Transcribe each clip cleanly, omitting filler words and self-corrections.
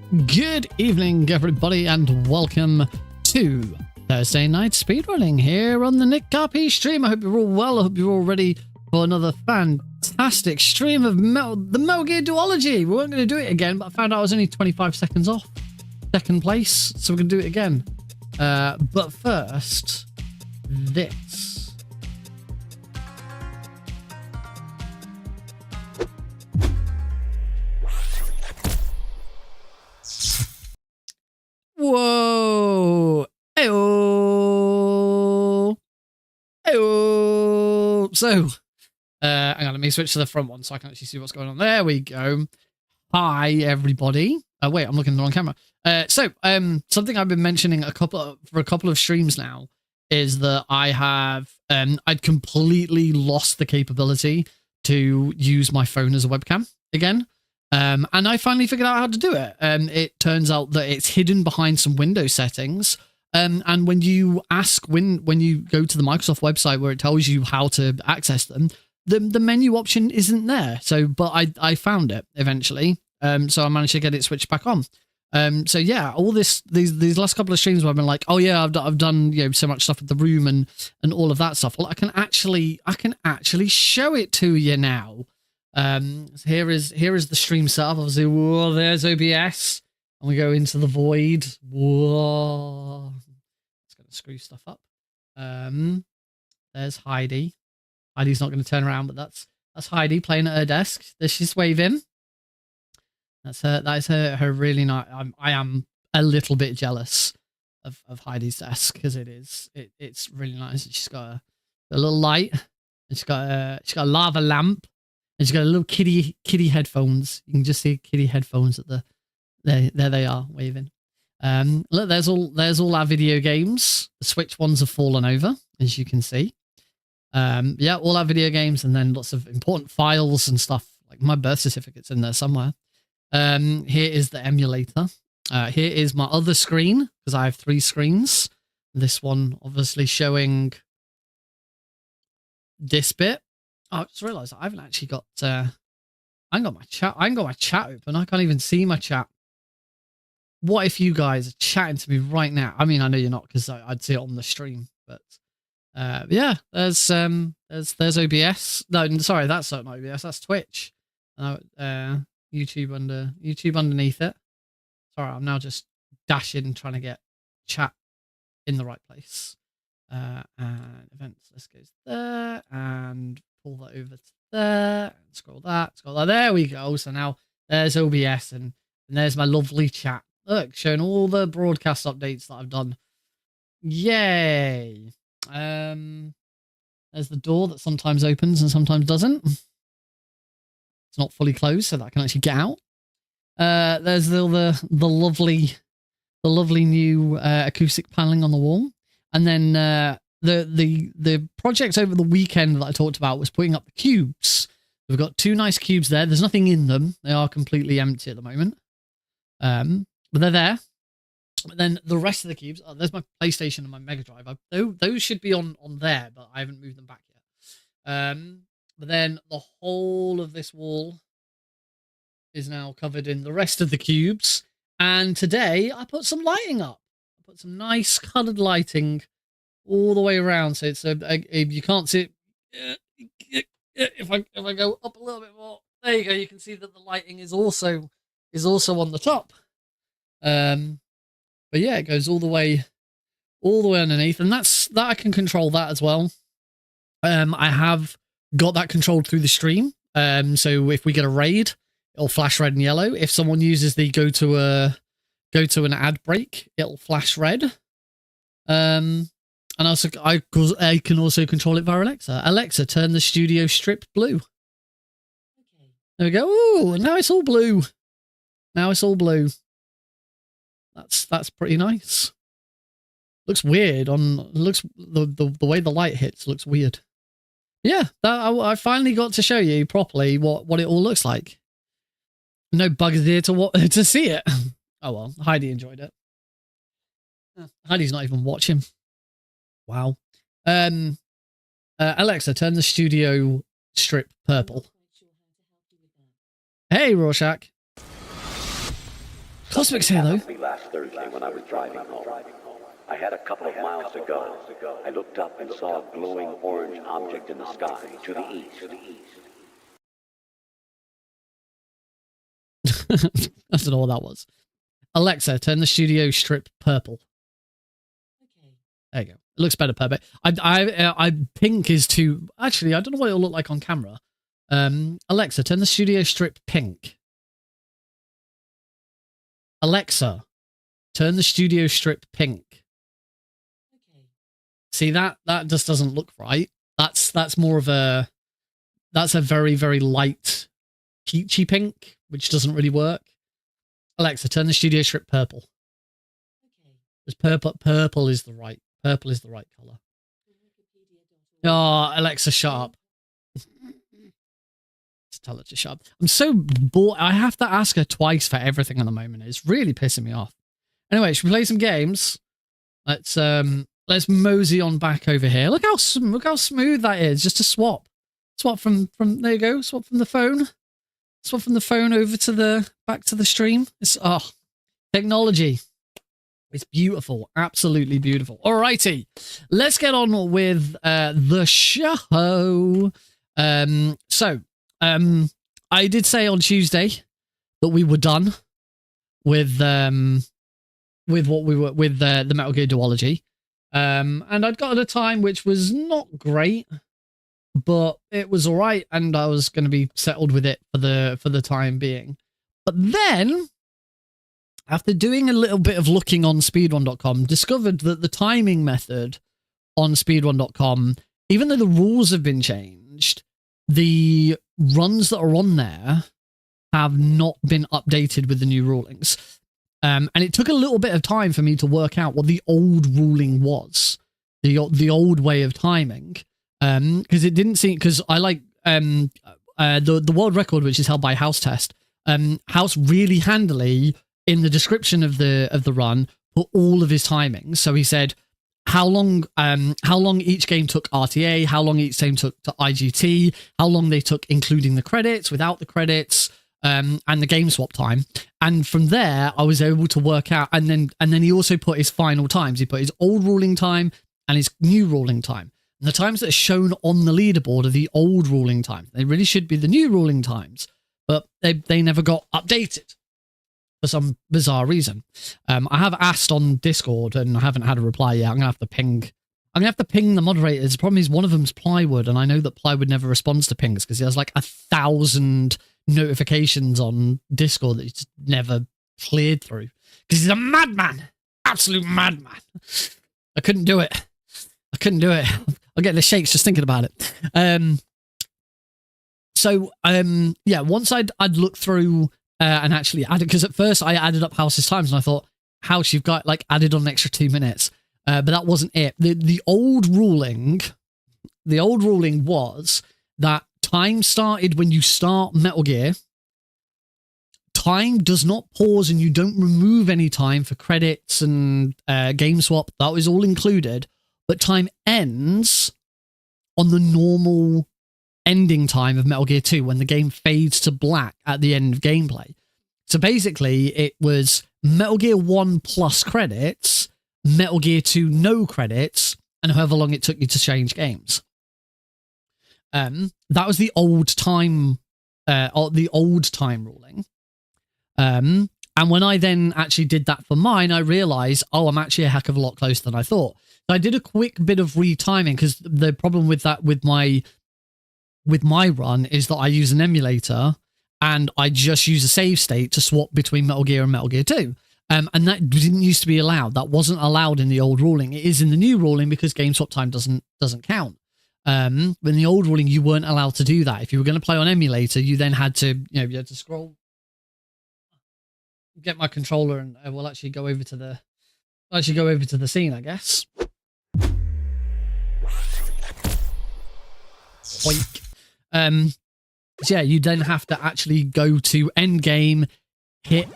Good evening, everybody, and welcome to Thursday Night Speedrunning here on the Nick RP stream. I hope you're all well. I hope you're all ready for another fantastic stream of the Metal Gear Duology. We weren't going to do it again, but I found out I was only 25 seconds off second place, so we're going to do it again. But first, this. Whoa! Heyo! Heyo! So, hang on, let me switch to the front one so I can actually see what's going on. There we go. Hi, everybody. Wait, I'm looking at the wrong camera. Something I've been mentioning for a couple of streams now is that I have I'd completely lost the capability to use my phone as a webcam again. And I finally figured out how to do it. It turns out that it's hidden behind some Windows settings. And when you when you go to the Microsoft website where it tells you how to access them, the menu option isn't there. But I found it eventually. So I managed to get it switched back on. So yeah, all these last couple of streams where I've been like, oh yeah, I've done so much stuff with the room and all of that stuff. Well, I can actually show it to you now. Here is the stream setup. Obviously, whoa, there's OBS, and we go into the void. Whoa, it's gonna screw stuff up. There's Heidi. Heidi's not going to turn around, but that's Heidi playing at her desk. There she's waving. That's her. That is her really nice. I am a little bit jealous of Heidi's desk because it's really nice. She's got a little light. And she's got a lava lamp. And she's got a little kitty headphones. You can just see kitty headphones at there they are waving. Look, there's all our video games. The Switch ones have fallen over, as you can see. Yeah, all our video games, and then lots of important files and stuff. Like my birth certificate's in there somewhere. Here is the emulator. Here is my other screen, because I have 3 screens. This one obviously showing this bit. Oh, I just realised I haven't actually got I ain't got my chat open. I can't even see my chat. What if you guys are chatting to me right now? I mean, I know you're not because I'd see it on the stream, but yeah, there's OBS. No, sorry, that's not OBS, that's Twitch. YouTube underneath it. Sorry, I'm now just dashing trying to get chat in the right place. And events, this goes there, and pull that over to there, and scroll that. There we go. So now there's OBS, and there's my lovely chat. Look, showing all the broadcast updates that I've done. Yay! There's the door that sometimes opens and sometimes doesn't. It's not fully closed, so that I can actually get out. There's the lovely new acoustic paneling on the wall, and then the project over the weekend that I talked about was putting up the cubes. We've got 2 nice cubes there. There's nothing in them. They are completely empty at the moment. But they're there. But then the rest of the cubes, there's my PlayStation and my Mega Drive. Those should be on there, but I haven't moved them back yet. But then the whole of this wall is now covered in the rest of the cubes. And today I put some lighting up. I put some nice coloured lighting all the way around, so it's you can't see it. If I go up a little bit more, there you go. You can see that the lighting is also on the top. But yeah, it goes all the way underneath, and that I can control that as well. I have got that controlled through the stream. So if we get a raid, it'll flash red and yellow. If someone uses the go to an ad break, it'll flash red. And also I can also control it via Alexa. Alexa, turn the studio strip blue. Okay. There we go. Ooh, now it's all blue. That's pretty nice. Looks weird looks the way the light hits looks weird. Yeah, I finally got to show you properly what it all looks like. No bugs here to see it. Oh well, Heidi enjoyed it. Heidi's not even watching. Wow. Alexa, turn the studio strip purple. Hey, Rorschach. Cosmic's here, though. Last Thursday when I was driving home. I had a couple of miles to go. I looked up and saw a glowing orange object in the sky to the east. I don't know what that was. Alexa, turn the studio strip purple. Okay. There you go. It looks better purple. I pink is too. Actually, I don't know what it'll look like on camera. Alexa, turn the studio strip pink. Alexa, turn the studio strip pink. Okay. See, that just doesn't look right. That's more of a. That's a very, very light peachy pink, which doesn't really work. Alexa, turn the studio strip purple. Okay. Purple is the right color. Oh, Alexa, shut up. Tell her to shut up. I'm so bored. I have to ask her twice for everything at the moment. It's really pissing me off. Anyway, should we play some games? Let's mosey on back over here. Look how smooth that is. Just a swap from there you go. Swap from the phone. Swap from the phone over to back to the stream. It's technology. It's beautiful, absolutely beautiful. Alrighty, let's get on with the show. I did say on Tuesday that we were done with what we were with the Metal Gear Duology, and I'd gotten a time which was not great, but it was all right, and I was going to be settled with it for the time being. But then, after doing a little bit of looking on speedrun.com, discovered that the timing method on speedrun.com, even though the rules have been changed, the runs that are on there have not been updated with the new rulings. And it took a little bit of time for me to work out what the old ruling was, the old way of timing. Because it didn't seem, because I like the world record, which is held by House Test. House really handily in the description of the run put all of his timings. So he said how long each game took RTA, how long each game took to IGT, how long they took including the credits, without the credits, and the game swap time. And from there, I was able to work out. And then he also put his final times. He put his old ruling time and his new ruling time. And the times that are shown on the leaderboard are the old ruling times. They really should be the new ruling times, but they never got updated for some bizarre reason. I have asked on Discord and I haven't had a reply yet. I'm gonna have to ping the moderators. The problem is one of them's Plywood, and I know that Plywood never responds to pings because he has like 1,000 notifications on Discord that he's just never cleared through because he's a madman, absolute madman. I couldn't do it. I'll get the shakes just thinking about it. Yeah, once I'd looked through and actually added, because at first I added up House's times and I thought, House, you've got like added on an extra 2 minutes, but that wasn't it. The old ruling was that time started when you start Metal Gear. Time does not pause, and you don't remove any time for credits and game swap. That was all included, but time ends on the normal ending time of Metal Gear 2 when the game fades to black at the end of gameplay. So basically, it was Metal Gear 1 plus credits, Metal Gear 2 no credits, and however long it took you to change games. That was the old time ruling. And when I then actually did that for mine, I realized, I'm actually a heck of a lot closer than I thought. So I did a quick bit of retiming, because the problem with that with my run is that I use an emulator and I just use a save state to swap between Metal Gear and Metal Gear 2. And that didn't used to be allowed. That wasn't allowed in the old ruling. It is in the new ruling because game swap time doesn't count. But in the old ruling, you weren't allowed to do that. If you were going to play on emulator, you then had to, you had to scroll, get my controller, and we'll actually go over to the scene, I guess. Oink. So yeah, you then have to actually go to end game, hit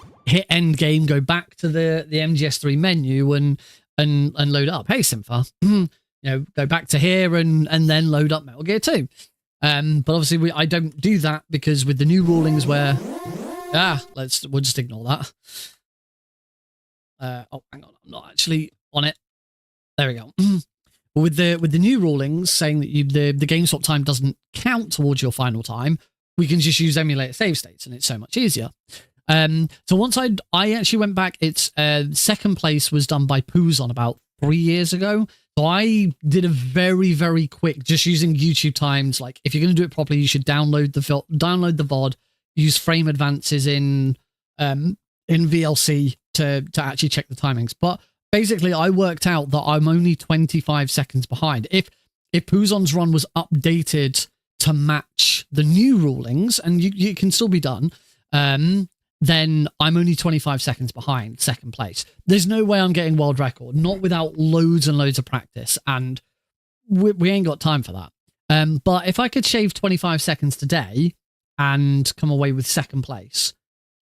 end game, go back to the MGS3 menu and load up. Hey, Sympha, go back to here and then load up Metal Gear 2. But obviously I don't do that because with the new rulings where we'll just ignore that. Oh, hang on, I'm not actually on it. There we go. With the new rulings saying that the GameStop time doesn't count towards your final time, we can just use emulator save states, and it's so much easier. So once I actually went back, it's second place was done by Poozon about 3 years ago. So I did a very, very quick, just using YouTube times. Like, if you're going to do it properly, you should download the VOD, use frame advances in VLC to actually check the timings. But basically, I worked out that I'm only 25 seconds behind. If Poozon's run was updated to match the new rulings, and you can still be done, then I'm only 25 seconds behind second place. There's no way I'm getting world record, not without loads and loads of practice, and we ain't got time for that. But if I could shave 25 seconds today and come away with second place,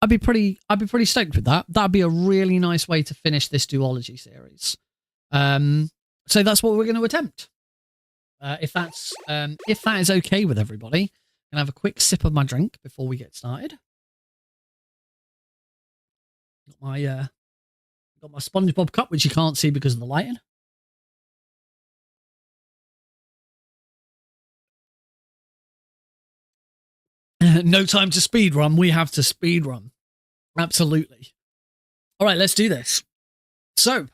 I'd be pretty stoked with that. That'd be a really nice way to finish this duology series. So that's what we're going to attempt. If that is okay with everybody, I'm gonna have a quick sip of my drink before we get started. Got my SpongeBob cup, which you can't see because of the lighting. No time to speedrun. We have to speedrun. Absolutely. All right, let's do this. So,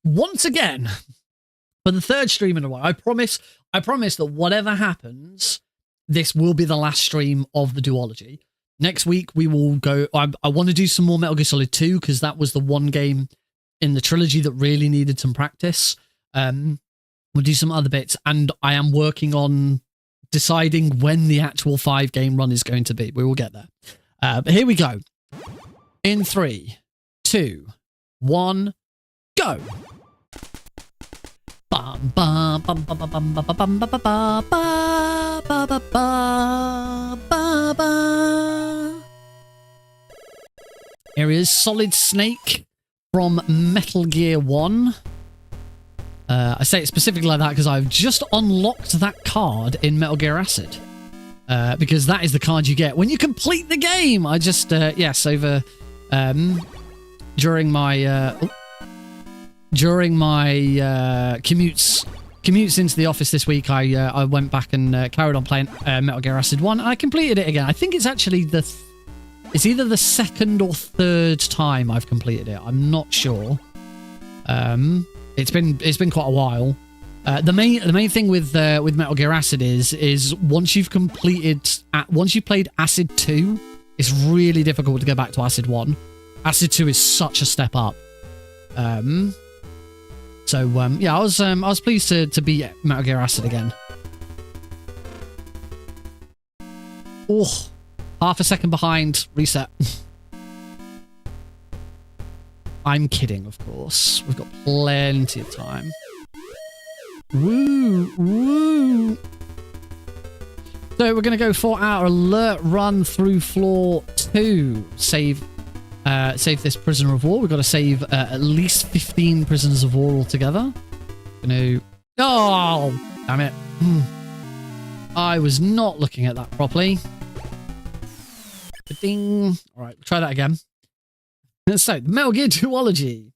once again, for the third stream in a row, I promise that whatever happens, this will be the last stream of the duology. Next week, we will go... I want to do some more Metal Gear Solid 2, because that was the one game in the trilogy that really needed some practice. We'll do some other bits, and I am working on deciding when the actual 5-game run is going to be. We will get there. But here we go. In 3, 2, 1, go! Bum, bum, bum, bum, bum, bum, bum, bum, bum, bum, bum, bum, bum, bum, bum. Here is Solid Snake from Metal Gear 1. I say it specifically like that because I've just unlocked that card in Metal Gear Acid. Because that is the card you get when you complete the game. I just, yes, over, during my commutes into the office this week, I went back and carried on playing Metal Gear Acid 1. I completed it again. I think it's actually it's either the second or third time I've completed it. I'm not sure. It's been quite a while. The main thing with Metal Gear Acid is once you've played Acid 2, it's really difficult to go back to Acid 1. Acid 2 is such a step up. So yeah, I was pleased to beat Metal Gear Acid again. Oh, half a second behind. Reset. I'm kidding, of course. We've got plenty of time. Woo, woo. So we're going to go for our alert run through floor 2. Save this prisoner of war. We've got to save at least 15 prisoners of war altogether. Oh, damn it. I was not looking at that properly. Ding. All right, we'll try that again. So, the Metal Gear Duology.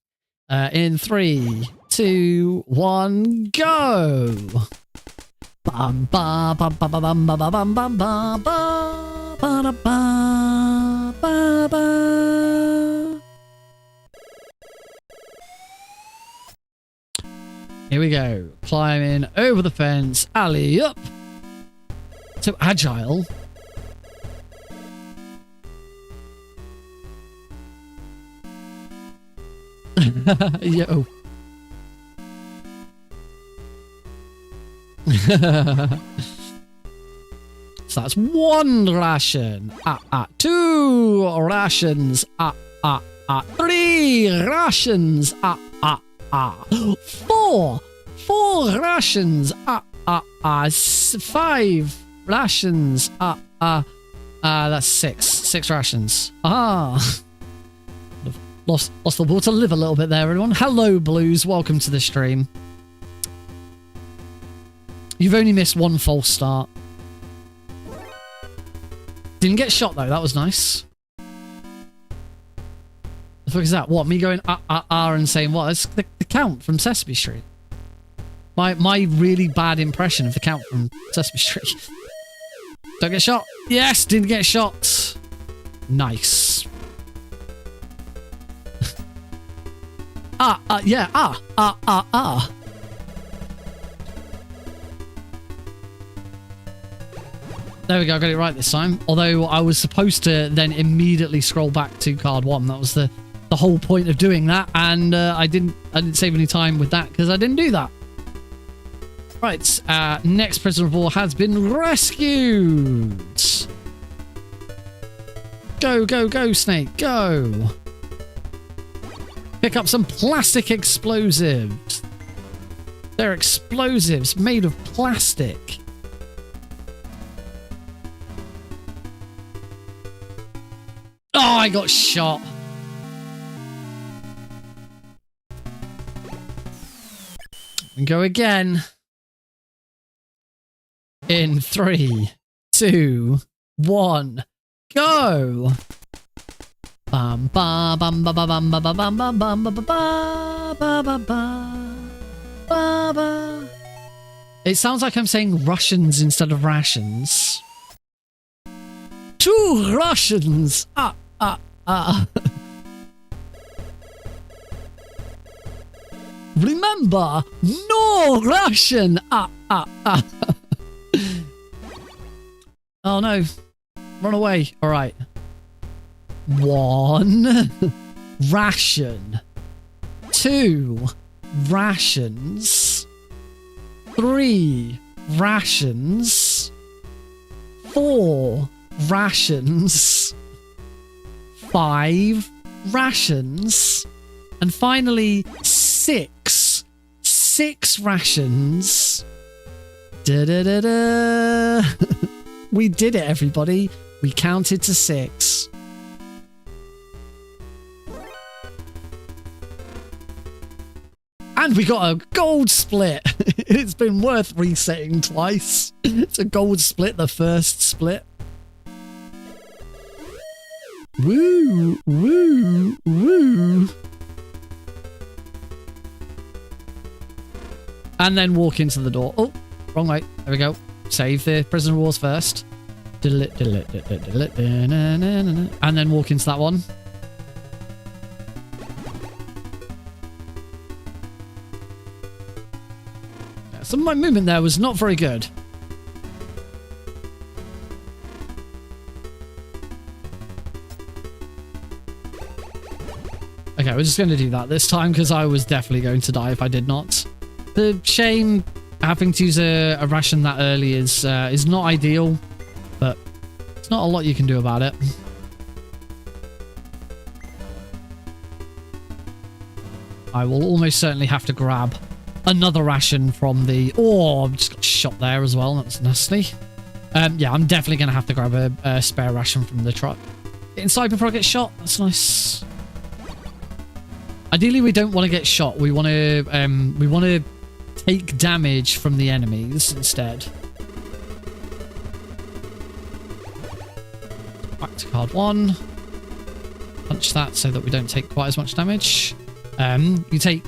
In 3, 2, 1, go! Bum ba bum ba ba bum ba ba bum bum ba ba ba ba ba ba. Here we go. Climbing over the fence. Alley up. So agile. Yo. So that's 1 ration. 2 rations. 3 rations. 4 rations. 5 rations. That's 6 rations. Lost the will to live a little bit there, everyone. Hello, Blues. Welcome to the stream. You've only missed 1 false start. Didn't get shot, though. That was nice. The fuck is that? What, me going and saying what? It's the Count from Sesame Street. My really bad impression of the Count from Sesame Street. Don't get shot. Yes, didn't get shot. Nice. Yeah, There we go, I got it right this time. Although I was supposed to then immediately scroll back to card 1. That was the whole point of doing that, and I didn't save any time with that because I didn't do that. Right, next prisoner of war has been rescued. Go, go, go, Snake, go. Pick up some plastic explosives. They're explosives made of plastic. Oh, I got shot. And go again. In 3, 2, 1, go. Bum ba bum ba ba bum ba ba bum ba bum ba ba ba ba ba ba. It sounds like I'm saying Russians instead of rations. 2 Russians. Remember, no Russian. Oh no. Run away. All right. 1 ration. 2 rations. 3 rations. 4 rations. 5 rations. And finally 6 rations. Da-da-da-da. We did it, everybody. We counted to 6. And we got a gold split. It's been worth resetting twice. It's a gold split, the first split. Woo, woo, woo. And then walk into the door. Oh, wrong way. There we go. Save the prisoner wars first. And then walk into that one. Some of my movement there was not very good. Okay, we're just going to do that this time because I was definitely going to die if I did not. The shame having to use a ration that early is not ideal, but it's not a lot you can do about it. I will almost certainly have to grab another ration from the... Oh, I've just got shot there as well. That's nasty. Yeah, I'm definitely going to have to grab a spare ration from the truck. Get inside before I get shot. That's nice. Ideally, we don't want to get shot. We want to take damage from the enemies instead. Back to card 1. Punch that so that we don't take quite as much damage. You take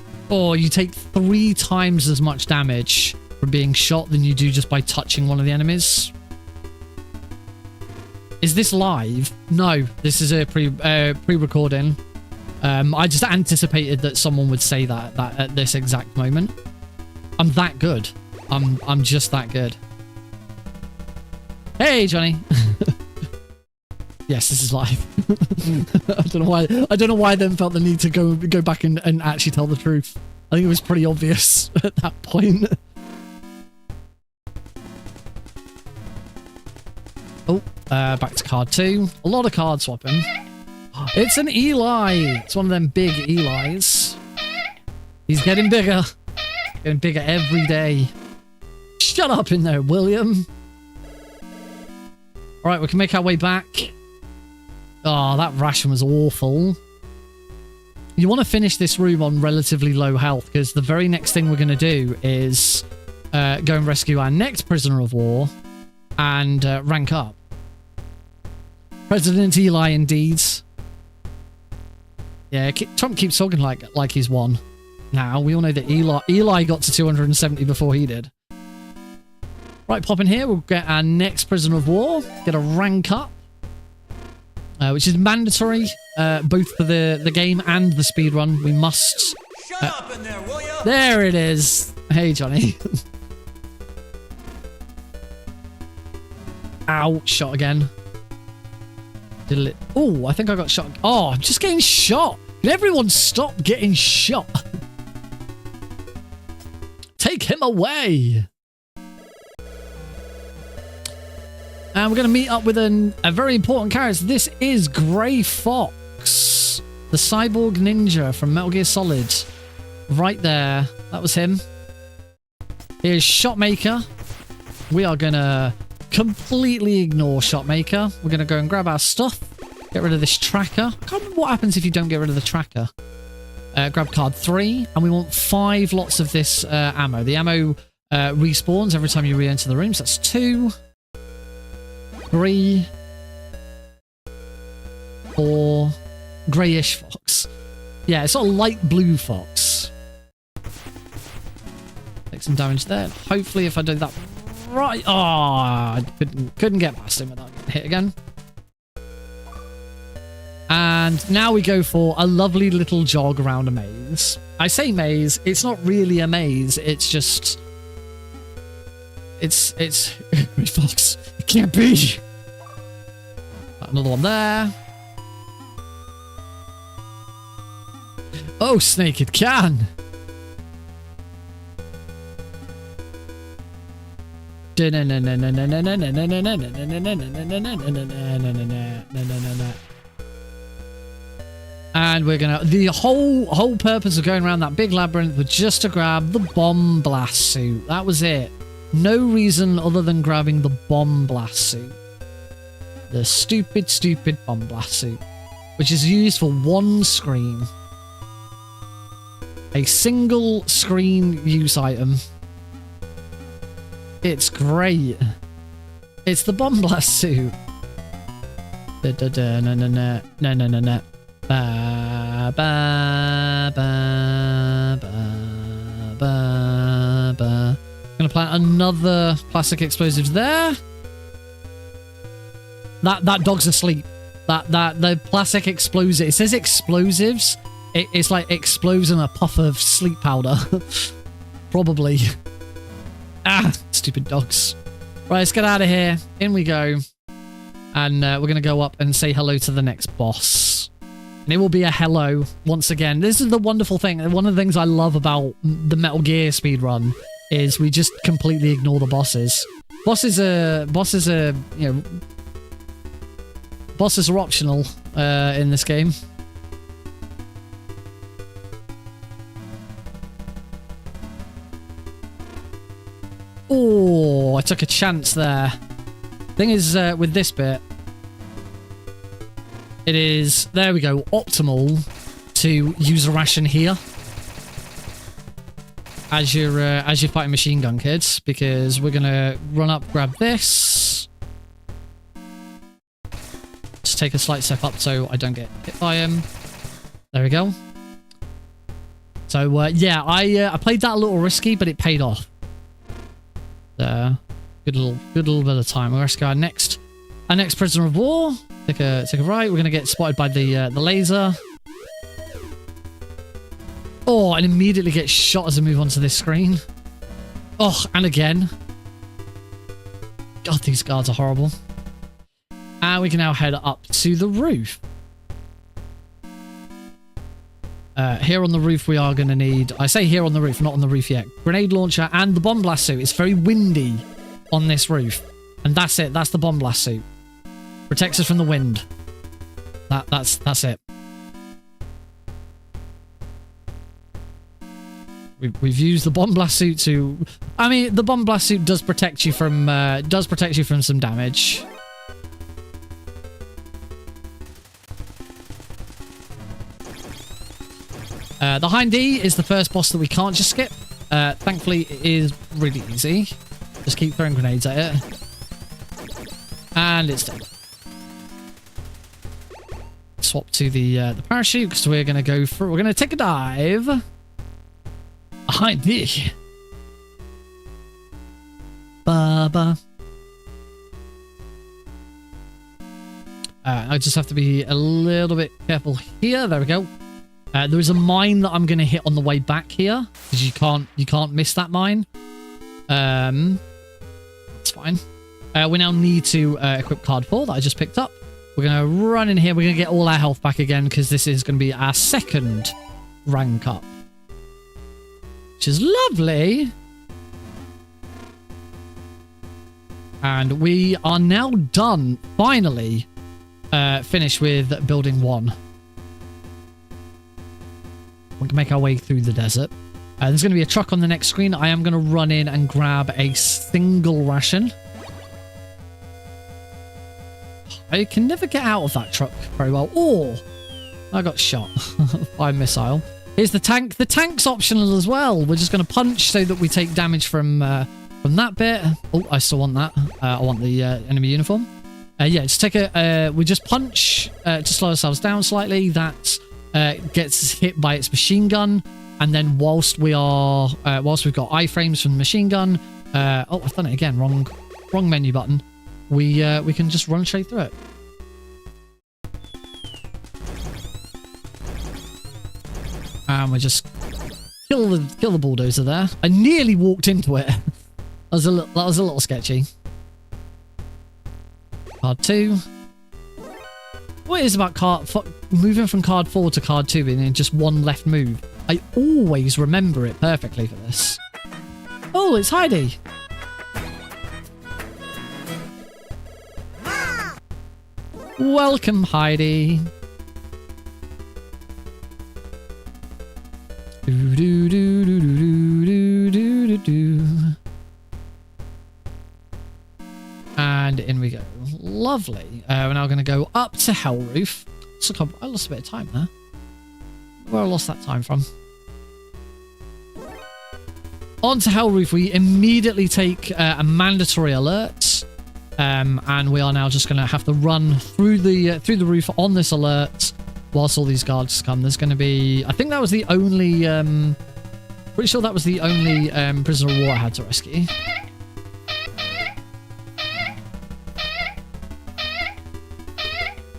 3 times as much damage from being shot than you do just by touching one of the enemies. Is this live? No, this is a pre-recording. I just anticipated that someone would say that at this exact moment. I'm that good. I'm just that good. Hey, Johnny. Yes, this is live. I don't know why I then felt the need to go back and actually tell the truth. I think it was pretty obvious at that point. Oh, back to card 2. A lot of card swapping. It's an Eli. It's one of them big Elis. He's getting bigger. Getting bigger every day. Shut up in there, William. Alright, we can make our way back. Oh, that ration was awful. You want to finish this room on relatively low health, because the very next thing we're going to do is go and rescue our next prisoner of war and rank up. President Eli, indeed. Yeah, Trump keeps talking like he's won. Now, we all know that Eli got to 270 before he did. Right, pop in here. We'll get our next prisoner of war. Get a rank up. Which is mandatory, both for the game and the speedrun. We must... Shut up in there, will ya? There it is. Hey, Johnny. Ow, shot again. Oh, I think I got shot. Oh, I'm just getting shot. Can everyone stop getting shot? Take him away. And we're going to meet up with a very important character. This is Grey Fox, the cyborg ninja from Metal Gear Solid. Right there. That was him. Here's Shotmaker. We are going to completely ignore Shotmaker. We're going to go and grab our stuff. Get rid of this tracker. I can't remember what happens if you don't get rid of the tracker. Grab card 3. And we want 5 lots of this ammo. The ammo respawns every time you re-enter the room. So that's 2. 3, 4, greyish fox. Yeah, it's sort of light blue fox. Take some damage there. Hopefully, if I do that right, oh, I couldn't get past him without getting hit again. And now we go for a lovely little jog around a maze. I say maze, it's not really a maze. It's just, it's fox. It can't be. Another one there. Oh, Snake, it can. And we're gonna, the whole purpose of going around that big labyrinth was just to grab the bomb blast suit. That was it. No reason other than grabbing the bomb blast suit. The stupid bomb blast suit, which is used for one screen. A single screen use item. It's great. It's the bomb blast suit. Ba na na na na na na na. Ba ba ba ba ba ba. Gonna plant another plastic explosives there. That dog's asleep. The plastic explosive. It says explosives. It's like explodes in a puff of sleep powder. Probably. Ah, stupid dogs. Right, let's get out of here. In we go. And we're going to go up and say hello to the next boss. And it will be a hello once again. This is the wonderful thing. One of the things I love about the Metal Gear speedrun is we just completely ignore the bosses. Bosses are, you know, bosses are optional in this game. Oh, I took a chance there. Thing is, with this bit, it is, there we go, optimal to use a ration here as you're fighting machine gun kids, because we're gonna run up, grab this, just take a slight step up so I don't get hit by him. There we go. So yeah, I played that a little risky, but it paid off. Good little bit of time. We're going to go our next prisoner of war. Take a right. We're going to get spotted by the laser. Oh, and immediately get shot as I move onto this screen. Oh, and again. God, these guards are horrible. And we can now head up to the roof. Here on the roof, we are going to need... I say here on the roof, not on the roof yet. Grenade launcher and the bomb blast suit. It's very windy on this roof. And that's it. That's the bomb blast suit. Protects us from the wind. That's it. We've used the bomb blast suit to... I mean, the bomb blast suit does protect you from some damage. The Hind D is the first boss that we can't just skip. Thankfully, it is really easy. Just keep throwing grenades at it. And it's dead. swap to the parachute because we're gonna go for. We're gonna take a dive. Hi, dish. Baba. I just have to be a little bit careful here. There we go. There is a mine that I'm going to hit on the way back here because you can't miss that mine. That's fine. We now need to equip card 4 that I just picked up. We're going to run in here. We're going to get all our health back again because this is going to be our second rank up, which is lovely. And we are now done, finally, finished with building 1. We can make our way through the desert. There's going to be a truck on the next screen. I am going to run in and grab a single ration. I can never get out of that truck very well. Oh, I got shot by a missile. Here's the tank. The tank's optional as well. We're just going to punch so that we take damage from that bit. Oh, I still want that. I want the enemy uniform. Yeah, just take a... we just punch to slow ourselves down slightly. That gets hit by its machine gun. And then whilst we've got iframes from the machine gun... oh, I've done it again. Wrong menu button. We can just run straight through it. And we just kill the bulldozer there. I nearly walked into it. That was a little sketchy. Card 2. What is about moving from card 4 to card 2 being just one left move? I always remember it perfectly for this. Oh, it's Heidi. Welcome, Heidi. Do do do do do do do do. And in we go. Lovely. We're now going to go up to Hell Roof. So I lost a bit of time there. Where I lost that time from. On to Hell Roof, we immediately take a mandatory alert. And we are now just going to have to run through the roof on this alert whilst all these guards come. There's going to be... I think that was the only... pretty sure that was the only prisoner of war I had to rescue.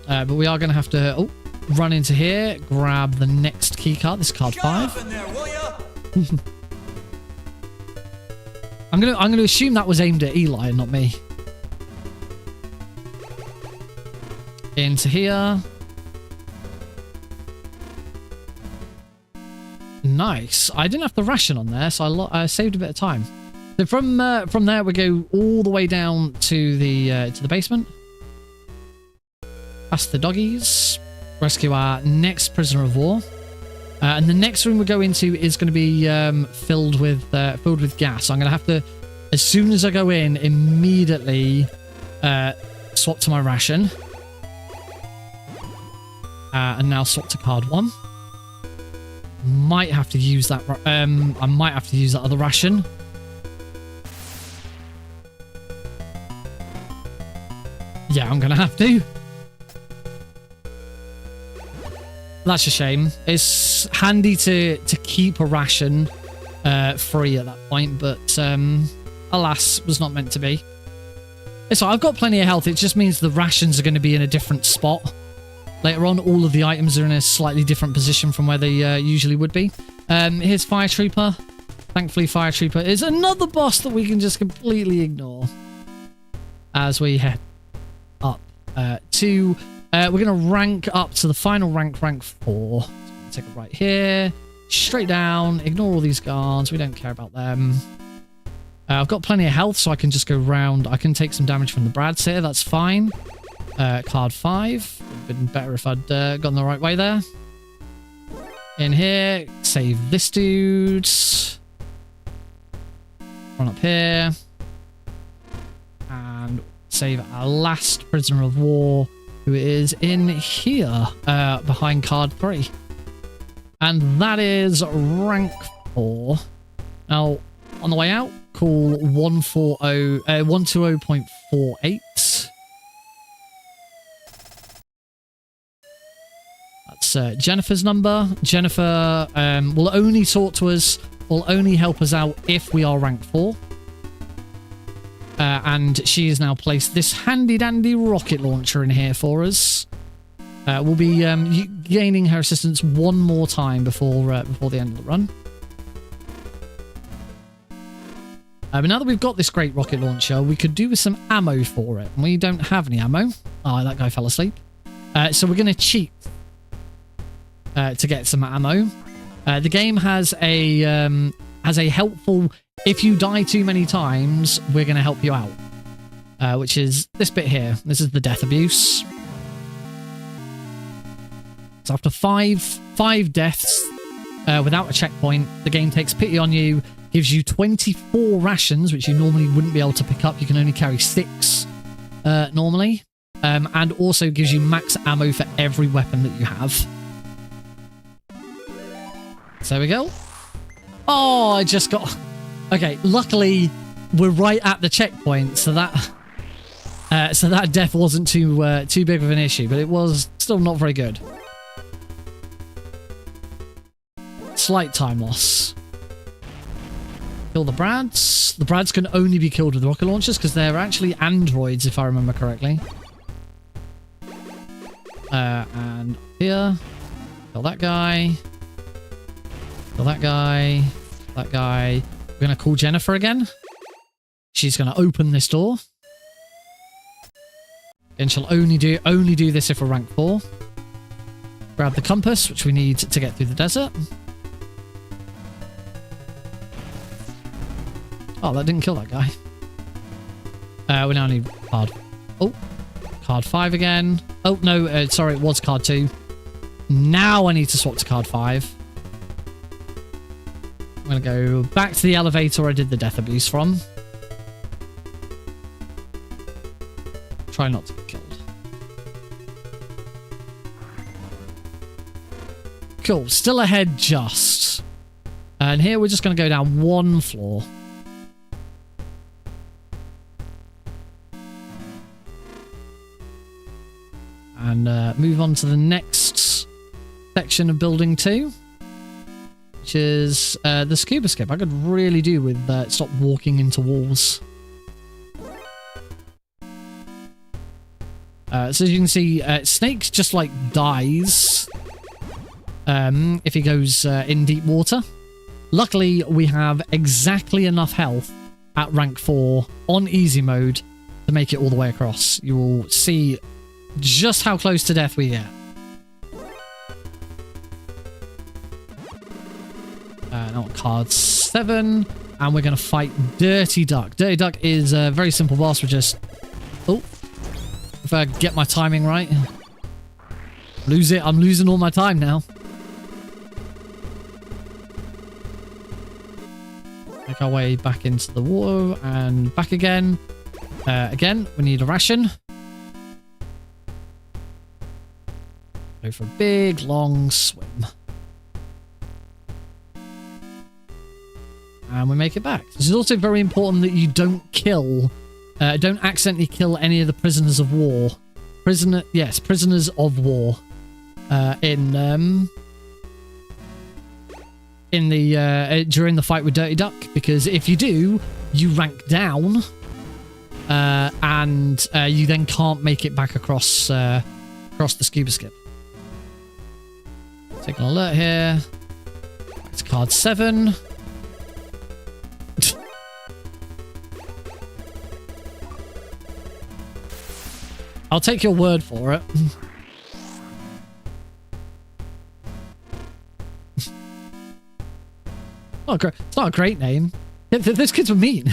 But we are going to have to run into here, grab the next key card. This is card 5. There, will ya? I'm gonna assume that was aimed at Eli and not me. Into here. Nice. I didn't have the ration on there, so I saved a bit of time. So from there we go all the way down to the basement. Past the doggies. Rescue our next prisoner of war. And the next room we go into is going to be filled with gas. So I'm going to have to, as soon as I go in, immediately swap to my ration. And now swap to card 1. Might have to use that. I might have to use that other ration. Yeah, I'm gonna have to. That's a shame. It's handy to keep a ration free at that point, but alas, was not meant to be. So I've got plenty of health. It just means the rations are going to be in a different spot. Later on, all of the items are in a slightly different position from where they usually would be. Here's Fire Trooper. Thankfully, Fire Trooper is another boss that we can just completely ignore as we head up to... we're going to rank up to the final rank 4. So take it right here. Straight down. Ignore all these guards. We don't care about them. I've got plenty of health, so I can just go round. I can take some damage from the Brads here. That's fine. Card 5. Would have been better if I'd gone the right way there. In here. Save this dude. Run up here. And save our last prisoner of war, who is in here, behind card 3. And that is rank 4. Now, on the way out, call 120.48. us Jennifer's number. Jennifer will only talk to us, will only help us out if we are rank 4. And she has now placed this handy-dandy rocket launcher in here for us. We'll be gaining her assistance one more time before the end of the run. But now that we've got this great rocket launcher, we could do with some ammo for it. And we don't have any ammo. Oh, that guy fell asleep. So we're going to cheat to get some ammo. The game has a helpful, if you die too many times, we're going to help you out. Which is this bit here. This is the death abuse. So after five deaths without a checkpoint, the game takes pity on you, gives you 24 rations, which you normally wouldn't be able to pick up. You can only carry 6 normally. And also gives you max ammo for every weapon that you have. So there we go. Oh, I just got... Okay, luckily we're right at the checkpoint, so that death wasn't too big of an issue, but it was still not very good. Slight time loss. Kill the Brads. The Brads can only be killed with rocket launchers because they're actually androids, if I remember correctly. And here, kill that guy. Kill that guy. That guy. We're gonna call Jennifer again. She's gonna open this door. And she'll only do this if we're rank 4. Grab the compass, which we need to get through the desert. Oh, that didn't kill that guy. We now need card. Oh, card 5 again. Oh, no, sorry, it was card 2. Now I need to swap to card 5. I'm going to go back to the elevator I did the death abuse from. Try not to get killed. Cool, still ahead just. And here we're just going to go down 1 floor. And move on to the next section of building 2, which is the scuba skip. I could really do with stop walking into walls. So as you can see, Snake just like dies if he goes in deep water. Luckily, we have exactly enough health at rank 4 on easy mode to make it all the way across. You will see just how close to death we get. Now card 7, and we're going to fight Dirty Duck. Dirty Duck is a very simple boss. We're just... Oh, if I get my timing right. Lose it. I'm losing all my time now. Make our way back into the water and back again. Again, we need a ration. Go for a big, long swim. And we make it back. This is also very important that you don't don't accidentally kill any of the prisoners of war. Prisoners of war. During the fight with Dirty Duck, because if you do, you rank down, and you then can't make it back across the scuba skip. Take an alert here. It's card 7. I'll take your word for it. It's not a great name. Those kids were mean.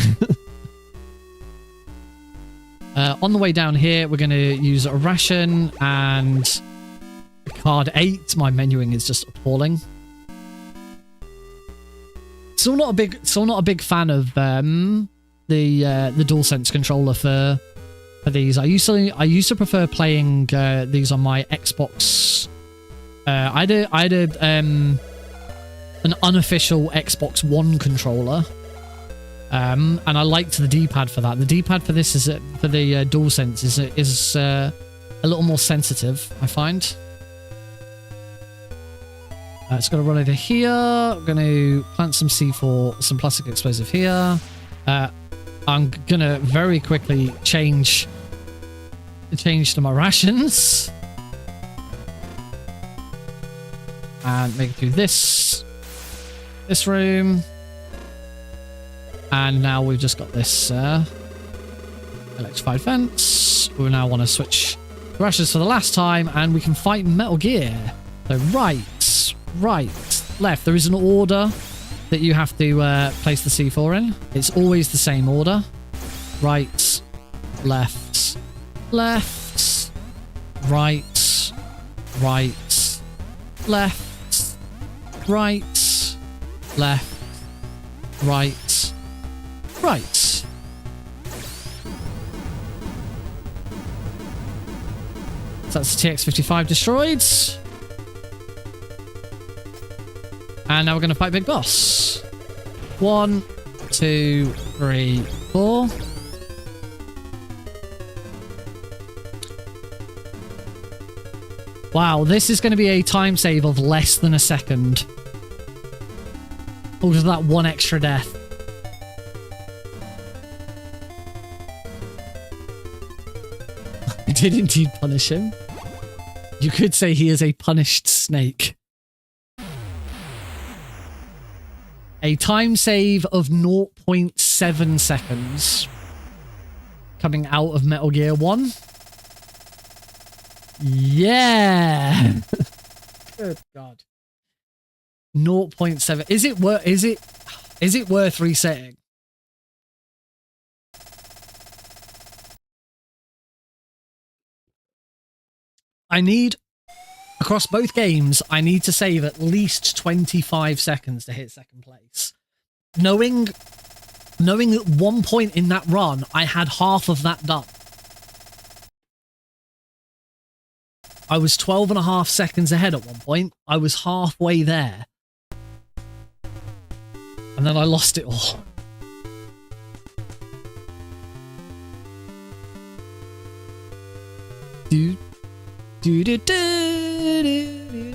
On the way down here, we're going to use a ration and card 8. My menuing is just appalling. Still not a big fan of the DualSense controller for these. I used to prefer playing these on my Xbox. I had an unofficial Xbox One controller, and I liked the D-pad for that. The D-pad for this for the DualSense is a little more sensitive, I find. It's going to run over here. I'm going to plant some C4, some plastic explosive here. I'm going to very quickly change to my rations. And make it through this room. And now we've just got this electrified fence. We now want to switch rations for the last time, and we can fight Metal Gear. So right, left. There is an order that you have to place the C4 in. It's always the same order. Right, left, left, right, right, left, right, left, right, right. So that's the TX-55 destroyed. And now we're going to fight Big Boss. 1, 2, 3, 4. Wow, this is going to be a time save of less than a second. Because of that one extra death. I did indeed punish him. You could say he is a punished snake. A time save of 0.7 seconds coming out of Metal Gear 1. Yeah. Good God. 0.7. Is it worth resetting? Across both games, I need to save at least 25 seconds to hit second place. Knowing at one point in that run, I had half of that done. I was 12.5 seconds ahead at one point. I was halfway there. And then I lost it all. Do do do do do do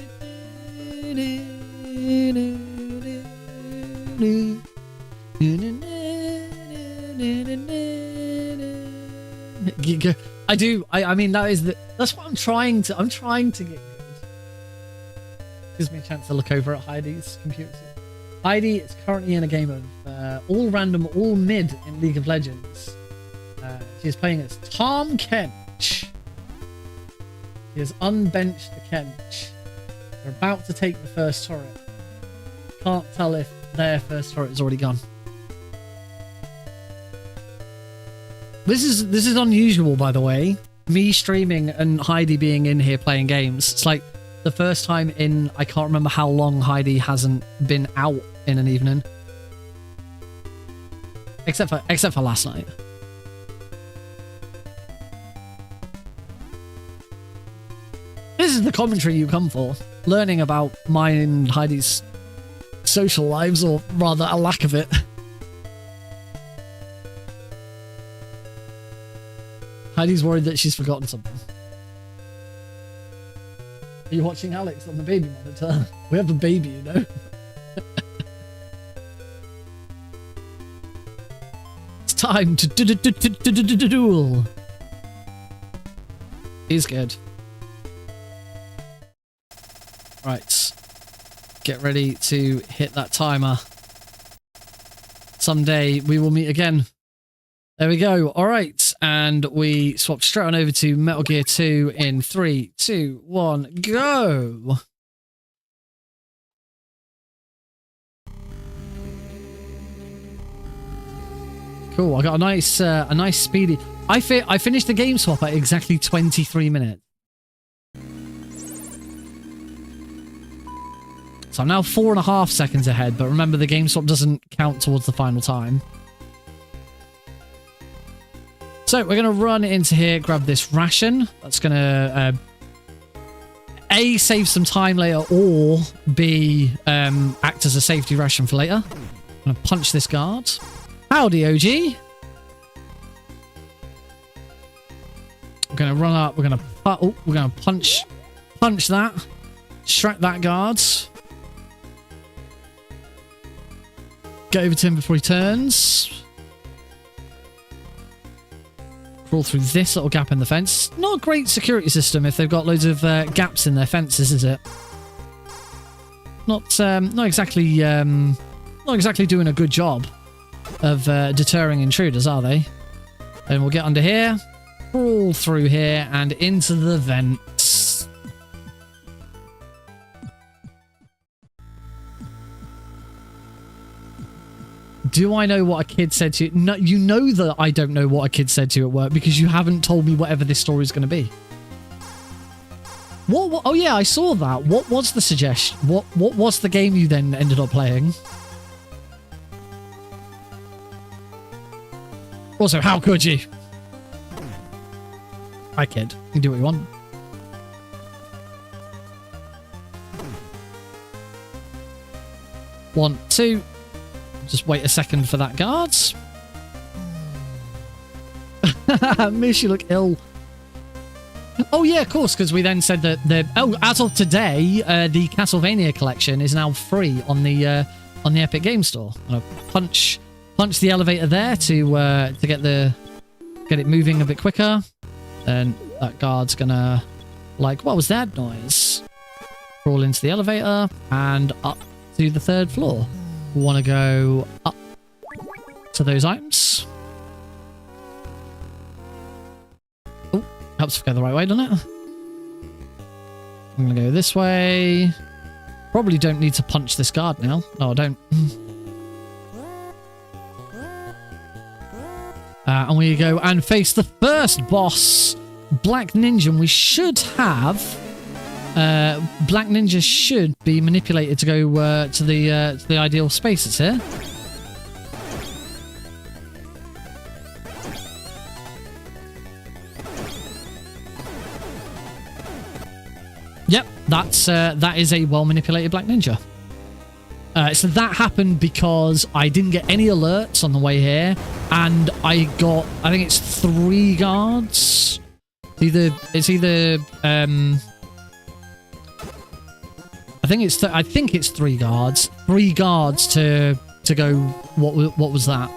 do. I mean, that's what I'm trying to get good. Gives me a chance to look over at Heidi's computer. Heidi is currently in a game of all random, all mid in League of Legends. She is playing as Tom Kench. He has unbenched the Kench. They're about to take the first turret. Can't tell if their first turret is already gone. This is unusual, by the way. Me streaming and Heidi being in here playing games. It's like the first time in I can't remember how long Heidi hasn't been out in an evening. Except for last night. This is the commentary you come for. Learning about mine and Heidi's social lives, or rather a lack of it. Heidi's worried that she's forgotten something. Are you watching Alex on the baby monitor? We have a baby, you know. It's time to duel. He's good. Right. Get ready to hit that timer. Someday we will meet again. There we go. All right. And we swapped straight on over to Metal Gear 2 in 3, 2, 1, go. Cool. I got a nice speedy. I finished the game swap at exactly 23 minutes. So I'm now 4.5 seconds ahead, but remember the game swap doesn't count towards the final time. So we're going to run into here, grab this ration. That's going to A, save some time later, or B, act as a safety ration for later. I'm going to punch this guard. Howdy, OG. We're going to run up. We're going to punch that. Distract that guard. Get over to him before he turns. Crawl through this little gap in the fence. Not a great security system if they've got loads of gaps in their fences, is it? Not exactly doing a good job of deterring intruders, are they? And we'll get under here, crawl through here, and into the vents. Do I know what a kid said to you? No, you know that I don't know what a kid said to you at work because you haven't told me whatever this story is going to be. What? Oh yeah, I saw that. What was the suggestion? What was the game you then ended up playing? Also, how could you? Hi, kid. You can do what you want. One, two. Just wait a second for that, guards. Miss, you look ill. Oh yeah, of course, because we then said that as of today, the Castlevania collection is now free on the Epic Game Store. I'm gonna punch the elevator there to get it moving a bit quicker. Then that guard's gonna what was that noise? Crawl into the elevator and up to the 3rd floor. We want to go up to those items. Oh, helps to go the right way, doesn't it? I'm going to go this way. Probably don't need to punch this guard now. No, I don't. And we go and face the first boss, Black Ninja. We should have... Black Ninja should be manipulated to go to the ideal spaces here. Yep, that is a well manipulated Black Ninja. So that happened because I didn't get any alerts on the way here, and I think it's 3 guards. It's either I think it's 3 guards. 3 guards to go. What was that?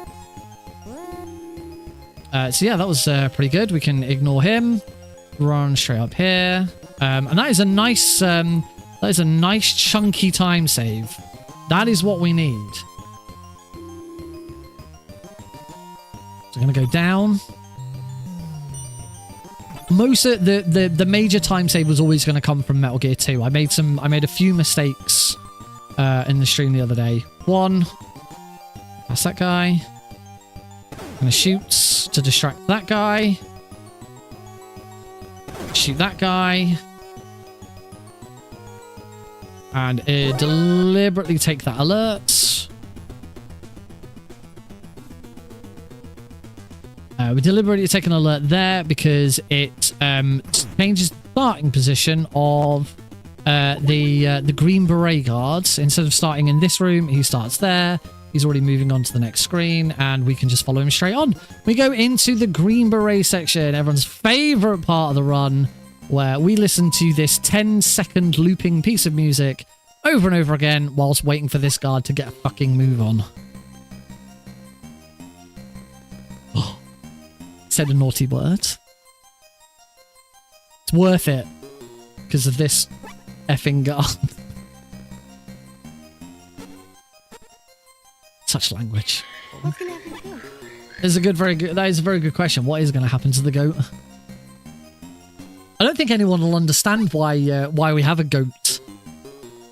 So yeah, that was pretty good. We can ignore him. Run straight up here, and that is a nice chunky time save. That is what we need. So I'm gonna go down. Most of the major time save was always going to come from Metal Gear 2. I made a few mistakes in the stream the other day. One, that's that guy. I'm going to shoot to distract that guy. Shoot that guy. And deliberately take that alert. We deliberately take an alert there because it changes the starting position of the Green Beret guards. Instead of starting in this room, he starts there. He's already moving on to the next screen, and we can just follow him straight on. We go into the Green Beret section, everyone's favorite part of the run, where we listen to this 10-second looping piece of music over and over again whilst waiting for this guard to get a fucking move on. Said a naughty word. It's worth it because of this effing guard. Such language. That is a very good question. What is going to happen to the goat? I don't think anyone will understand why we have a goat.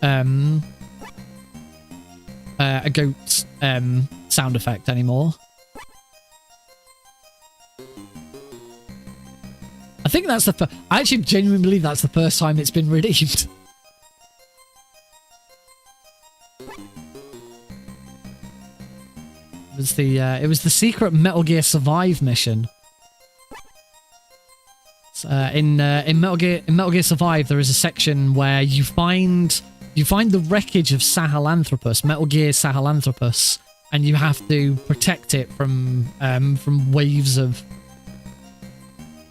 A goat sound effect anymore. I think that's I actually genuinely believe that's the first time it's been redeemed. It was the secret Metal Gear Survive mission. In Metal Gear Survive, there is a section where you find the wreckage of Sahelanthropus, Metal Gear Sahelanthropus, and you have to protect it from waves of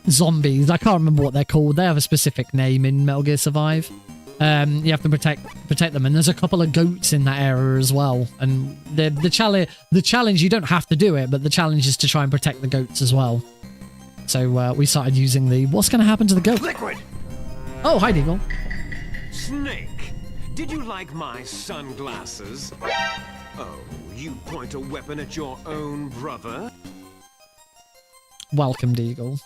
zombies. I can't remember what they're called. They have a specific name in Metal Gear Survive. You have to protect them, and there's a couple of goats in that area as well. And the challenge, you don't have to do it, but the challenge is to try and protect the goats as well. So we started using the what's going to happen to the goat? Liquid! Oh, hi, Deagle. Snake, did you like my sunglasses? Oh, you point a weapon at your own brother? Welcome, Deagle.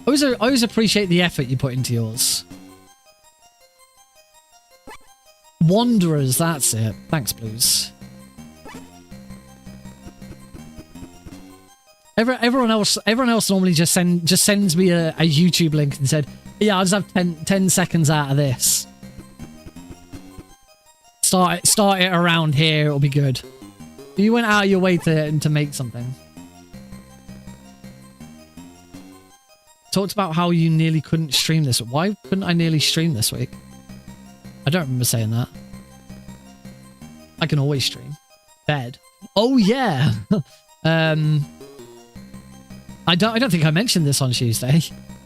I always appreciate the effort you put into yours. Wanderers, that's it. Thanks, Blues. Everyone else normally just sends me a YouTube link and said, yeah, I'll just have 10 seconds out of this. Start it around here, it'll be good. You went out of your way to make something. Talked about how you nearly couldn't stream this. Why couldn't I nearly stream this week? I don't remember saying that. I can always stream. Bed. Oh yeah. I don't think I mentioned this on Tuesday.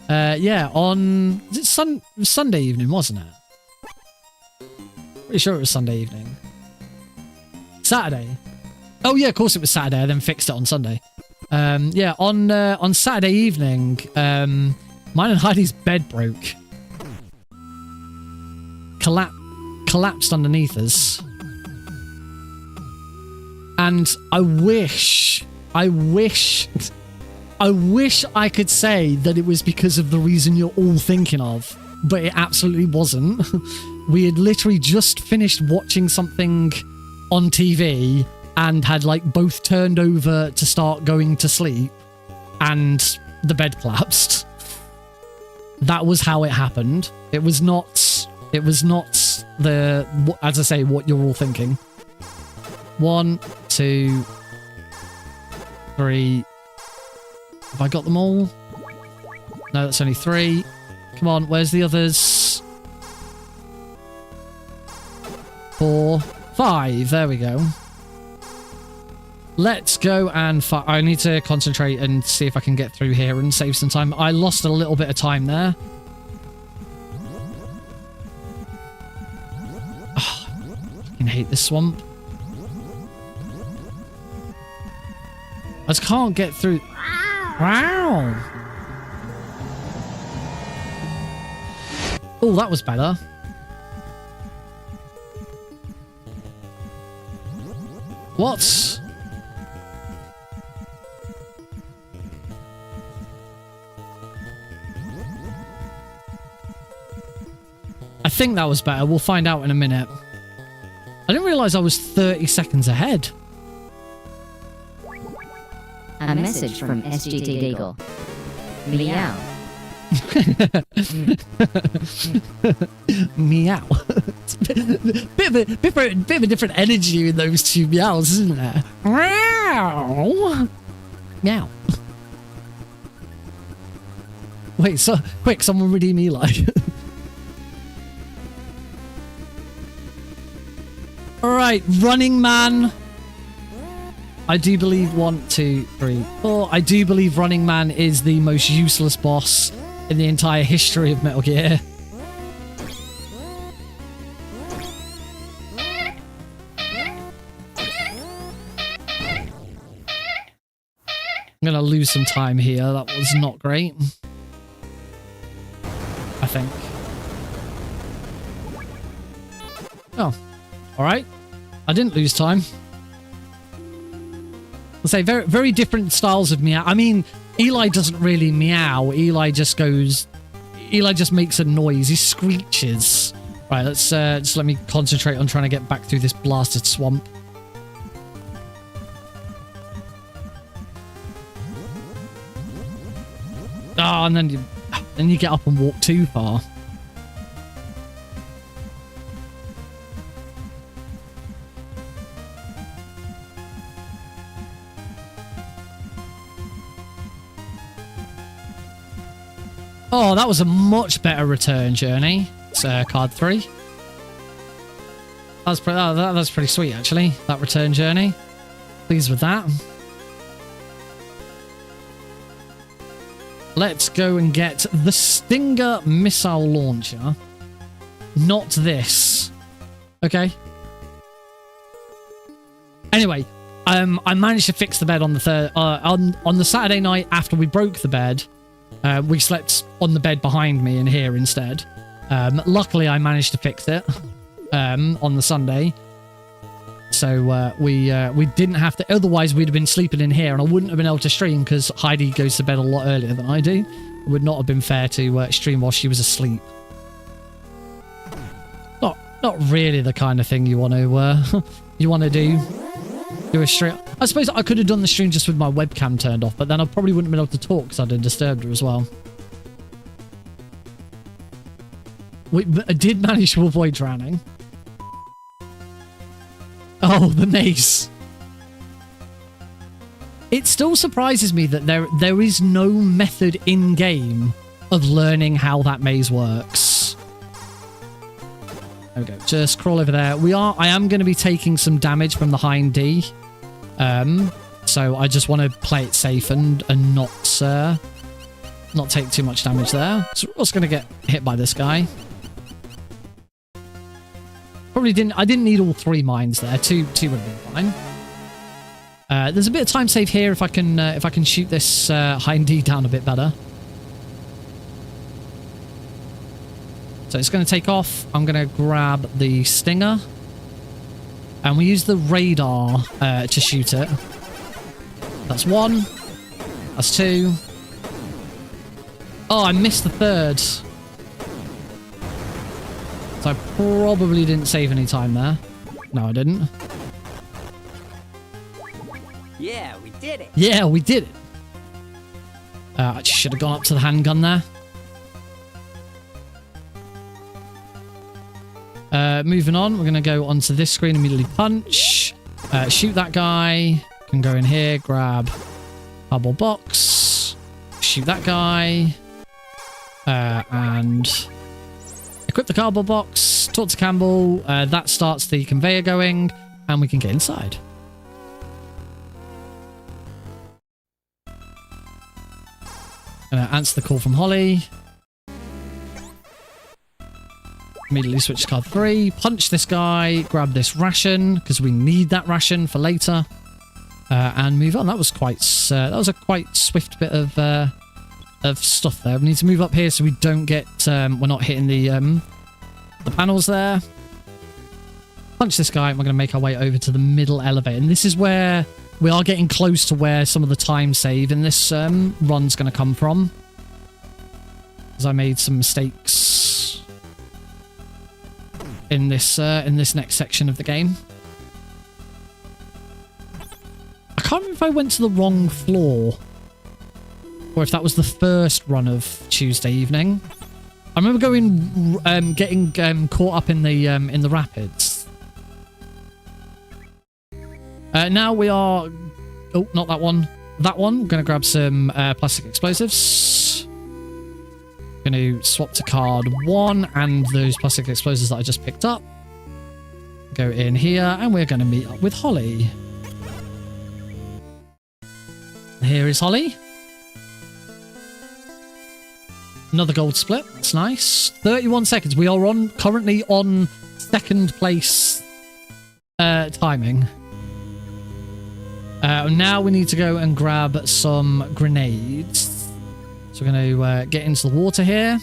Yeah, on Sunday evening, wasn't it? Pretty sure it was Sunday evening. Saturday. Oh yeah, of course it was Saturday. I then fixed it on Sunday. Yeah, on Saturday evening, mine and Heidi's bed broke. Collapsed underneath us. And I wish I could say that it was because of the reason you're all thinking of, but it absolutely wasn't. We had literally just finished watching something on TV and had like both turned over to start going to sleep, and the bed collapsed. That was how it happened. It was not the, as I say, what you're all thinking. 1, 2, 3. Have I got them all? No, that's only 3. Come on, where's the others? 4, 5. There we go. Let's go and I need to concentrate and see if I can get through here and save some time. I lost a little bit of time there. Oh, I fucking hate this swamp. I just can't get through. Wow. Oh, that was better. What? I think that was better. We'll find out in a minute. I didn't realize I was 30 seconds ahead. A message from SGT Deagle. Meow. Meow. bit of a different energy in those two meows, isn't there? Meow. Meow. Wait, so quick, someone redeem Eli. Alright, Running Man. I do believe 1, 2, 3, 4. I do believe Running Man is the most useless boss in the entire history of Metal Gear. I'm gonna lose some time here. That was not great. I think. Oh. Alright. I didn't lose time. I'll say very, very different styles of meow. I mean, Eli doesn't really meow. Eli just makes a noise. He screeches. Right, let's just let me concentrate on trying to get back through this blasted swamp. Oh, and then you get up and walk too far. Oh, that was a much better return journey. It's card 3. That's pretty sweet, actually. That return journey. Pleased with that. let's go and get the Stinger missile launcher. Not this. Okay. Anyway, I managed to fix the bed on the on the Saturday night after we broke the bed. We slept on the bed behind me in here instead. Luckily, I managed to fix it on the Sunday. So we didn't have to. Otherwise, we'd have been sleeping in here, and I wouldn't have been able to stream because Heidi goes to bed a lot earlier than I do. It would not have been fair to stream while she was asleep. Not really the kind of thing you want to do a stream. I suppose I could have done the stream just with my webcam turned off, but then I probably wouldn't have been able to talk because I'd have disturbed her as well. I did manage to avoid drowning. Oh, the maze. It still surprises me that there is no method in-game of learning how that maze works. There we go. Just crawl over there. I am going to be taking some damage from the hind D. So I just want to play it safe and not take too much damage there. So we're also going to get hit by this guy. Probably didn't. I didn't need all 3 mines there. Two would have been fine. There's a bit of time save here if I can shoot this hind D down a bit better. So it's going to take off. I'm going to grab the Stinger. And we use the radar to shoot it. That's 1. That's 2. Oh, I missed the 3rd. So I probably didn't save any time there. No, I didn't. Yeah, we did it. Yeah, we did it. I should have gone up to the handgun there. Moving on, we're going to go onto this screen, immediately punch. Shoot that guy. Can go in here, grab cardboard box. Shoot that guy. And equip the cardboard box. Talk to Campbell. That starts the conveyor going. And we can get inside. Gonna answer the call from Holly. Immediately switch to card 3. Punch this guy. Grab this ration because we need that ration for later. And move on. That was a quite swift bit of stuff there. We need to move up here so we don't get. We're not hitting the panels there. Punch this guy. And we're going to make our way over to the middle elevator. And this is where we are getting close to where some of the time save in this run's going to come from. Because I made some mistakes in this next section of the game. I can't remember if I went to the wrong floor or if that was the first run of Tuesday evening. I remember getting caught up in the rapids. Now we are. Oh, not that one. That one. We're gonna grab some plastic explosives. Going to swap to card 1 and those plastic explosives that I just picked up. Go in here and we're going to meet up with Holly. Here is Holly. Another gold split. That's nice. 31 seconds. We are currently on 2nd place timing. Now we need to go and grab some grenades. So we're going to get into the water here.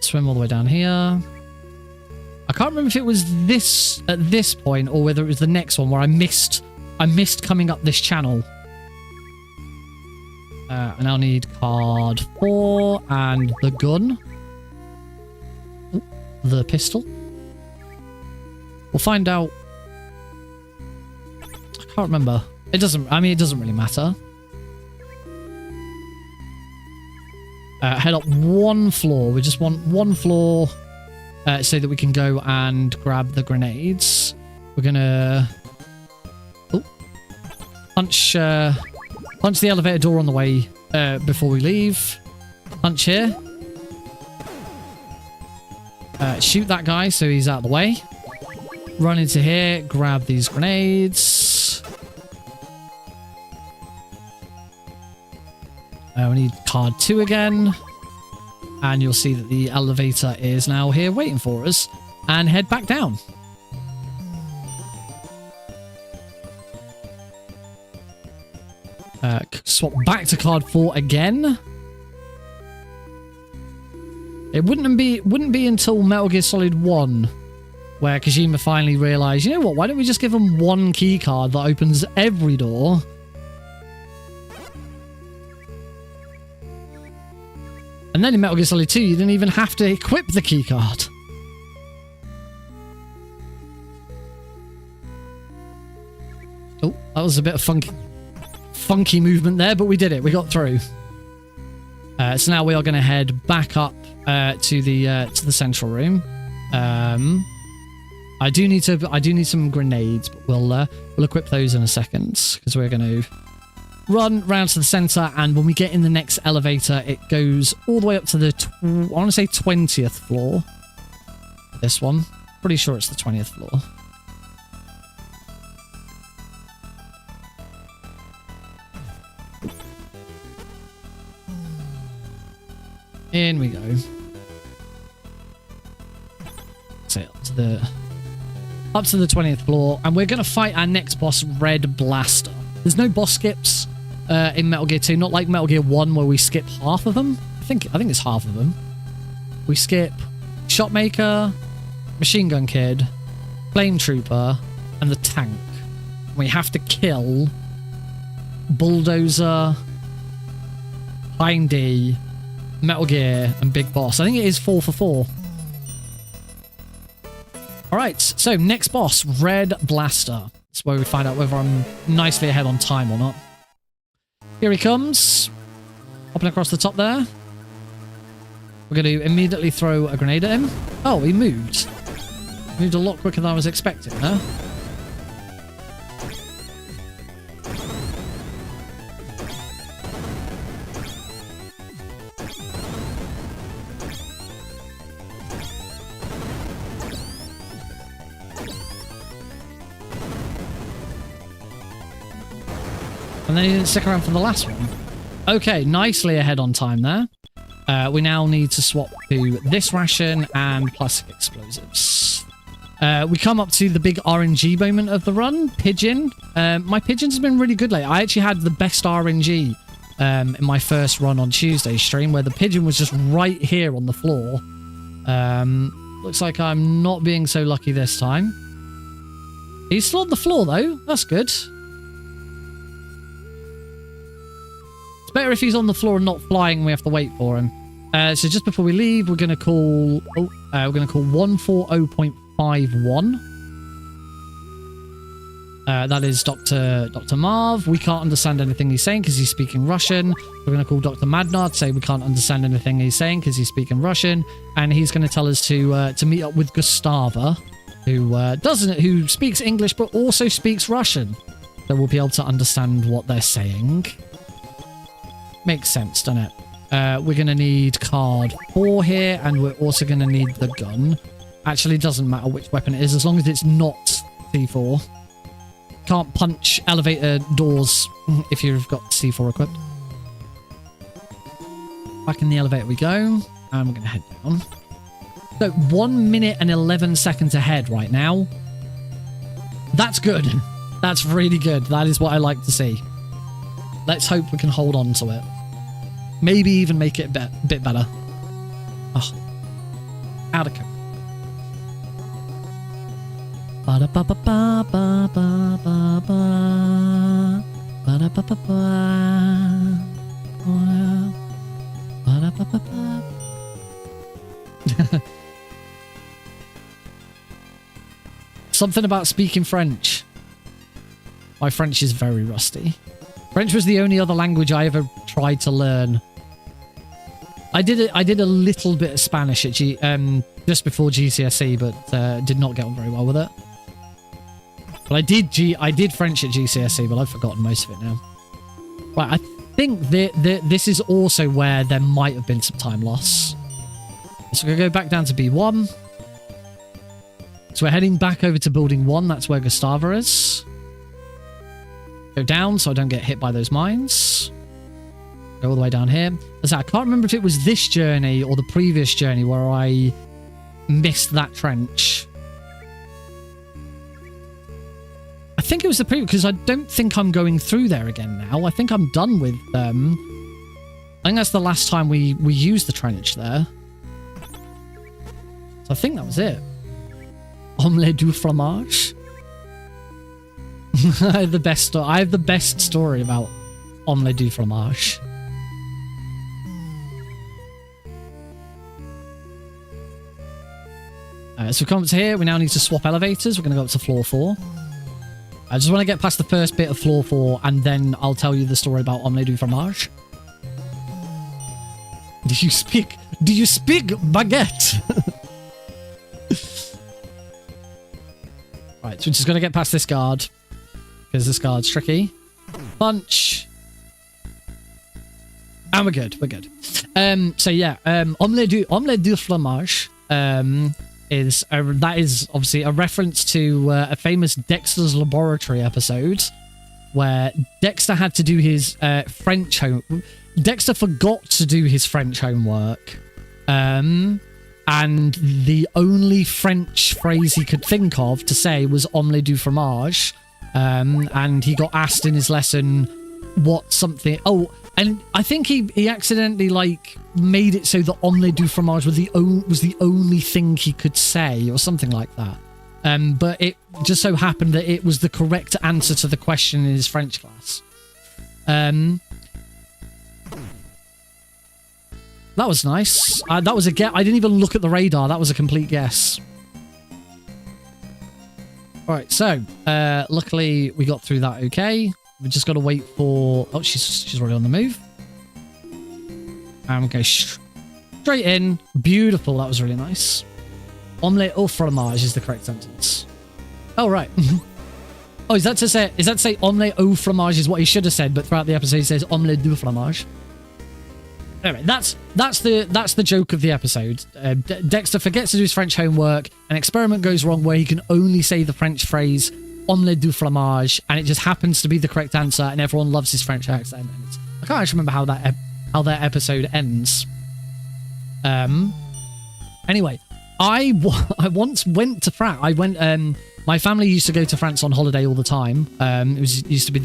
Swim all the way down here. I can't remember if it was this at this point or whether it was the next one where I missed coming up this channel. And I'll need card 4 and the gun. Ooh, the pistol. We'll find out. I can't remember. It doesn't really matter. Head up 1 floor. We just want 1 floor so that we can go and grab the grenades. We're gonna punch the elevator door on the way before we leave. Punch here. Shoot that guy so he's out of the way. Run into here. Grab these grenades. We need card 2 again. And you'll see that the elevator is now here waiting for us. And head back down. Swap back to card 4 again. It wouldn't be until Metal Gear Solid 1 where Kojima finally realized, you know what, why don't we just give them one key card that opens every door? And then in Metal Gear Solid 2, you didn't even have to equip the key card. Oh, that was a bit of funky movement there, but we did it. We got through. So now we are going to head back up to the central room. I do need some grenades, but we'll equip those in a second because we're going to run round to the center. And when we get in the next elevator, it goes all the way up to the I want to say 20th floor. This one, pretty sure it's the 20th floor. In we go. So up to the 20th floor, and we're going to fight our next boss, Red Blaster. There's no boss skips in Metal Gear 2, not like Metal Gear 1 where we skip half of them. I think it's half of them. We skip Shotmaker, Machine Gun Kid, Flame Trooper, and the tank. We have to kill Bulldozer, Hindy, Metal Gear, and Big Boss. I think it is 4 for 4. Alright, so next boss, Red Blaster. That's where we find out whether I'm nicely ahead on time or not. Here he comes. Hopping across the top there. We're going to immediately throw a grenade at him. Oh, he moved. Moved a lot quicker than I was expecting, huh? And then he didn't stick around for the last one. Okay, nicely ahead on time there. We now need to swap to this ration and plastic explosives. We come up to the big RNG moment of the run. Pigeon. My pigeons have been really good lately. I actually had the best RNG in my first run on Tuesday's stream, where the pigeon was just right here on the floor. Looks like I'm not being so lucky this time. He's still on the floor, though. That's good. It's better if he's on the floor and not flying and we have to wait for him. So just before we leave, we're going to call 140.51. That is Dr. Marv. We can't understand anything he's saying because he's speaking Russian. We're going to call Dr. Madnard, say we can't understand anything he's saying because he's speaking Russian. And he's going to tell us to meet up with Gustava, who speaks English but also speaks Russian. So we'll be able to understand what they're saying. Makes sense, doesn't it? We're going to need card 4 here, and we're also going to need the gun. Actually, doesn't matter which weapon it is, as long as it's not C4. Can't punch elevator doors if you've got C4 equipped. Back in the elevator we go, and we're going to head down. So 1 minute and 11 seconds ahead right now. That's good. That's really good. That is what I like to see. Let's hope we can hold on to it. Maybe even make it a bit better. Oh. Out of code. Something about speaking French. My French is very rusty. French was the only other language I ever tried to learn. I did a little bit of Spanish at just before GCSE, but did not get on very well with it. But I did French at GCSE, but I've forgotten most of it now. Right, I think this is also where there might have been some time loss. So we're going to go back down to B1. So we're heading back over to Building 1. That's where Gustava is. Go down so I don't get hit by those mines. Go all the way down here. As I can't remember if it was this journey or the previous journey where I missed that trench. I think it was the previous, because I don't think I'm going through there again now. I think I'm done with them. I think that's the last time we used the trench there. So I think that was it. Omelette du fromage. I have the best story about omelette du fromage. So we come up to here. We now need to swap elevators. We're going to go up to floor 4. I just want to get past the first bit of floor 4, and then I'll tell you the story about omelette du fromage. Do you speak baguette? Right, so we're just going to get past this guard, because this guard's tricky. Punch. And we're good. So yeah, omelette du fromage is obviously a reference to a famous Dexter's Laboratory episode where Dexter had to do his French home. Dexter forgot to do his French homework, and the only French phrase he could think of to say was omelette du fromage, and he got asked in his lesson what something. Oh, and I think he accidentally like made it so that omelette du fromage was the only thing he could say or something like that. But it just so happened that it was the correct answer to the question in his French class. That was nice. That was a guess. I didn't even look at the radar. That was a complete guess. All right, so luckily we got through that okay. We just got to wait for... Oh, she's already on the move. And we go straight in. Beautiful. That was really nice. Omelette au fromage is the correct sentence. Oh, right. Oh, is that to say omelette au fromage is what he should have said, but throughout the episode he says omelette du fromage. Anyway, that's the joke of the episode. Dexter forgets to do his French homework. An experiment goes wrong where he can only say the French phrase omelette du fromage, and it just happens to be the correct answer, and everyone loves his French accent. I can't actually remember how that episode ends. Anyway, I once went to France. My family used to go to France on holiday all the time. It used to be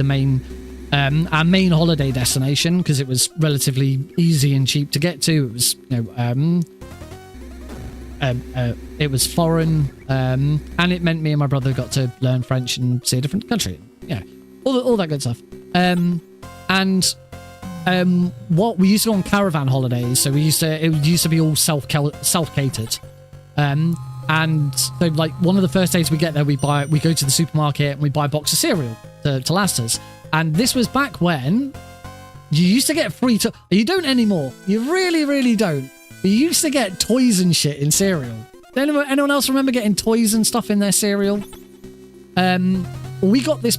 our main holiday destination because it was relatively easy and cheap to get to. It was, it was foreign, and it meant me and my brother got to learn French and see a different country. Yeah, all that good stuff. What we used to go on caravan holidays, so it used to be all self-catered. And so like one of the first days we get there, we go to the supermarket and we buy a box of cereal to last us. And this was back when you used to get free you don't anymore. You really, really don't. You used to get toys and shit in cereal. Anyone else remember getting toys and stuff in their cereal? We got this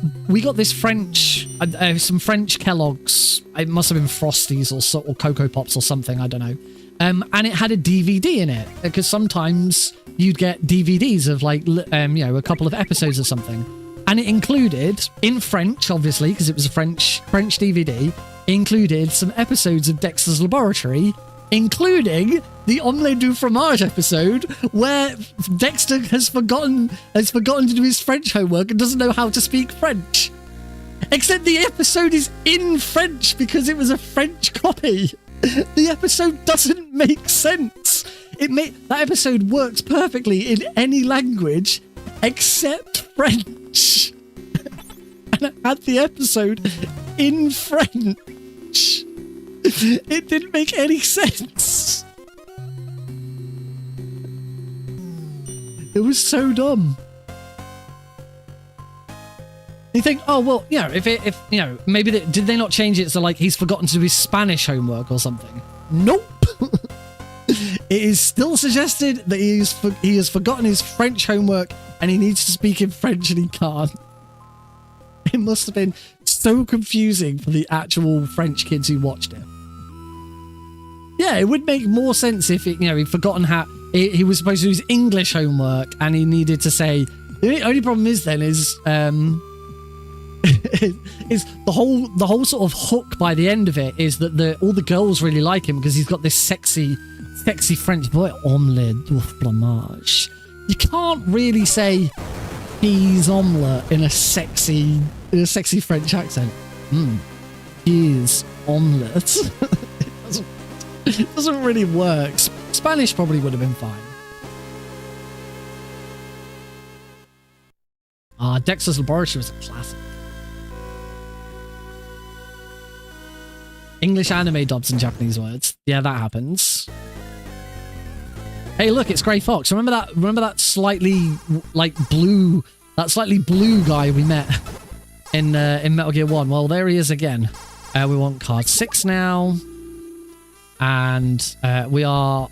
French, some French Kellogg's. It must have been Frosties or Cocoa Pops or something. I don't know. And it had a DVD in it because sometimes you'd get DVDs of like, a couple of episodes or something. And it included, in French, obviously, because it was a French DVD, included some episodes of Dexter's Laboratory, including the omelette du fromage episode, where Dexter has forgotten to do his French homework and doesn't know how to speak French. Except the episode is in French because it was a French copy. The episode doesn't make sense. That episode works perfectly in any language except French. And I had the episode in French. It didn't make any sense. It was so dumb. You think, oh well, if maybe did they not change it so like he's forgotten to do his Spanish homework or something? Nope. It is still suggested that he has forgotten his French homework and he needs to speak in French and he can't. It must have been so confusing for the actual French kids who watched it. Yeah, it would make more sense if he'd forgotten how he was supposed to do his English homework and he needed to say. The only problem is then is is the whole sort of hook by the end of it is that all the girls really like him because he's got this sexy French voice. Omelette du fromage. You can't really say cheese omelette in a sexy French accent. Cheese omelette. It doesn't really work. Spanish probably would have been fine. Dexter's Laboratory was a classic. English anime dubs in Japanese words. Yeah, that happens. Hey, look, it's Grey Fox. Remember that slightly blue guy we met in Metal Gear 1? Well, there he is again. We want card 6 now. And we are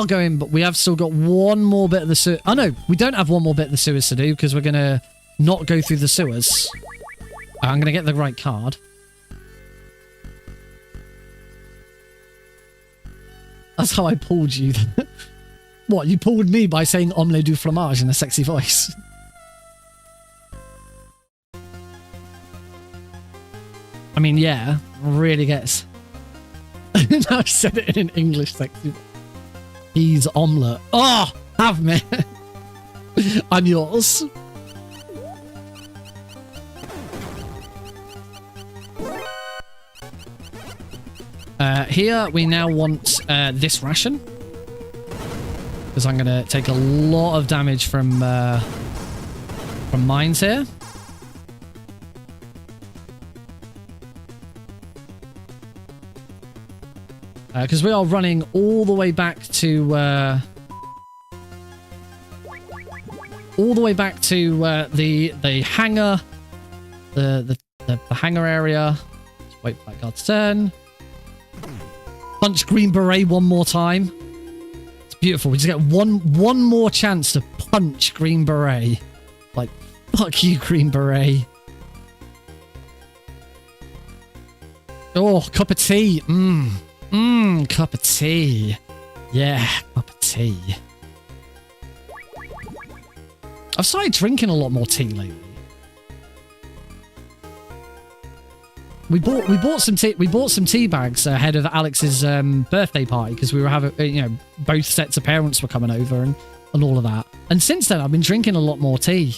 going, but we have still got one more bit of the sewer. Oh no, we don't have one more bit of the sewers to do because we're gonna not go through the sewers. I'm gonna get the right card. That's how I pulled you. What, you pulled me by saying omelette du fromage in a sexy voice? I mean, yeah, really gets. Now I said it in an English sexy voice. He's omelette. Oh, have me. I'm yours. Here we now want this ration because I'm gonna take a lot of damage from mines here. Because we are running all the way back to the hangar, the hangar area. Just wait for that guard to turn. Punch Green Beret one more time. It's beautiful. We just get one more chance to punch Green Beret. Like, fuck you, Green Beret. Oh, cup of tea. Cup of tea. Yeah, cup of tea. I've started drinking a lot more tea lately. We bought some tea bags ahead of Alex's birthday party because we were having, both sets of parents were coming over and all of that. And since then, I've been drinking a lot more tea.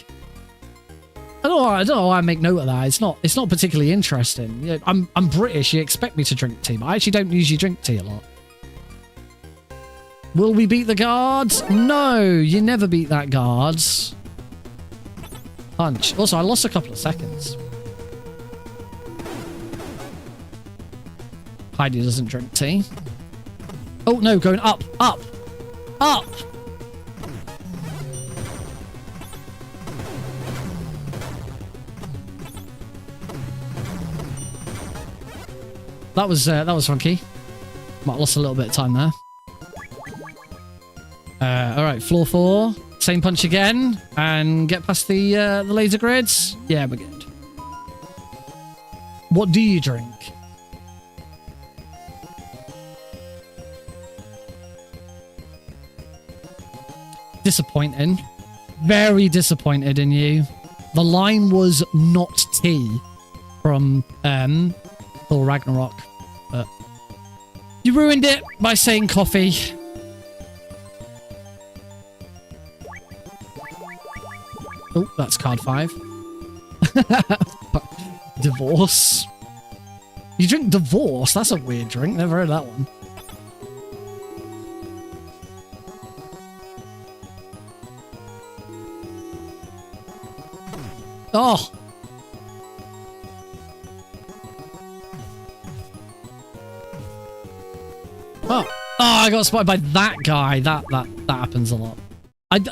I don't know why I make note of that. It's not particularly interesting. I'm British. You expect me to drink tea, but I actually don't usually drink tea a lot. Will we beat the guards? No, you never beat that guards. Punch. Also, I lost a couple of seconds. Heidi doesn't drink tea. Oh no, going up, up, up. That was funky. Might have lost a little bit of time there. All right, floor 4. Same punch again, and get past the laser grids. Yeah, we're good. What do you drink? Disappointing. Very disappointed in you. The line was not tea from Thor Ragnarok, but you ruined it by saying coffee. Oh, that's card 5. Divorce. You drink divorce? That's a weird drink. Never heard that one. Oh. Oh, I got spotted by that guy. That happens a lot.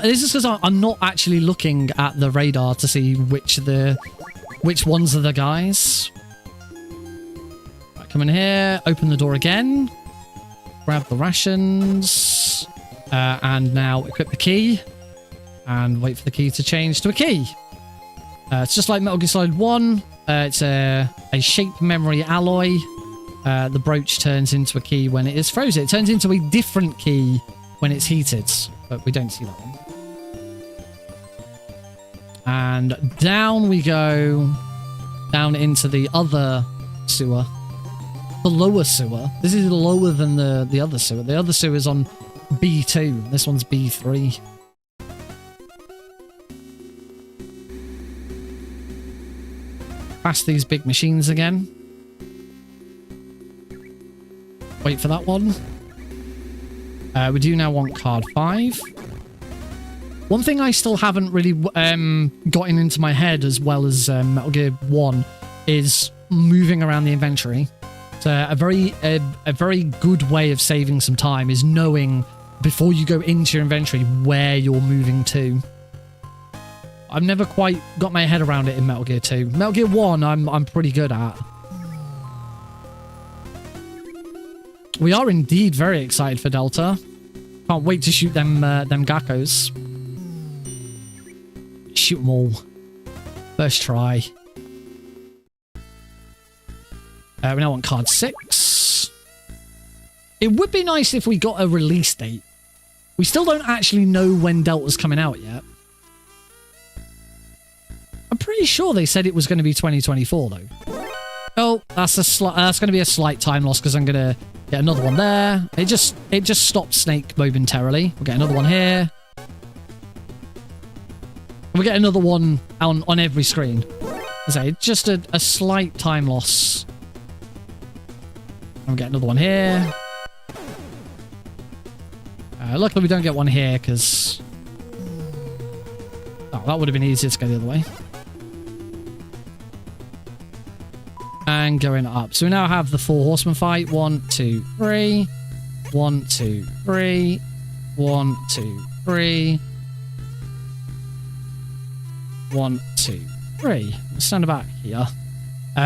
This is because I'm not actually looking at the radar to see which ones are the guys. Right, come in here, open the door again, grab the rations, and now equip the key, and wait for the key to change to a key. It's just like Metal Gear Solid 1. It's a shape memory alloy. The brooch turns into a key when it is frozen. It turns into a different key when it's heated, but we don't see that one. And down we go down into the other sewer. The lower sewer. This is lower than the other sewer. The other sewer is on B2. This one's B3. Past these big machines again. Wait for that one. We do now want card 5. One thing I still haven't really gotten into my head as well as Metal Gear 1 is moving around the inventory. So a very good way of saving some time is knowing before you go into your inventory where you're moving to. I've never quite got my head around it in Metal Gear 2. Metal Gear 1 I'm pretty good at. We are indeed very excited for Delta. Can't wait to shoot them geckos. Shoot them all. First try. We now want card 6. It would be nice if we got a release date. We still don't actually know when Delta's coming out yet. I'm pretty sure they said it was going to be 2024 though. Oh, that's going to be a slight time loss because I'm going to get another one there. It just stopped Snake momentarily. We'll get another one here. We'll get another one on every screen. So just a slight time loss. We'll get another one here. Luckily we don't get one here because... Oh, that would have been easier to go the other way. And going up. So we now have the 4 horsemen fight. 1, 2, 3. 1, 2, 3. 1, 2, 3. 1, 2, 3. Let's stand about here.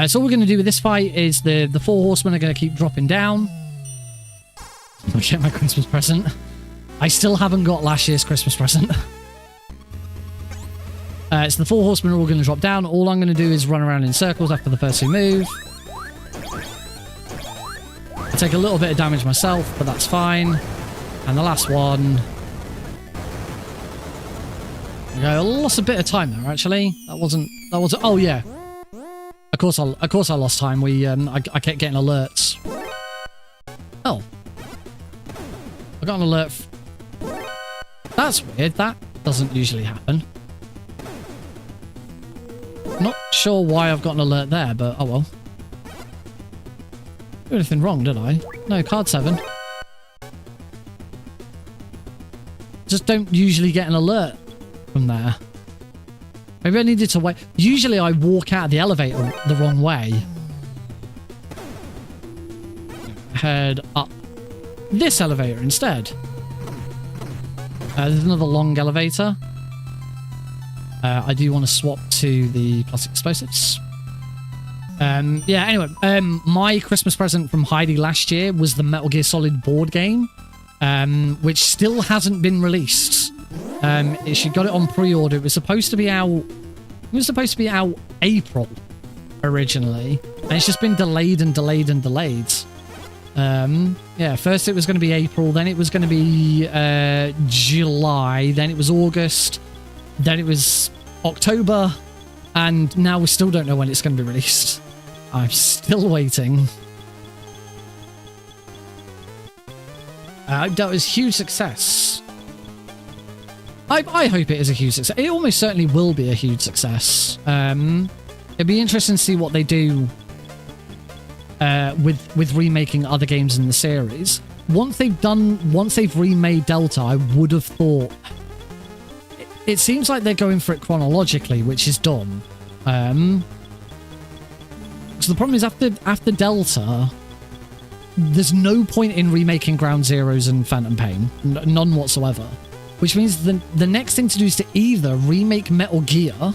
So all we're going to do with this fight is the 4 horsemen are going to keep dropping down. I'll get my Christmas present. I still haven't got last year's Christmas present. So the 4 horsemen are all going to drop down. All I'm going to do is run around in circles after the first 2 move. I take a little bit of damage myself, but that's fine. And the last one... Okay, I lost a bit of time there, actually. That wasn't... Oh, yeah. Of course I lost time. I kept getting alerts. Oh. I got an alert. That's weird. That doesn't usually happen. Not sure why I've got an alert there, but oh well. Did anything wrong, did I? No, card 7. Just don't usually get an alert from there. Maybe I needed to wait. Usually I walk out of the elevator the wrong way. Head up this elevator instead. There's another long elevator. I do want to swap to the plastic explosives. Yeah, anyway, my Christmas present from Heidi last year was the Metal Gear Solid board game, which still hasn't been released. She got it on pre-order. It was supposed to be out April originally, and it's just been delayed and delayed and delayed. Yeah, first it was going to be April, then it was going to be July, then it was August, then it was October, and now we still don't know when it's going to be released. I'm still waiting. That was a huge success. I hope it is a huge success. It almost certainly will be a huge success. It'd be interesting to see what they do with remaking other games in the series. Once they've remade Delta, I would have thought... It seems like they're going for it chronologically, which is dumb. So the problem is after Delta, there's no point in remaking Ground Zeroes and Phantom Pain. None whatsoever. Which means the next thing to do is to either remake Metal Gear,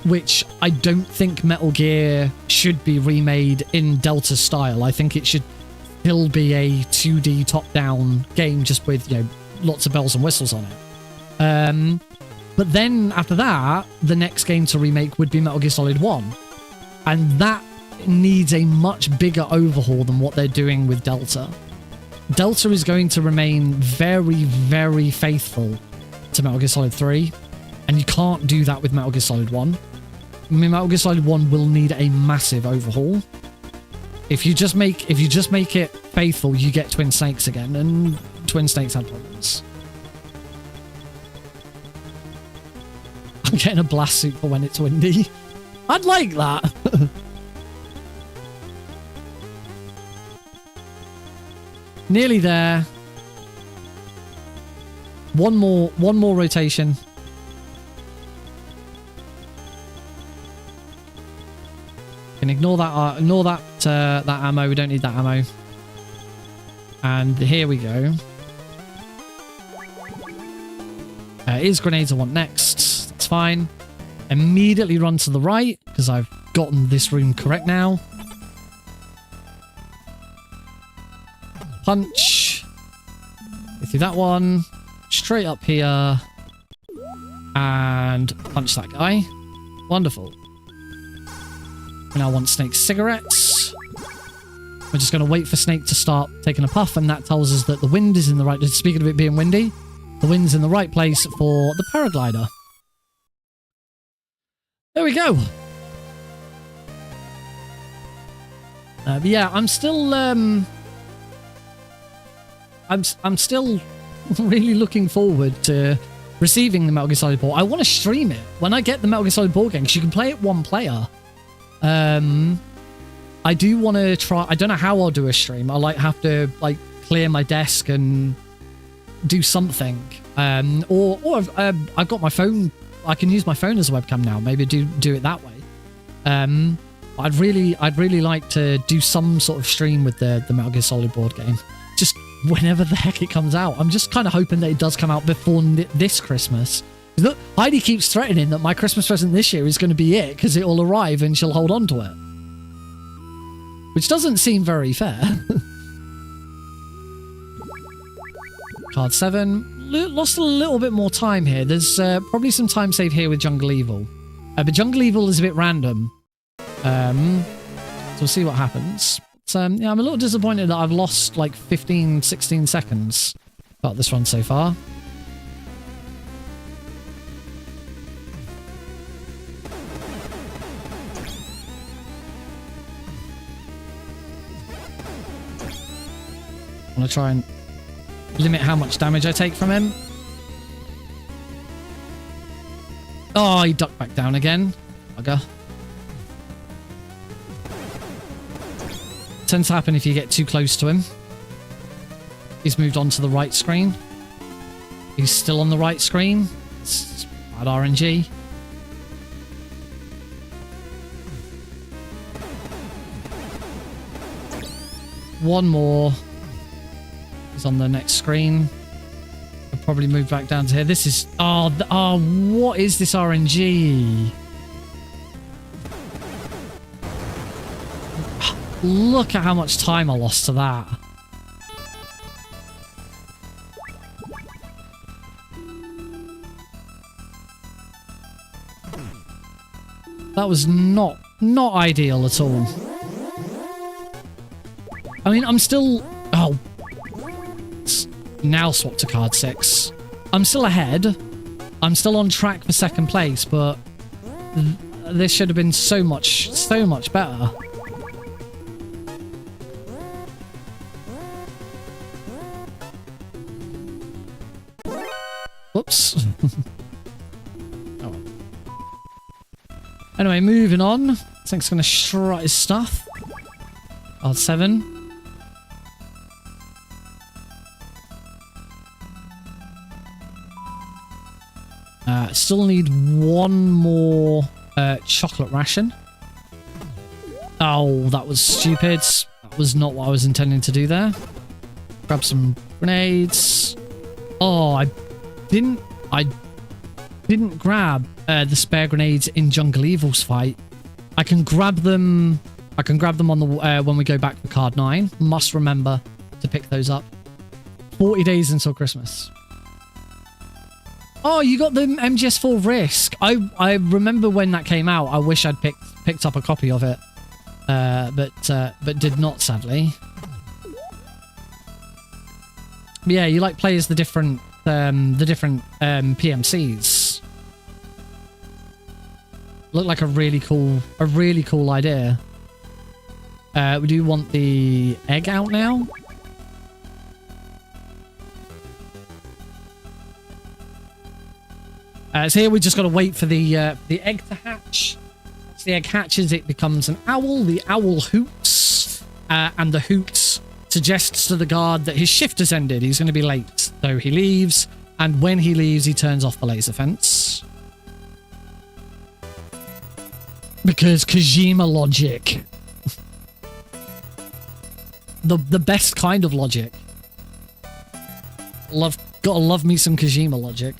which I don't think Metal Gear should be remade in Delta style. I think it should still be a 2D top-down game just with, you know, lots of bells and whistles on it. But then after that, the next game to remake would be Metal Gear Solid 1. And that needs a much bigger overhaul than what they're doing with Delta. Delta is going to remain very, very faithful to Metal Gear Solid 3. And you can't do that with Metal Gear Solid 1. Metal Gear Solid 1 will need a massive overhaul. If you just make it faithful, you get Twin Snakes again, and Twin Snakes had problems. I'm getting a blast suit for when it's windy. I'd like that. Nearly there. One more rotation. Can ignore that that ammo. We don't need that ammo. And here we go. Is grenades I want next. That's fine. Immediately run to the right because I've gotten this room correct now. Punch. Go through that one. Straight up here. And punch that guy. Wonderful. We now want Snake's cigarettes. We're just going to wait for Snake to start taking a puff, and that tells us that the wind is in the right... Speaking of it being windy, the wind's in the right place for the paraglider. There we go. But yeah, I'm still... I'm still really looking forward to receiving the Metal Gear Solid board. I want to stream it when I get the Metal Gear Solid board game, because you can play it one player. I do want to try. I don't know how I'll do a stream. I'll have to clear my desk and do something. Or I've got my phone. I can use my phone as a webcam now. Maybe do it that way. I'd really like to do some sort of stream with the Metal Gear Solid board game. Just whenever the heck it comes out. I'm just kind of hoping that it does come out before this Christmas. Look, Heidi keeps threatening that my Christmas present this year is going to be it because it will arrive and she'll hold on to it. Which doesn't seem very fair. Card 7. Lost a little bit more time here. There's probably some time saved here with Jungle Evil. But Jungle Evil is a bit random. So we'll see what happens. So, yeah, I'm a little disappointed that I've lost like 15, 16 seconds about this run so far. I want to try and limit how much damage I take from him. Oh, he ducked back down again. Bugger. Tends to happen if you get too close to him. He's moved on to the right screen. He's still on the right screen. It's bad RNG. One more. He's on the next screen. I'll probably move back down to here. This is... Oh, what is this RNG? Look at how much time I lost to that. That was not ideal at all. I mean, I'm still... Oh. Now swap to card 6. I'm still ahead. I'm still on track for second place, but this should have been so much better. Whoops. Oh. Anyway, moving on. Snake's going to strut his stuff. Card 7. Still need one more chocolate ration. Oh, that was stupid. That was not what I was intending to do there. Grab some grenades. Oh, I didn't grab the spare grenades in Jungle Evil's fight. I can grab them on the when we go back to card 9. Must remember to pick those up. 40 days until Christmas. Oh, you got the MGS4 Risk. I remember when that came out. I wish I'd picked up a copy of it, but did not, sadly. But yeah, you play as the different PMCs. Looked like a really cool idea. We do want the egg out now. So here we just got to wait for the egg to hatch. As the egg hatches, it becomes an owl. The owl hoots, and the hoot suggests to the guard that his shift has ended. He's going to be late, so he leaves. And when he leaves, he turns off the laser fence. Because Kojima logic. the best kind of logic. Gotta love me some Kojima logic.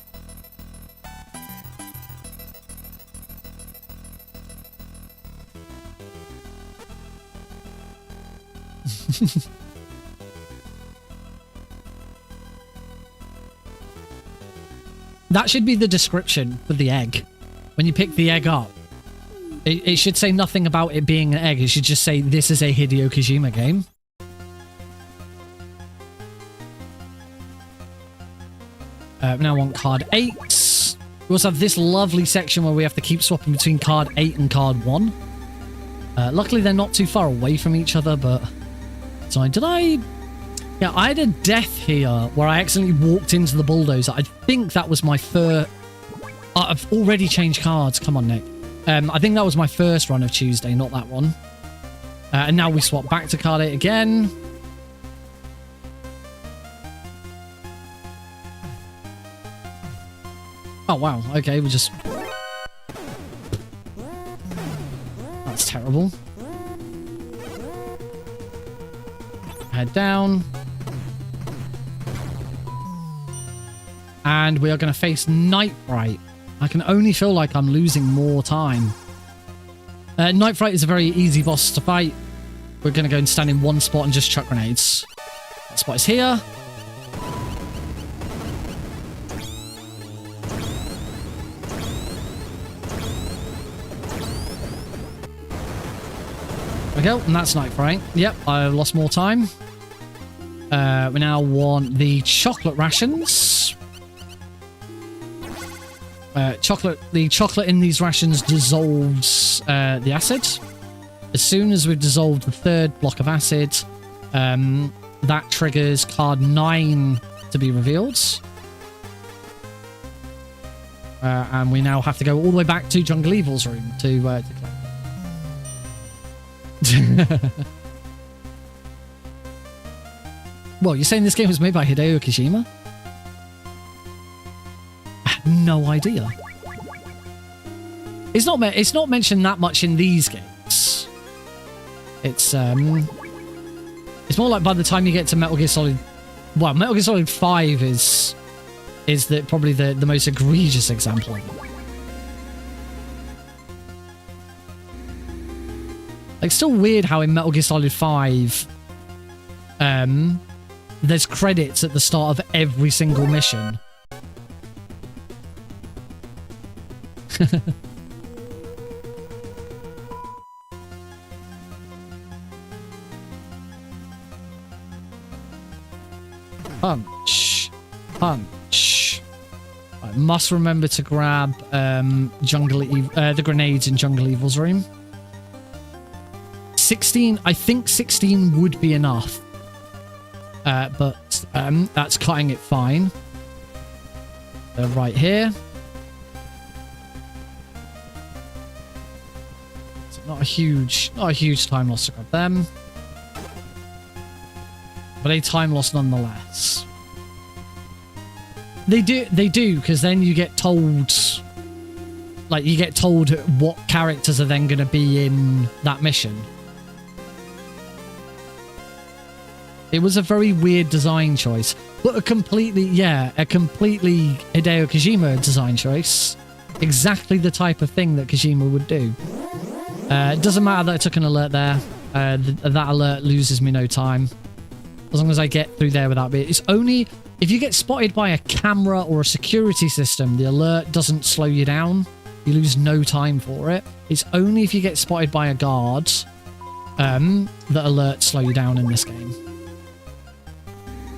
That should be the description for the egg. When you pick the egg up, it should say nothing about it being an egg. It should just say, this is a Hideo Kojima game. Now on card 8. We also have this lovely section where we have to keep swapping between card 8 and card 1. Luckily, they're not too far away from each other, but... So yeah, I had a death here where I accidentally walked into the bulldozer. I think that was my first... I've already changed cards. Come on, Nick. I think that was my first run of Tuesday, not that one. And now we swap back to card 8 again. Oh, wow. Okay, we just... That's terrible. Head down. And we are going to face Night Fright. I can only feel like I'm losing more time. Night Fright is a very easy boss to fight. We're going to go and stand in one spot and just chuck grenades. That spot is here. There we go, and that's Night Fright. Yep, I lost more time. We now want the chocolate rations. The chocolate in these rations dissolves the acid. As soon as we've dissolved the third block of acid, that triggers card 9 to be revealed. And we now have to go all the way back to Jungle Evil's room to collect it. Well, you're saying this game was made by Hideo Kojima? I had no idea. It's not mentioned that much in these games. It's more like by the time you get to Metal Gear Solid... Well, Metal Gear Solid 5 is probably the most egregious example of it. Like, still weird how in Metal Gear Solid 5, there's credits at the start of every single mission. Punch. Punch. I must remember to grab the grenades in Jungle Evil's room. 16, I think 16 would be enough. But that's cutting it fine. They're right here. So not a huge time loss to grab them. But a time loss nonetheless. They do, because then you get told, like, you get told what characters are then going to be in that mission. It was a very weird design choice, but a completely Hideo Kojima design choice. Exactly the type of thing that Kojima would do. It doesn't matter that I took an alert there. That alert loses me no time. As long as I get through there without being... It's only... If you get spotted by a camera or a security system, the alert doesn't slow you down. You lose no time for it. It's only if you get spotted by a guard that alerts slow you down in this game.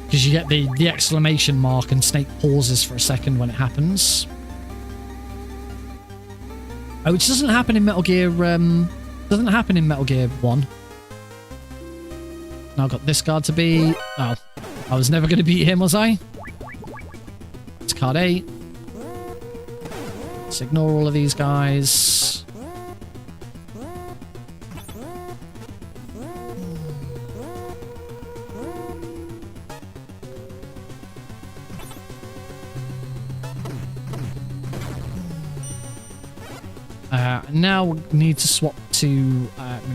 Because you get the exclamation mark and Snake pauses for a second when it happens. which doesn't happen in Metal Gear. Doesn't happen in Metal Gear 1. Now I've got this guard to beat. Oh, I was never going to beat him, was I? It's card 8. Let's ignore all of these guys. Now we need to swap to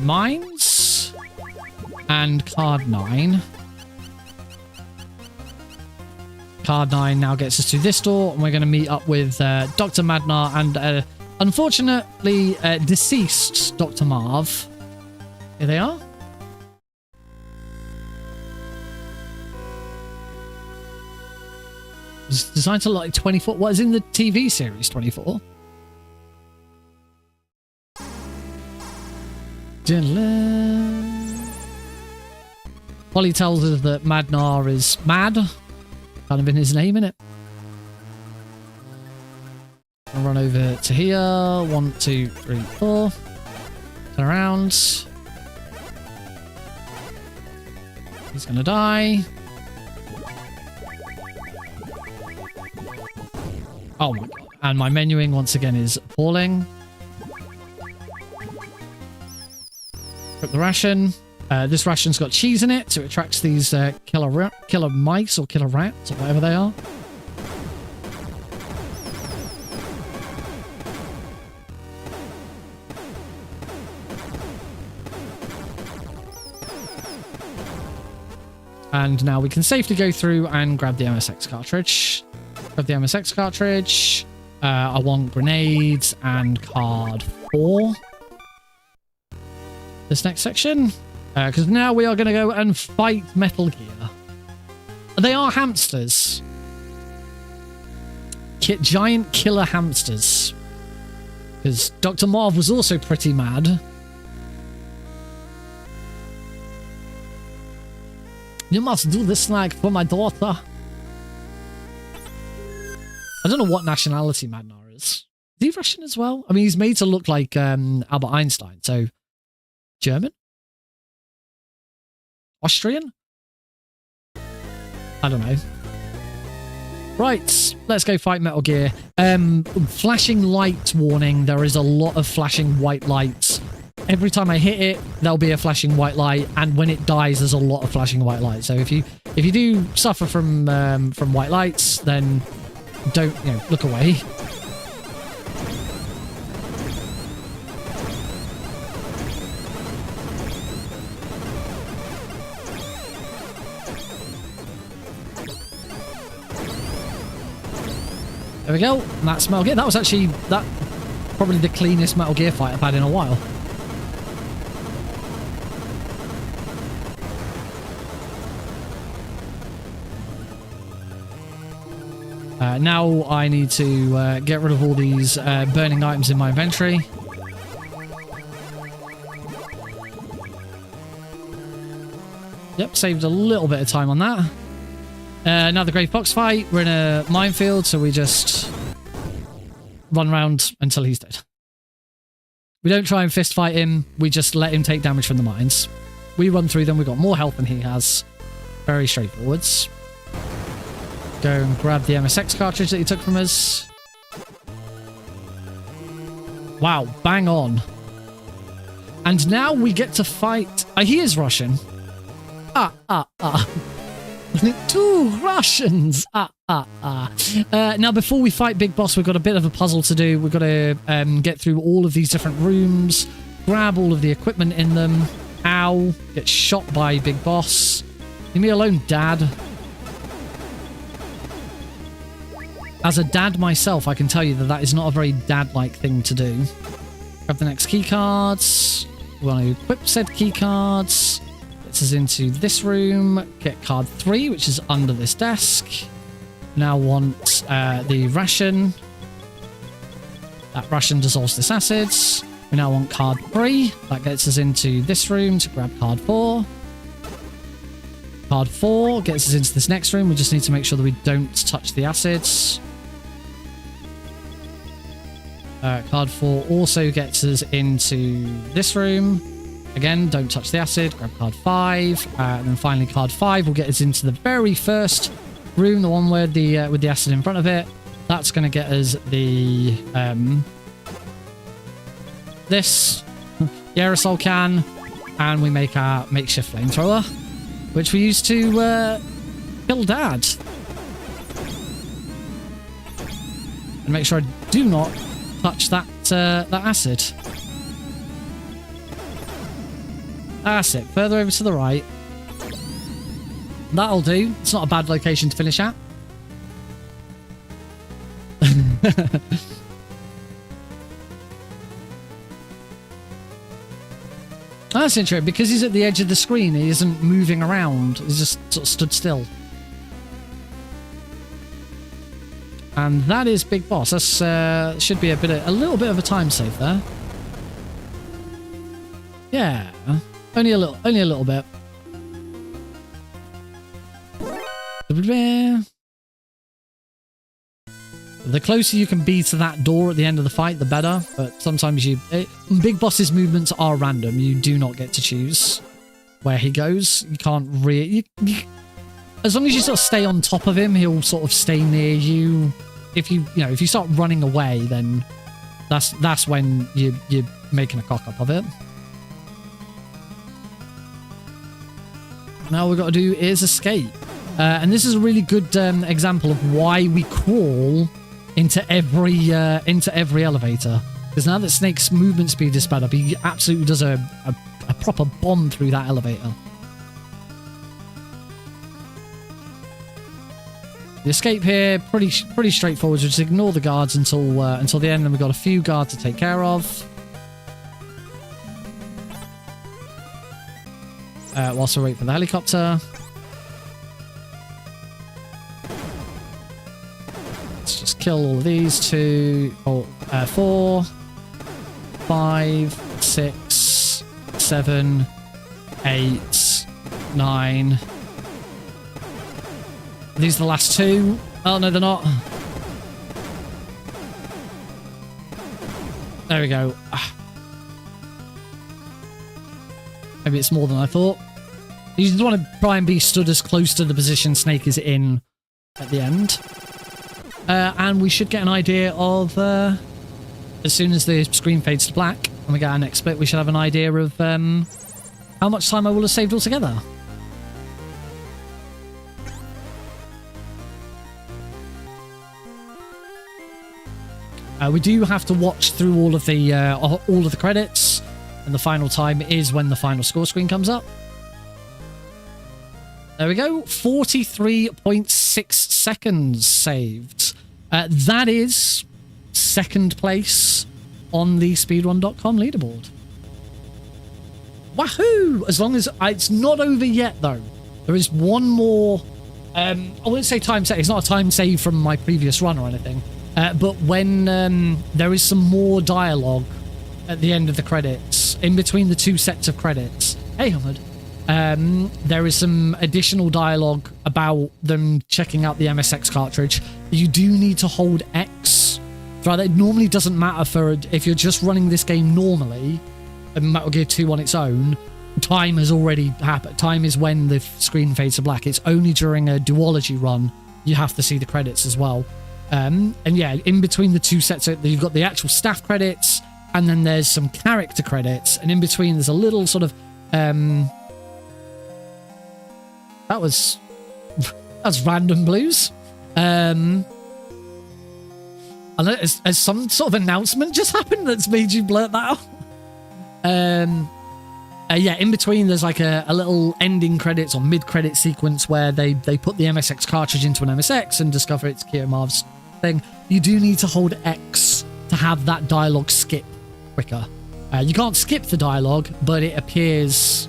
mines and card 9. Card 9 now gets us to this door, and we're going to meet up with Dr. Madnar and unfortunately deceased Dr. Marv. Here they are. It's designed to look like 24. What is in the TV series 24? Polly tells us that Madnar is mad. Kind of in his name, innit? I'll run over to here. 1, 2, 3, 4. Turn around. He's gonna die. Oh my god. And my menuing once again is appalling. Put the ration. This ration's got cheese in it, so it attracts these killer mice or killer rats or whatever they are. And now we can safely go through and grab the MSX cartridge. Grab the MSX cartridge. I want grenades and card 4. This next section. Because now we are going to go and fight Metal Gear. They are hamsters. Giant killer hamsters. Because Dr. Marv was also pretty mad. You must do this snack for my daughter. I don't know what nationality Madnar is. Is he Russian as well? I mean, he's made to look like Albert Einstein, so German? Austrian? I don't know. Right, let's go fight Metal Gear. Flashing light warning. There is a lot of flashing white lights. Every time I hit it, there'll be a flashing white light, and when it dies, there's a lot of flashing white light. So if you do suffer from white lights, then don't look away. There we go. That's Metal Gear. That was actually probably the cleanest Metal Gear fight I've had in a while. Now I need to get rid of all these burning items in my inventory. Yep, saved a little bit of time on that. Now the Grey Fox fight. We're in a minefield, so we just run around until he's dead. We don't try and fist fight him. We just let him take damage from the mines. We run through them. We've got more health than he has. Very straightforwards. Go and grab the MSX cartridge that he took from us. Wow, bang on. And now we get to fight... he is Russian. Two Russians. Now, before we fight Big Boss, we've got a bit of a puzzle to do. We've got to get through all of these different rooms, grab all of the equipment in them. Ow. Get shot by Big Boss. Leave me alone, Dad. As a dad myself, I can tell you that is not a very dad-like thing to do. Grab the next key cards. We want to equip said key cards. Gets us into this room. Get card 3, which is under this desk. Now want the ration. That ration dissolves this acid. We now want card 3. That gets us into this room to grab card 4. Card 4 gets us into this next room. We just need to make sure that we don't touch the acids. Card 4 also gets us into this room. Again, don't touch the acid. Grab card 5. And then finally card 5 will get us into the very first room, the one with the acid in front of it. That's going to get us the this, the aerosol can, and we make our makeshift flamethrower, which we use to kill Dad. And make sure I do not touch that acid. That's it. Further over to the right. That'll do. It's not a bad location to finish at. That's interesting, because he's at the edge of the screen, he isn't moving around, he's just sort of stood still. And that is Big Boss. That's should be a little bit of a time save there. Yeah, only a little bit. The closer you can be to that door at the end of the fight, the better. But sometimes Big Boss's movements are random. You do not get to choose where he goes. You can't really... as long as you sort of stay on top of him, he'll sort of stay near you. If you start running away, then that's when you're making a cock up of it. Now all we've got to do is escape. And this is a really good example of why we crawl into every elevator, because now that Snake's movement speed is sped up, he absolutely does a proper bomb through that elevator. The escape here pretty straightforward. Just ignore the guards until the end, and we've got a few guards to take care of. Whilst we wait for the helicopter. Let's just kill all of these. 4, 5, 6, 7, 8, 9. These are the last 2. Oh, no, they're not. There we go. Maybe it's more than I thought. You just want to try and be stood as close to the position Snake is in at the end. And we should get an idea of, as soon as the screen fades to black and we get our next split, we should have an idea of how much time I will have saved altogether. We do have to watch through all of the credits, and the final time is when the final score screen comes up. There we go, 43.6 seconds saved. That is second place on the speedrun.com leaderboard. Wahoo! As long as it's not over yet, though. There is one more. I wouldn't say time save. It's not a time save from my previous run or anything. But when there is some more dialogue at the end of the credits, in between the 2 sets of credits. Hey, Hamad. There is some additional dialogue about them checking out the MSX cartridge. You do need to hold X. Right, it normally doesn't matter if you're just running this game normally, and Metal Gear 2 on its own, time has already happened. Time is when the screen fades to black. It's only during a duology run you have to see the credits as well. And yeah, in between the 2 sets, you've got the actual staff credits, and then there's some character credits, and in between there's a little sort of that's random blues. And has some sort of announcement just happened that's made you blurt that out? Yeah, in between there's like a little ending credits or mid-credit sequence where they put the MSX cartridge into an MSX and discover it's Kiyomar's thing. You do need to hold X to have that dialogue skip quicker. You can't skip the dialogue, but it appears...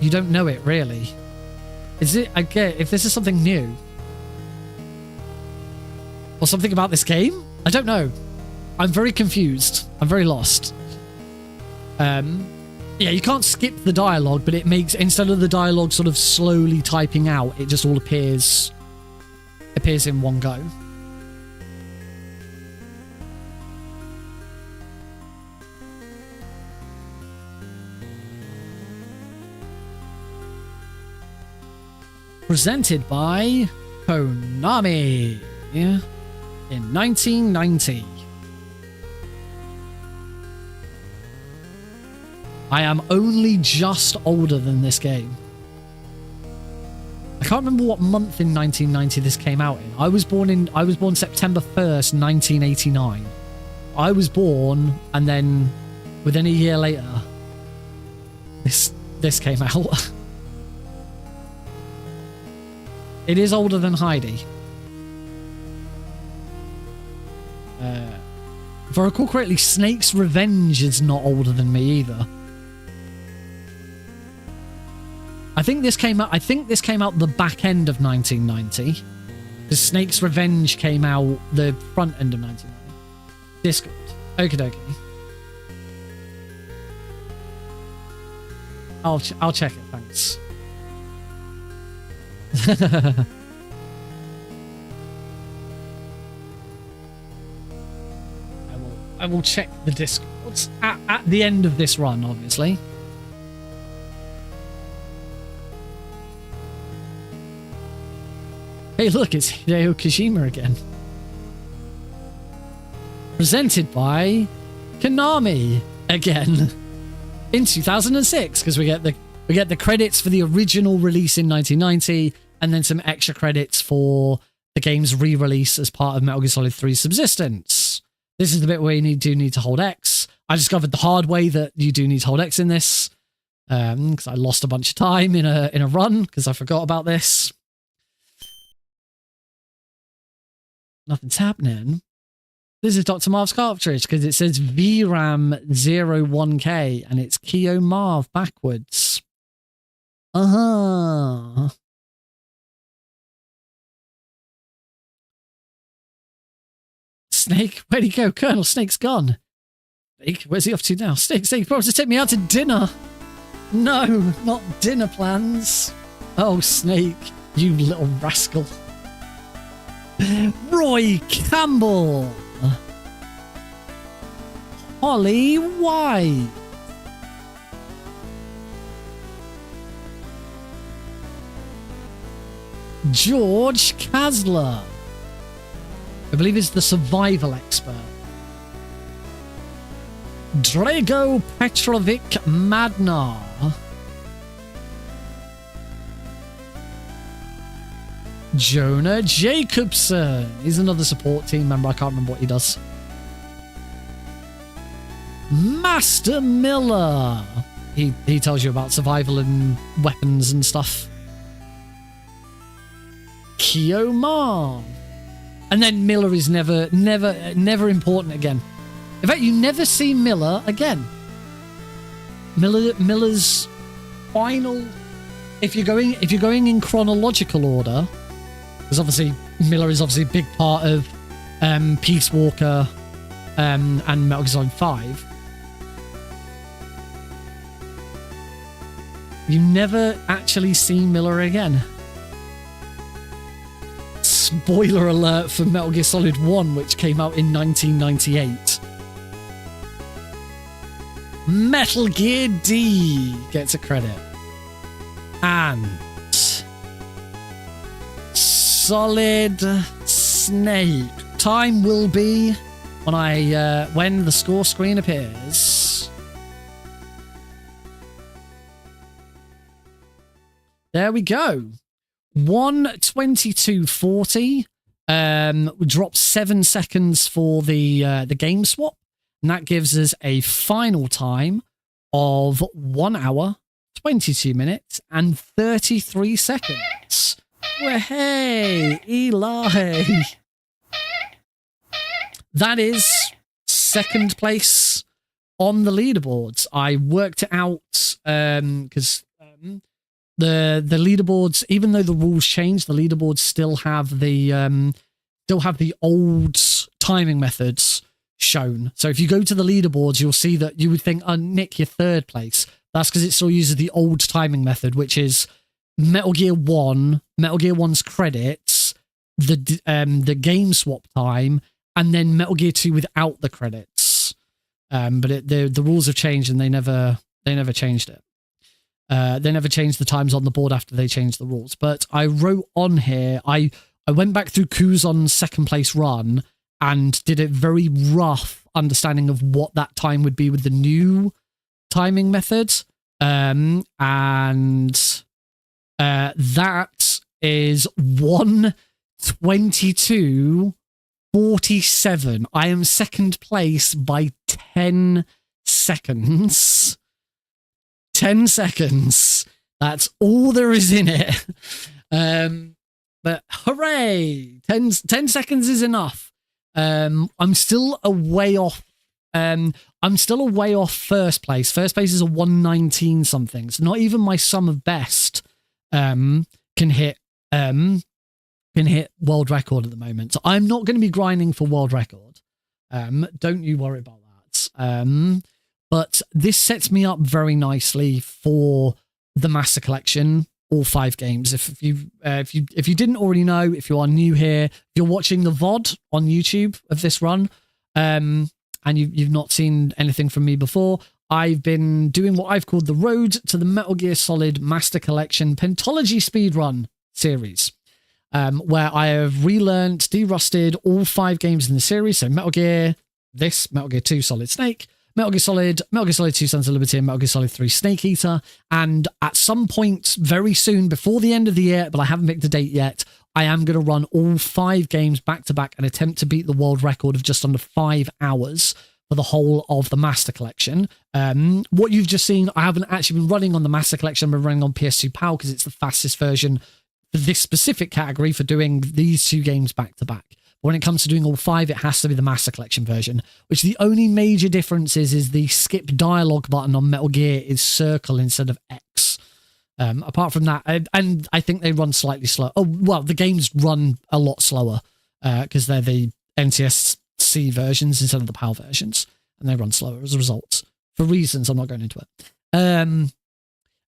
You don't know it, really. Is it... Okay, if this is something new... Or something about this game? I don't know. I'm very confused. I'm very lost. Yeah, you can't skip the dialogue, but it makes... Instead of the dialogue sort of slowly typing out, it just all appears in one go. presented by Konami in 1990. I am only just older than this game. I can't remember what month in 1990 this came out in. I was born September 1st, 1989. I was born, and then within a year later, this came out. It is older than Heidi. If I recall correctly, Snake's Revenge is not older than me either. I think this came out the back end of 1990. Because Snake's Revenge came out the front end of 1990. Discord. Okie dokie. I'll check it, thanks. I will check the Discords at the end of this run, obviously. Hey, look, it's Hideo Kojima again. Presented by Konami again in 2006, because we get the credits for the original release in 1990, and then some extra credits for the game's re-release as part of Metal Gear Solid 3 Subsistence. This is the bit where you do need to hold X. I discovered the hard way that you do need to hold X in this, because I lost a bunch of time in a run because I forgot about this. Nothing's happening. This is Dr. Marv's cartridge because it says VRAM 01K and it's Kyo Marv backwards. Snake, where'd he go? Colonel Snake's gone. Snake, where's he off to now? Snake, you promised to take me out to dinner. No, not dinner plans. Oh, Snake, you little rascal. Roy Campbell. Holly White. George Kasler. I believe is the survival expert. Drago Petrovic Madnar. Jonah Jacobson. He's another support team member. I can't remember what he does. Master Miller. He tells you about survival and weapons and stuff. Kiyomar. And then Miller is never important again. In fact, you never see Miller again. Miller's final. If you're going in chronological order, because obviously Miller is obviously a big part of Peace Walker and Metal Gear Solid 5. You never actually see Miller again. Spoiler alert for Metal Gear Solid 1, which came out in 1998. Metal Gear D gets a credit. And Solid Snake. Time will be when the score screen appears. There we go. 1:22:40. We dropped 7 seconds for the game swap, and that gives us a final time of 1 hour, 22 minutes, and 33 seconds. Well, hey, Eli. That is second place on the leaderboards. I worked it out because the leaderboards, even though the rules changed, the leaderboards still have the old timing methods shown. So if you go to the leaderboards, you'll see that you would think, oh, Nick, you're third place. That's because it still uses the old timing method, which is Metal Gear 1, Metal Gear 1's credits, the game swap time, and then Metal Gear 2 without the credits. But the rules have changed and they never changed it. They never changed the times on the board after they changed the rules. But I wrote on here, I went back through Kuzon's second place run and did a very rough understanding of what that time would be with the new timing method. And that is 1:22:47. I am second place by 10 seconds. 10 seconds. That's all there is in it. But hooray! 10 seconds is enough. I'm still a way off. I'm still a way off first place. First place is a 1:19 something. It's not even my sum of best can hit world record at the moment. So I'm not going to be grinding for world record. Don't you worry about that. But this sets me up very nicely for the Master Collection, all 5 games. If you didn't already know, if you are new here, if you're watching the VOD on YouTube of this run, and you've not seen anything from me before, I've been doing what I've called the Road to the Metal Gear Solid Master Collection Pentalogy Speedrun series, where I have relearnt, derusted all 5 games in the series. So Metal Gear 2 Solid Snake, Metal Gear Solid 2 Sons of Liberty, and Metal Gear Solid 3 Snake Eater. And at some point very soon, before the end of the year, but I haven't picked a date yet, I am going to run all 5 games back to back and attempt to beat the world record of just under 5 hours for the whole of the Master Collection. What you've just seen, I haven't actually been running on the Master Collection. I've been running on PS2 PAL because it's the fastest version for this specific category for doing these 2 games back to back. When it comes to doing all 5, it has to be the Master Collection version, which the only major difference is the skip dialogue button on Metal Gear is circle instead of X. Apart from that, and I think they run slightly slow. Oh, well, the games run a lot slower because they're the NTSC versions instead of the PAL versions, and they run slower as a result for reasons I'm not going into it.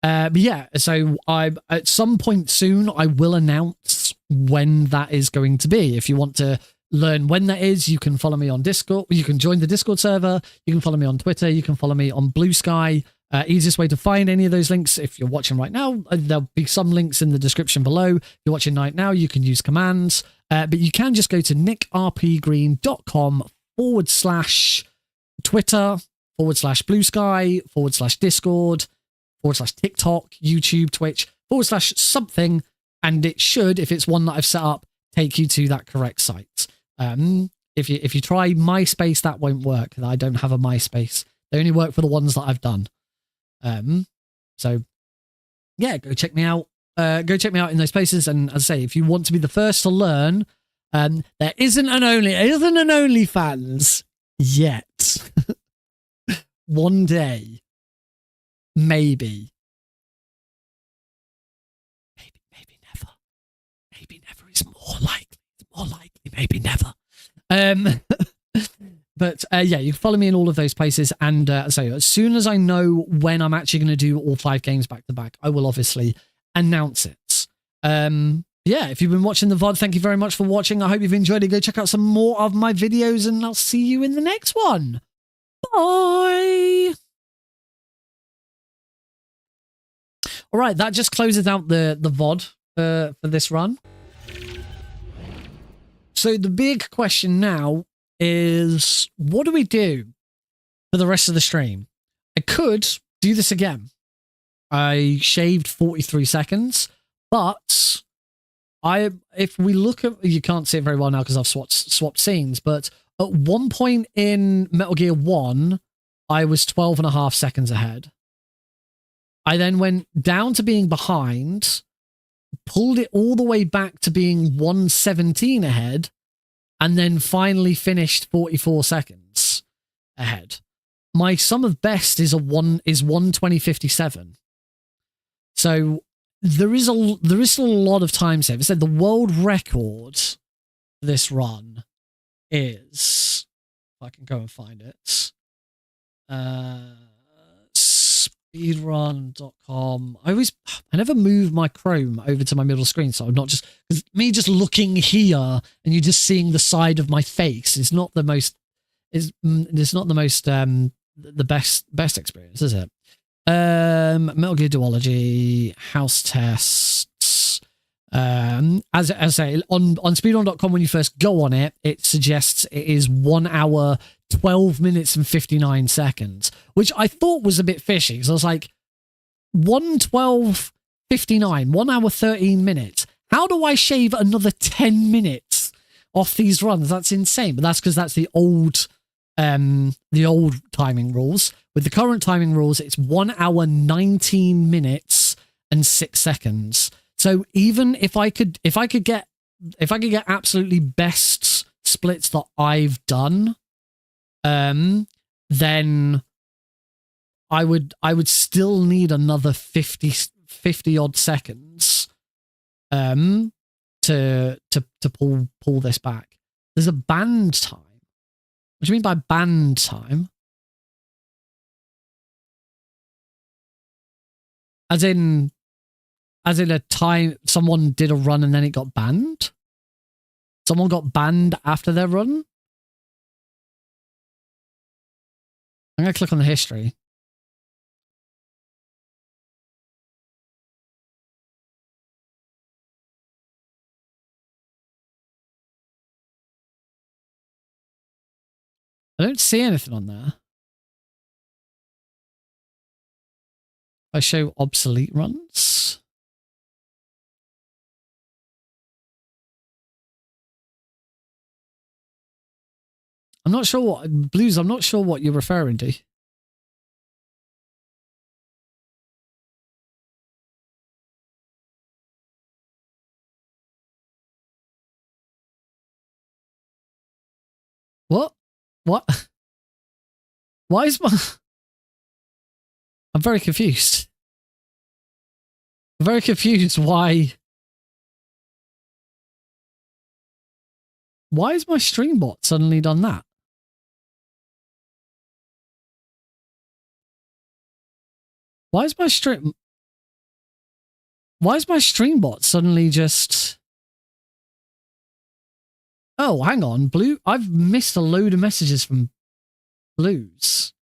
But yeah, so at some point soon, I will announce when that is going to be. If you want to learn when that is, you can follow me on Discord. You can join the Discord server. You can follow me on Twitter. You can follow me on Blue Sky. Easiest way to find any of those links, if you're watching right now, there'll be some links in the description below. If you're watching right now, you can use commands. But you can just go to nickrpgreen.com/Twitter, /Blue Sky, /Discord, /TikTok, YouTube, Twitch, /something, and it should, if it's one that I've set up, take you to that correct site. If you try MySpace, that won't work. I don't have a MySpace. They only work for the ones that I've done. So yeah, go check me out. Go check me out in those places. And as I say, if you want to be the first to learn, there isn't an OnlyFans yet. One day. Maybe never. Maybe never is more likely. Maybe never. But yeah, you can follow me in all of those places. And so as soon as I know when I'm actually going to do all 5 games back to back, I will obviously announce it. Yeah, if you've been watching the VOD, thank you very much for watching. I hope you've enjoyed it. Go check out some more of my videos, and I'll see you in the next one. Bye. All right, that just closes out the VOD for this run. So the big question now is, what do we do for the rest of the stream? I could do this again. I shaved 43 seconds, but if we look at, you can't see it very well now because I've swapped scenes, but at one point in Metal Gear 1, I was 12.5 seconds ahead. I then went down to being behind, pulled it all the way back to being 1:17 ahead, and then finally finished 44 seconds ahead. My sum of best is 1:20:57. So there is still a lot of time saved. I said the world record for this run is, if I can go and find it, speedrun.com. I never move my Chrome over to my middle screen, so I'm not just, because me just looking here and you just seeing the side of my face is not the most, it's not the most the best experience, is it? Metal Gear Duology, house tests. As I say, on speedrun.com, when you first go on it, it suggests it is 1 hour, 12 minutes and 59 seconds, which I thought was a bit fishy. Because I was like, 1:12:59, 1 hour, 13 minutes. How do I shave another 10 minutes off these runs? That's insane. But that's because that's the old timing rules. With the current timing rules, it's 1 hour, 19 minutes and 6 seconds. So even if I could get absolutely best splits that I've done, then I would still need another 50 odd seconds to pull this back. There's a band time. What do you mean by band time? As in a time someone did a run and then it got banned? Someone got banned after their run? I'm going to click on the history. I don't see anything on there. I show obsolete runs. I'm not sure what Blues. I'm not sure what you're referring to. What? What? Why is my... I'm very confused. I'm very confused why... Why has my stream bot suddenly done that? Why is my stream bot suddenly just... Oh, hang on. Blue, I've missed a load of messages from Blues.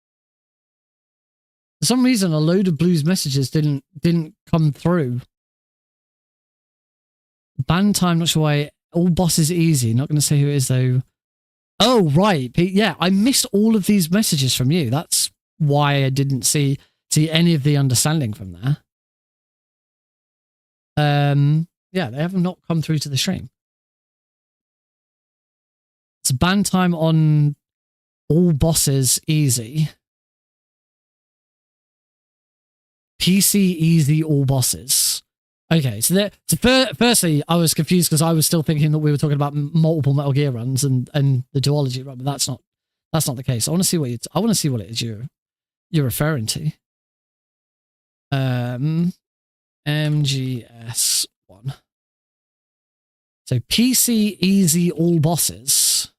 For some reason, a load of Blues messages didn't come through. Ban time, not sure why. All bosses easy. Not going to say who it is, though. Oh, right. Yeah, I missed all of these messages from you. That's why I didn't see any of the understanding from there. Yeah, they have not come through to the stream. It's ban time on all bosses easy. PC easy all bosses. Okay, so firstly, I was confused because I was still thinking that we were talking about multiple Metal Gear runs and the duology run, but that's not the case. I want to see what it is you're referring to. MGS1. So PC easy all bosses.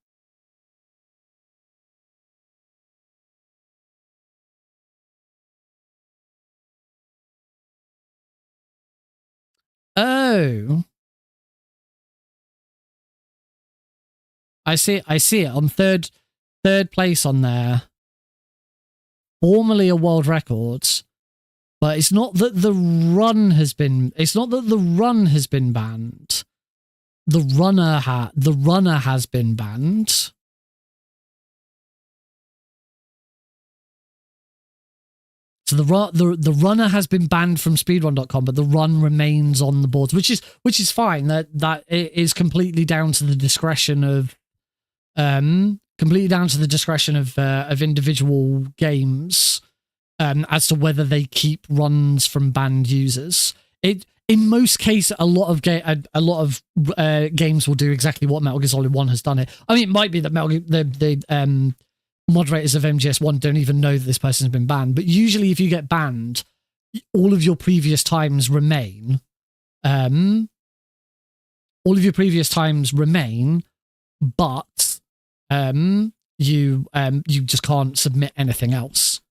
Oh. I see it on third place on there. Formerly a world record, but it's not that the run has been banned. The runner has been banned. So the runner has been banned from speedrun.com, but the run remains on the boards, which is fine. That it is completely down to the discretion of individual games as to whether they keep runs from banned users. In most cases, a lot of games will do exactly what Metal Gear Solid 1 has done it. I mean, it might be that the moderators of MGS1 don't even know that this person's been banned, but usually if you get banned, all of your previous times remain. But you just can't submit anything else.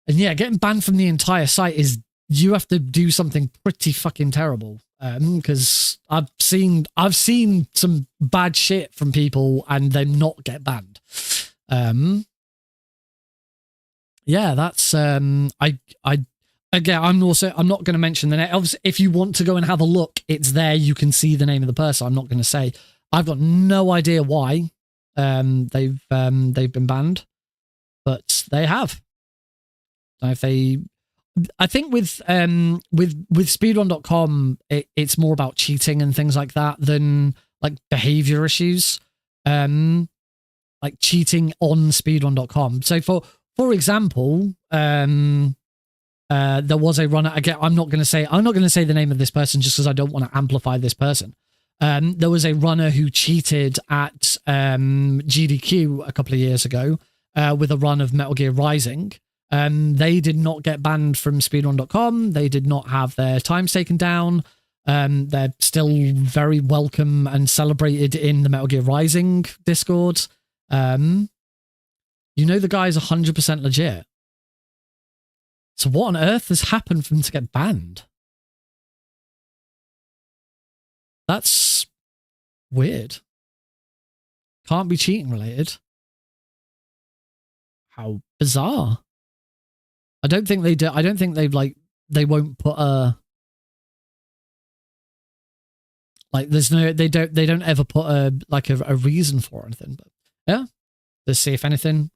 And yeah, getting banned from the entire site is, you have to do something pretty fucking terrible. Because I've seen some bad shit from people and them not get banned. yeah, that's I again, I'm not going to mention the name. Obviously, if you want to go and have a look, it's there. You can see the name of the person. I'm not going to say. I've got no idea why they've been banned, but they have. If they, I think with speedrun.com, it's more about cheating and things like that than like behavior issues. Like cheating on speedrun.com. So for example, there was a runner. Again, I'm not going to say the name of this person just because I don't want to amplify this person. There was a runner who cheated at GDQ a couple of years ago with a run of Metal Gear Rising. They did not get banned from speedrun.com. They did not have their times taken down. They're still very welcome and celebrated in the Metal Gear Rising Discord. The guy's 100% legit. So what on earth has happened for him to get banned? That's weird. Can't be cheating related. How bizarre. I don't think they do. I don't think they won't put a, like, they don't ever put a reason for anything, but yeah, let's see if anything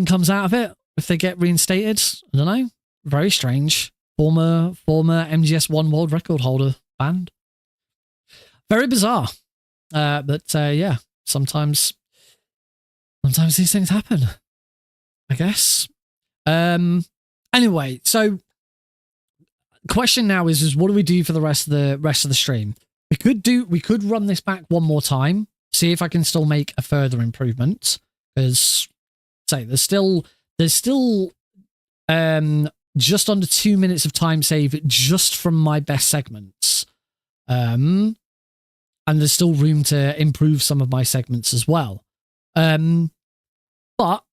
comes out of it, if they get reinstated. I don't know. Very strange. Former MGS1 world record holder banned. Very bizarre. But yeah, sometimes these things happen, I guess. Anyway, so question now is what do we do for the rest of the stream? We could run this back one more time, see if I can still make a further improvement, because say there's still just under 2 minutes of time save just from my best segments. And there's still room to improve some of my segments as well. But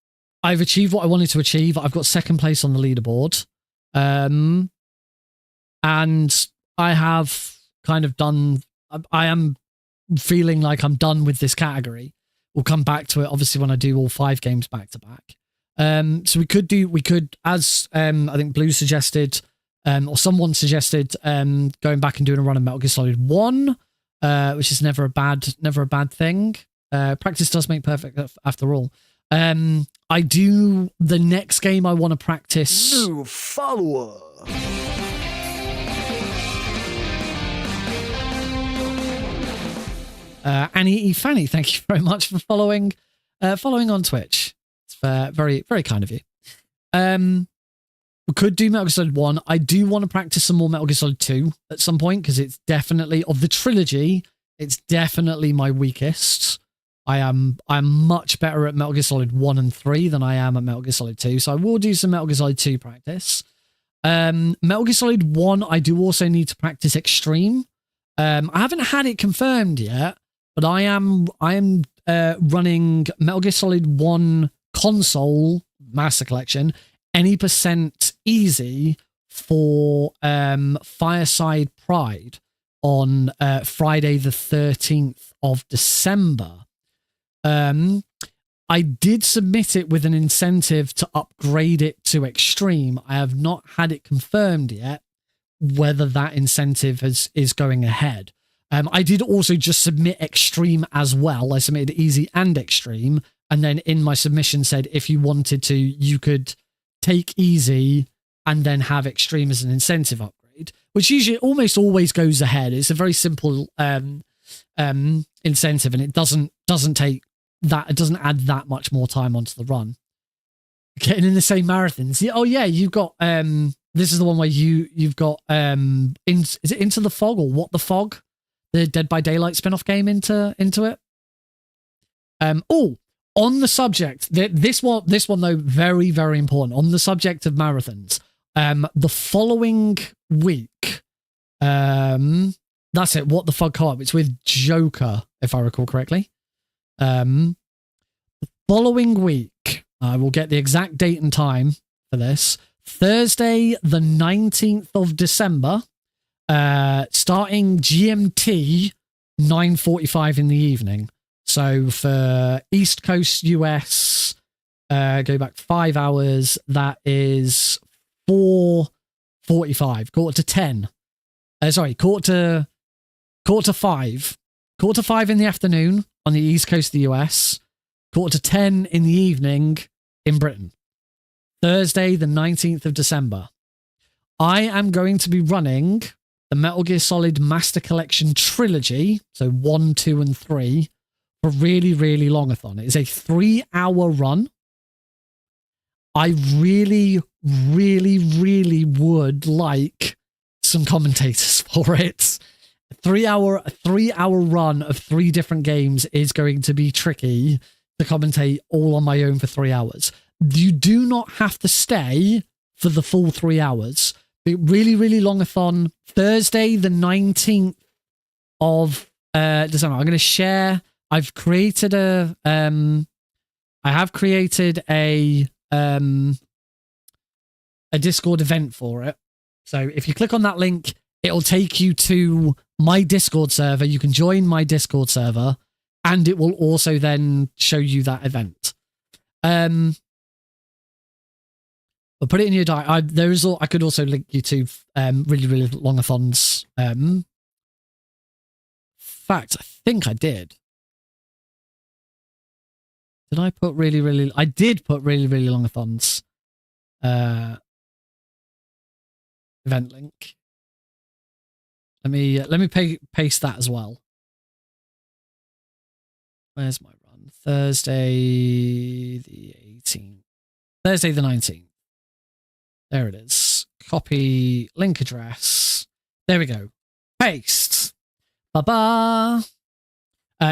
I've achieved what I wanted to achieve. I've got second place on the leaderboard. And I have kind of done, I am feeling like I'm done with this category. We'll come back to it, obviously, when I do all 5 games back to back. So we could, as I think Blue suggested, or someone suggested, going back and doing a run of Metal Gear Solid 1, which is never a bad thing. Practice does make perfect after all. The next game I want to practice. New follower. Annie E. Fanny, thank you very much for following on Twitch. It's very, very kind of you. We could do Metal Gear Solid 1. I do want to practice some more Metal Gear Solid 2 at some point, because it's definitely, of the trilogy, it's definitely my weakest. I'm much better at Metal Gear Solid 1 and 3 than I am at Metal Gear Solid 2, so I will do some Metal Gear Solid 2 practice. Metal Gear Solid 1, I do also need to practice Extreme. I haven't had it confirmed yet, but I am running Metal Gear Solid 1 console Master Collection any % easy for Fireside Pride on Friday the 13th of December. I did submit it with an incentive to upgrade it to Extreme. I have not had it confirmed yet whether that incentive is going ahead. I did also just submit Extreme as well. I submitted Easy and Extreme, and then in my submission said if you wanted to, you could take Easy and then have Extreme as an incentive upgrade, which usually almost always goes ahead. It's a very simple incentive, and it doesn't take that, it doesn't add that much more time onto the run. Getting in the same marathons. Oh yeah, you've got this is the one where you've got is it Into the Fog or What the Fog? The Dead by Daylight spin-off game into it. On the subject, this one though, very, very important. On the subject of marathons, the following week, that's it, What the Fog Co-op. It's with Joker, if I recall correctly. The following week, I will get the exact date and time for this. Thursday, the 19th of December, starting GMT 9:45 in the evening. So for East Coast US, Go back 5 hours. That is 4:45. Quarter to 10. Sorry, quarter to 5. Quarter to 5 in the afternoon on the east coast of the US. Quarter to 10 in the evening in Britain. Thursday, the 19th of December. I am going to be running the Metal Gear Solid Master Collection Trilogy, so 1, 2, and 3, for really, really long-a-thon. It is a 3-hour run. I really, really, really would like some commentators for it. A 3-hour run of 3 different games is going to be tricky to commentate all on my own for 3 hours. You do not have to stay for the full 3 hours. Really, really long-a-thon. Thursday, the 19th of December. I'm going to share. I've created a. I have created a Discord event for it. So if you click on that link, it'll take you to my Discord server. You can join my Discord server, and it will also then show you that event. I'll put it in your diary. I could also link you to really, really long-a-thons. In fact, I think I did. Did I put really, really... I did put really, really long-a-thons. Event link. Let me paste that as well. Where's my run? Thursday the 18th. Thursday the 19th. There it is. Copy link address. There we go. Paste. Ba-ba.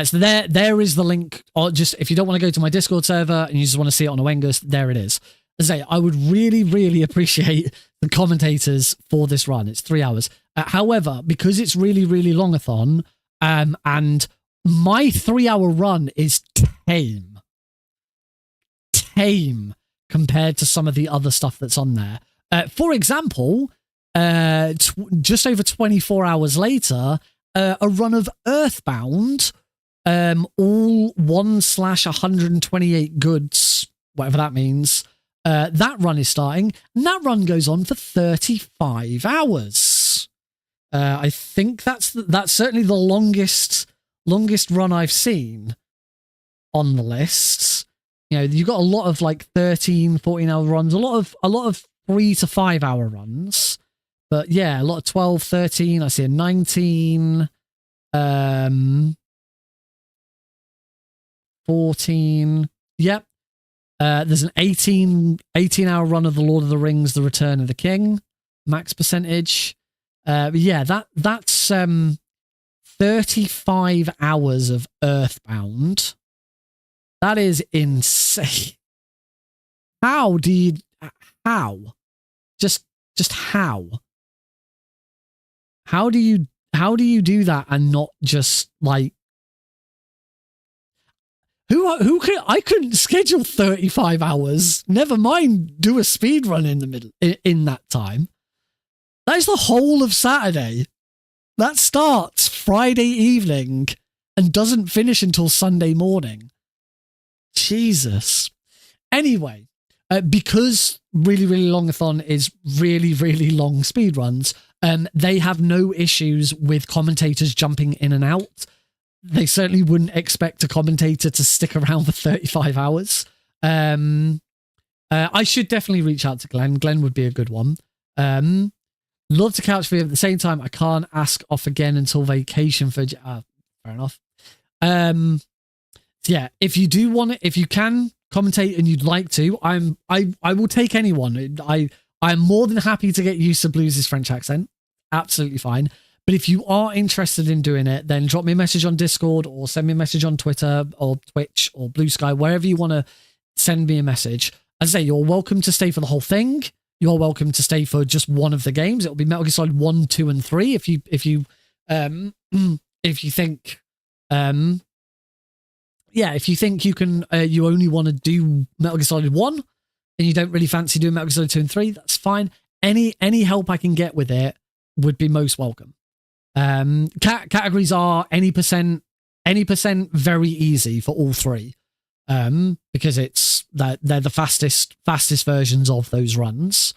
So there is the link. Or just if you don't want to go to my Discord server and you just want to see it on a Wengus, there it is. As I say, I would really, really appreciate the commentators for this run. It's 3 hours. However, because it's really, really long-a-thon, and my 3-hour run is tame compared to some of the other stuff that's on there. For example, just over 24 hours later, a run of Earthbound, all 1/128 goods, whatever that means. That run is starting, and that run goes on for 35 hours. I think that's certainly the longest run I've seen on the lists. You know, you've got a lot of like 13, 14-hour runs, a lot of 3 to 5 hour runs. But yeah, a lot of 12, 13, I see a 19, 14. Yep. There's an 18-hour run of The Lord of the Rings, The Return of the King, max percentage. But yeah, that's 35 hours of Earthbound. That is insane. How? Just how? How do you do that and not just like who could I couldn't schedule 35 hours, never mind do a speed run in the middle in that time. That is the whole of Saturday. That starts Friday evening and doesn't finish until Sunday morning. Jesus. Anyway, because really, really long-a-thon is really, really long speed runs, they have no issues with commentators jumping in and out. They certainly wouldn't expect a commentator to stick around for 35 hours. I should definitely reach out to Glenn. Glenn would be a good one. Love to couch for you. At the same time, I can't ask off again until vacation for... fair enough. Yeah, if you do want it, if you can commentate and you'd like to, I will take anyone. I'm more than happy to get used to Blues' French accent. Absolutely fine. But if you are interested in doing it, then drop me a message on Discord or send me a message on Twitter or Twitch or Blue Sky, wherever you want to send me a message. As I say, you're welcome to stay for the whole thing. You're welcome to stay for just one of the games. It'll be Metal Gear Solid 1, 2, and 3. If you think, if you think you can, you only want to do Metal Gear Solid 1 and you don't really fancy doing Metal Gear Solid 2 and 3, that's fine. Any help I can get with it would be most welcome. Categories are any percent very easy for all 3. because they're the fastest versions of those runs.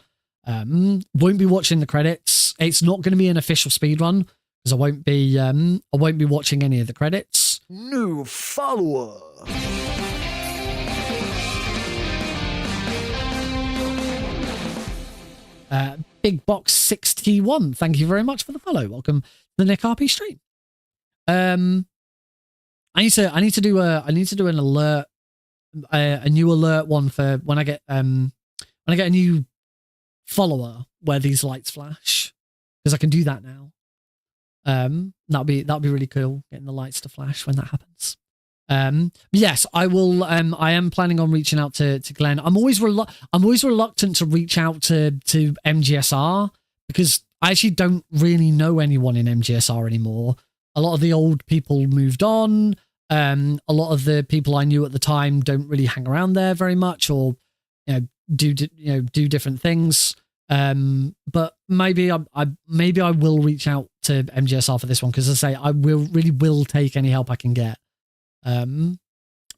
Won't be watching the credits. It's not going to be an official speed run because I won't be watching any of the credits. New follower. Big Box 61. Thank you very much for the follow. Welcome to the Nick RP stream. I need to do an alert, a new alert one for when I get a new follower where these lights flash, because I can do that now. That'll be really cool, getting the lights to flash when that happens. Yes, I will. I am planning on reaching out to Glenn. I'm always reluctant to reach out to MGSR because I actually don't really know anyone in MGSR anymore. A lot of the old people moved on. A lot of the people I knew at the time don't really hang around there very much, or do different things. But maybe I will reach out to MGSR for this one, because as I say, I will take any help I can get.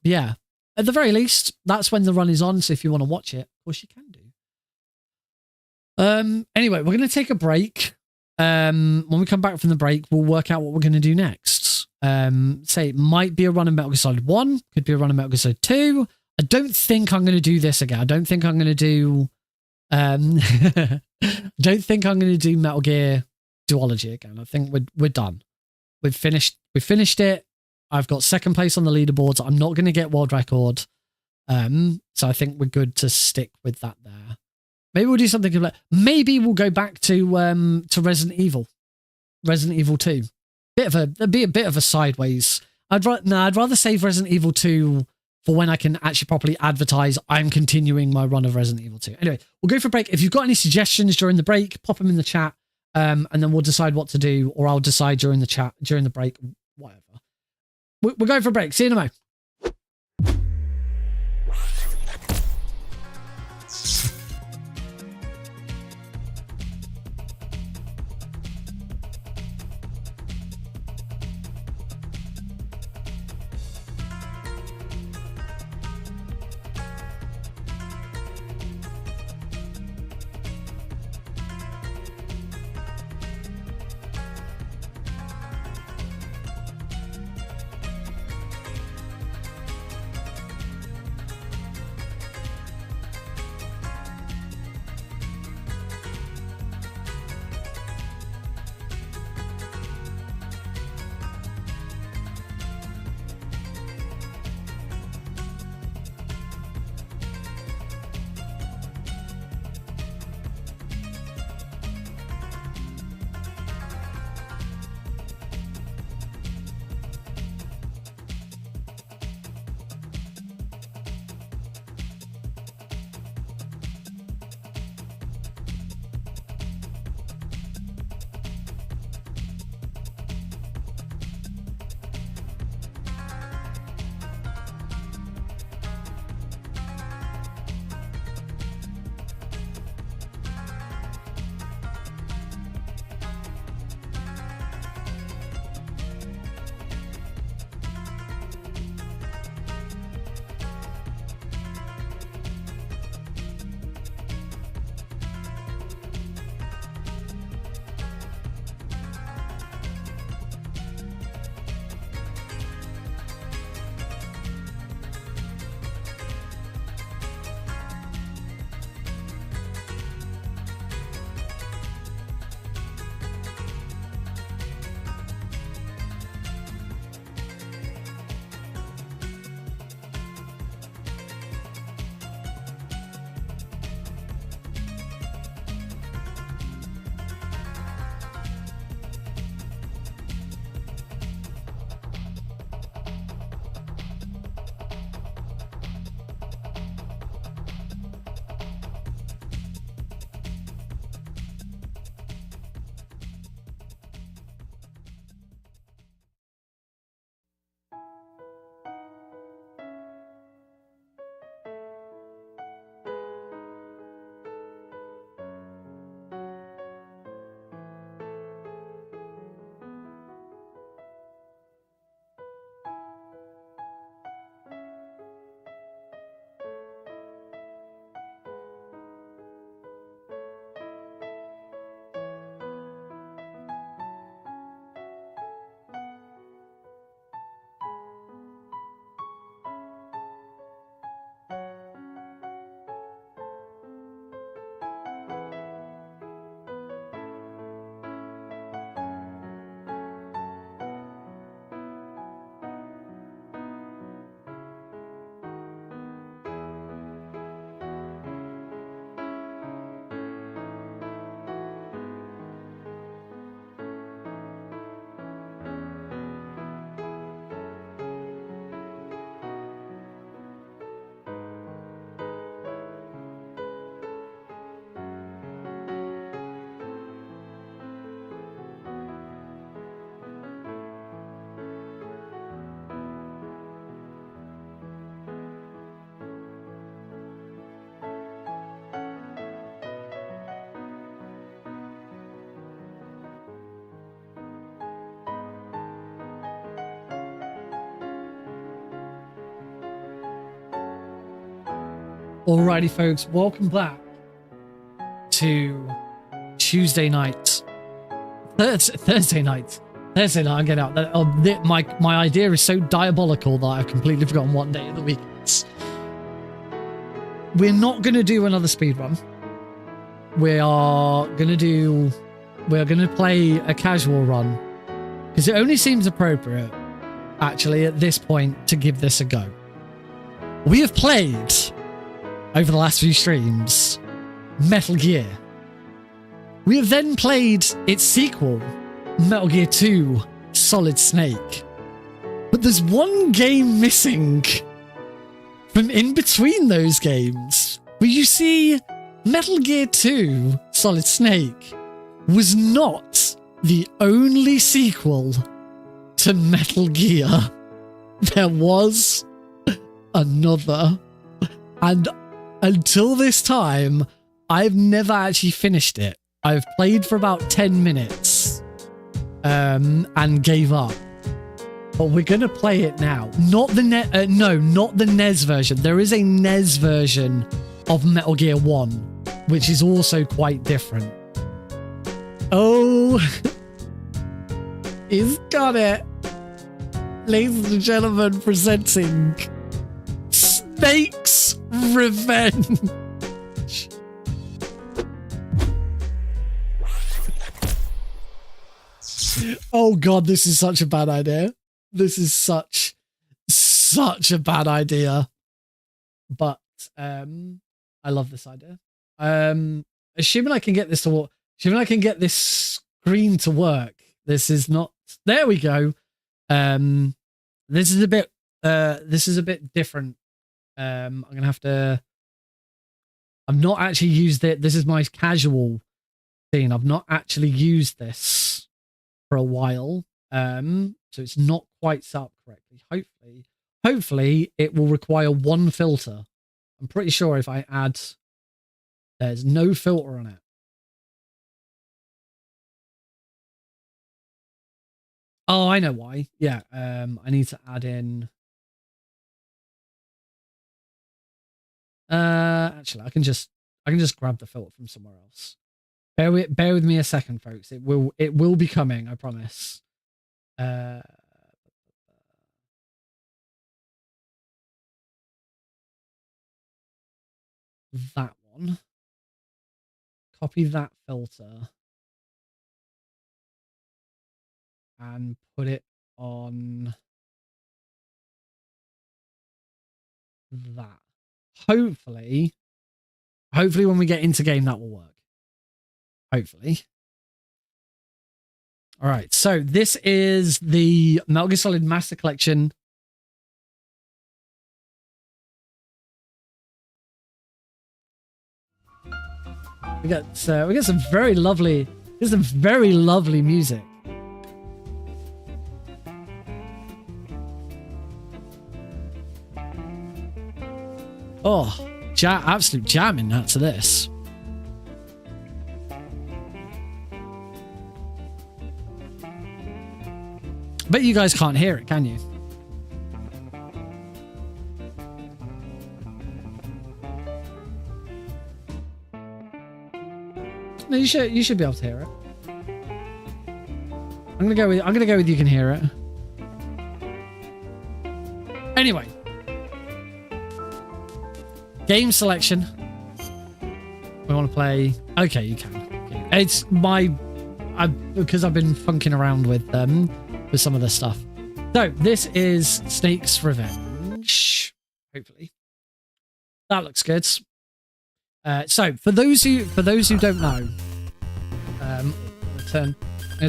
Yeah, at the very least, that's when the run is on. So if you want to watch it, of course you can do. Anyway, we're going to take a break. When we come back from the break, we'll work out what we're going to do next. Say it might be a run of Metal Gear Solid 1, could be a run of Metal Gear Solid 2. I don't think I'm going to do this again. I don't think I'm going to do, I don't think I'm going to do Metal Gear Duology again. I think we're done. We've finished it. I've got second place on the leaderboards. I'm not going to get world record. So I think we're good to stick with that there. Maybe we'll do something like, maybe we'll go back to Resident Evil 2. It'd be a bit of a sideways. I'd rather save Resident Evil 2 for when I can actually properly advertise I'm continuing my run of Resident Evil 2. Anyway, we'll go for a break. If you've got any suggestions during the break, pop them in the chat, and then we'll decide what to do, or I'll decide during the break, whatever. We're going for a break. See you in a moment. Alrighty, folks, welcome back to Tuesday night. Thursday night. Thursday night, I'm getting out. My idea is so diabolical that I've completely forgotten what day of the week it is. We're not going to do another speedrun. We're going to play a casual run because it only seems appropriate, actually, at this point to give this a go. We have played, over the last few streams, Metal Gear. We have then played its sequel, Metal Gear 2 Solid Snake. But there's one game missing from in between those games. Where you see, Metal Gear 2 Solid Snake was not the only sequel to Metal Gear. There was another. And until this time, I've never actually finished it. I've played for about 10 minutes and gave up. But we're going to play it now. Not the not the NES version. There is a NES version of Metal Gear 1, which is also quite different. Oh, he's got it. Ladies and gentlemen, presenting Snake's Revenge. Oh god, this is such a bad idea. This is such a bad idea. But I love this idea. Assuming I can get this to work. Assuming I can get this screen to work. This is not. There we go. This is a bit different. I'm gonna have to. I've not actually used it. This is my casual scene. I've not actually used this for a while. So it's not quite set up correctly. Hopefully it will require one filter. I'm pretty sure if I add, there's no filter on it. Oh, I know why. Yeah, I need to add in. Actually, I can just grab the filter from somewhere else. Bear with me a second, folks. It will be coming. I promise. That one. Copy that filter. And put it on that. Hopefully when we get into game, that will work. Hopefully. All right, so this is the Metal Gear Solid Master Collection. We got some very lovely music. Oh, absolute jamming that to this. Bet you guys can't hear it, can you? No, you should be able to hear it. I'm gonna go with you can hear it. Anyway. Game selection. We want to play. Okay, you can. It's because I've been funking around with some of this stuff. So this is Snake's Revenge. Hopefully, that looks good. So for those who don't know, I'm gonna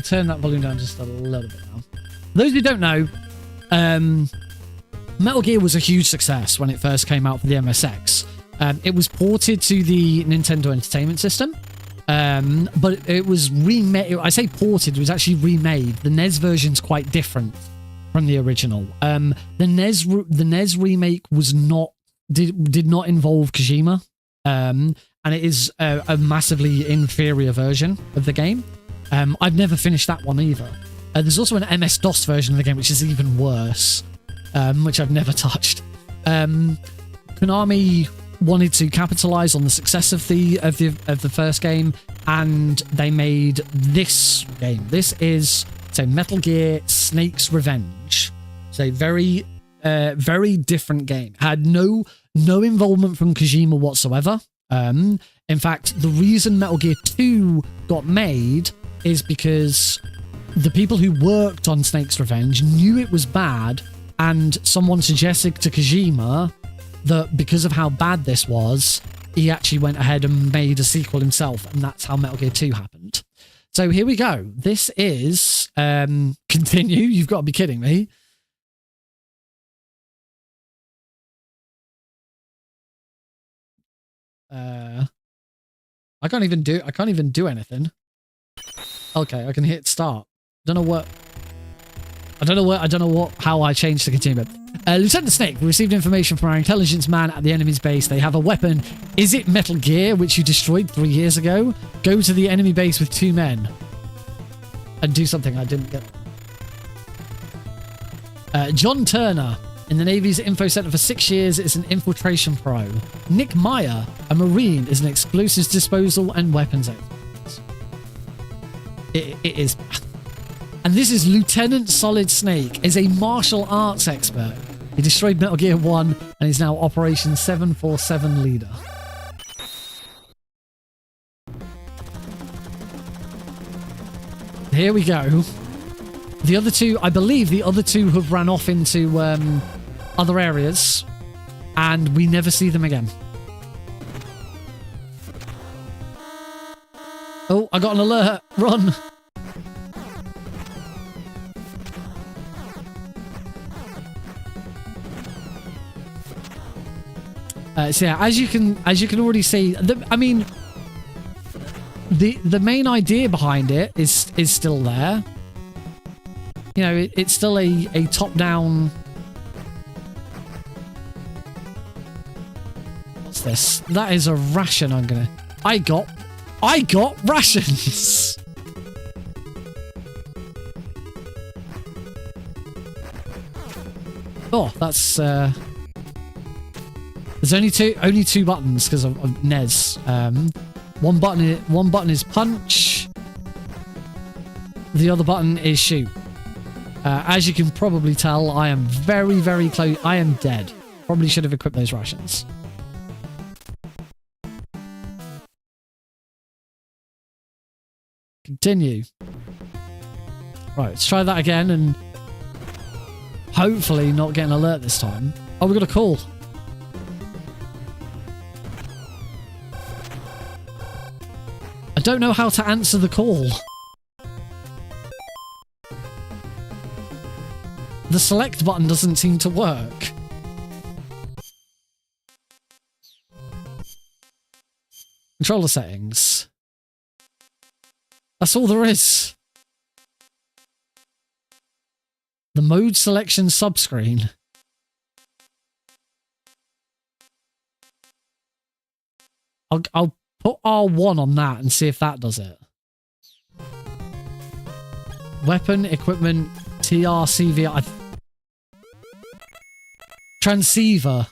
turn that volume down just a little bit now. For those who don't know, Metal Gear was a huge success when it first came out for the MSX. It was ported to the Nintendo Entertainment System, but it was remade. I say ported, it was actually remade. The NES version's quite different from the original. The NES remake did not involve Kojima, and it is a massively inferior version of the game. I've never finished that one either. There's also an MS-DOS version of the game, which is even worse, which I've never touched. Konami wanted to capitalize on the success of the first game, and they made this game. This is Metal Gear Snake's Revenge. It's a very different game. Had no involvement from Kojima whatsoever. In fact, the reason Metal Gear 2 got made is because the people who worked on Snake's Revenge knew it was bad, and someone suggested to Kojima that because of how bad this was, he actually went ahead and made a sequel himself, and that's how Metal Gear 2 happened. So here we go. This is continue. You've got to be kidding me. I can't even do anything. Okay, I can hit start. I don't know how I changed to continue. Lieutenant Snake, we received information from our intelligence man at the enemy's base. They have a weapon. Is it Metal Gear, which you destroyed 3 years ago? Go to the enemy base with 2 men. And do something I didn't get. John Turner, in the Navy's info center for 6 years, is an infiltration pro. Nick Meyer, a Marine, is an explosives disposal and weapons expert. It is... And this is Lieutenant Solid Snake, is a martial arts expert. He destroyed Metal Gear 1 and is now Operation 747 leader. Here we go. The other two, I believe the other two have ran off into other areas, and we never see them again. Oh, I got an alert. Run. So yeah, as you can already see, I mean, the main idea behind it is still there. You know, it's still a top-down. What's this? That is a ration. I got rations. Oh, that's there's only two buttons because of NES. One button is punch. The other button is shoot. As you can probably tell, I am very, very close. I am dead. Probably should have equipped those rations. Continue. Right, let's try that again and hopefully not get an alert this time. Oh, we got a call. I don't know how to answer the call. The select button doesn't seem to work. Controller settings. That's all there is. The mode selection subscreen. I'll put R1 on that and see if that does it. Weapon, equipment, TRCV. Transceiver.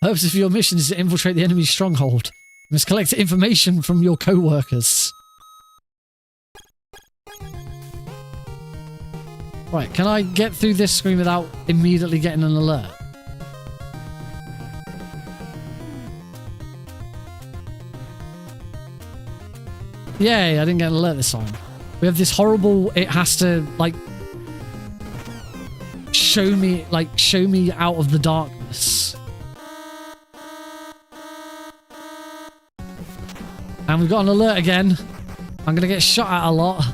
The purpose of your mission is to infiltrate the enemy's stronghold. You must collect information from your co-workers. Right, can I get through this screen without immediately getting an alert? Yay, I didn't get an alert this time. We have this horrible, it has to, like, show me out of the darkness. And we've got an alert again. I'm gonna get shot at a lot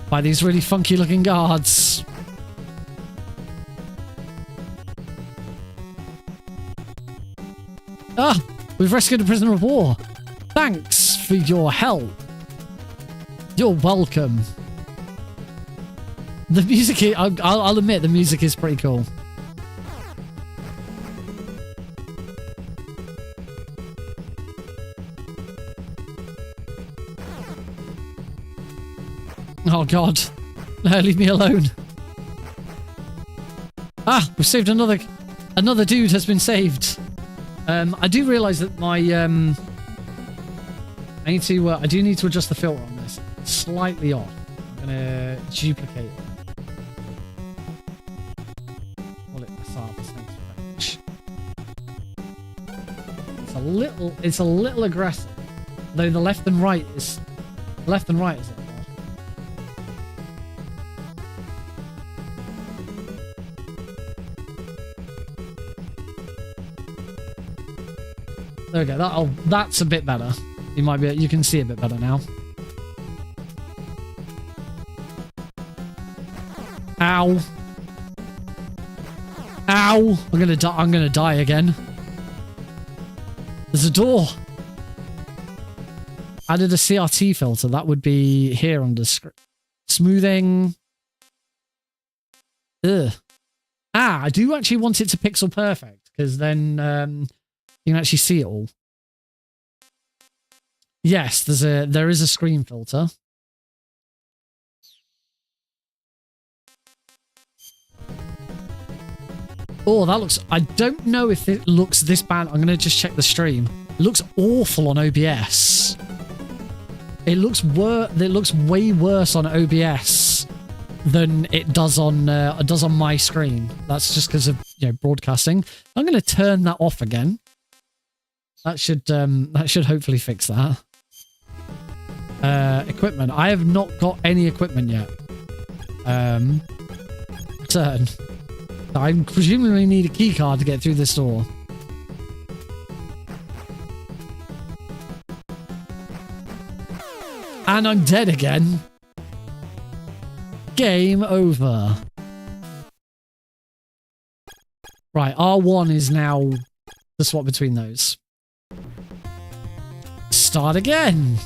by these really funky looking guards. Ah, we've rescued a prisoner of war. Thanks for your help. You're welcome. The music, I'll admit, the music is pretty cool. Oh god. No, leave me alone. Ah, we've saved another... Another dude has been saved. I do realize that my I do need to adjust the filter on this. It's slightly off. I'm gonna duplicate it. Call it Snake's Revenge. It's a little aggressive. Though the left and right is a little more. There we go. That's a bit better. You can see a bit better now. Ow. Ow. I'm gonna die again. There's a door. Added a CRT filter. That would be here on the screen. Smoothing. Ugh. I do actually want it to pixel perfect, because then you can actually see it all. Yes, there is a screen filter. Oh, that looks... I don't know if it looks this bad. I'm going to just check the stream. It looks awful on OBS. It looks way worse on OBS than it does on my screen. That's just because of broadcasting. I'm going to turn that off again. That should hopefully fix that. Equipment. I have not got any equipment yet. Turn. I presumably need a key card to get through this door. And I'm dead again. Game over. Right, R1 is now the swap between those. Start again.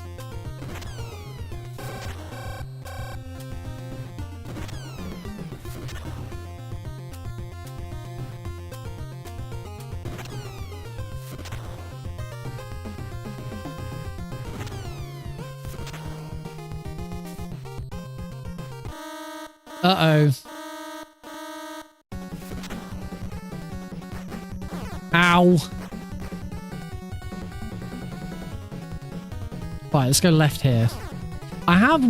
Uh-oh. Ow. Right, let's go left here. I have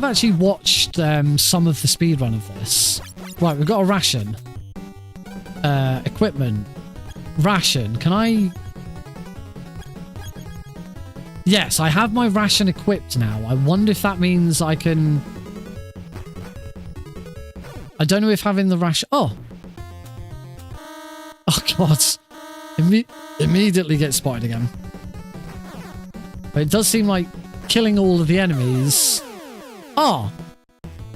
actually watched some of the speedrun of this. Right, we've got a ration. Equipment. Ration. Can I... Yes, I have my ration equipped now. I wonder if that means I can... I don't know if having the ration... Oh! Oh, God. Immediately get spotted again. But it does seem like killing all of the enemies... Oh!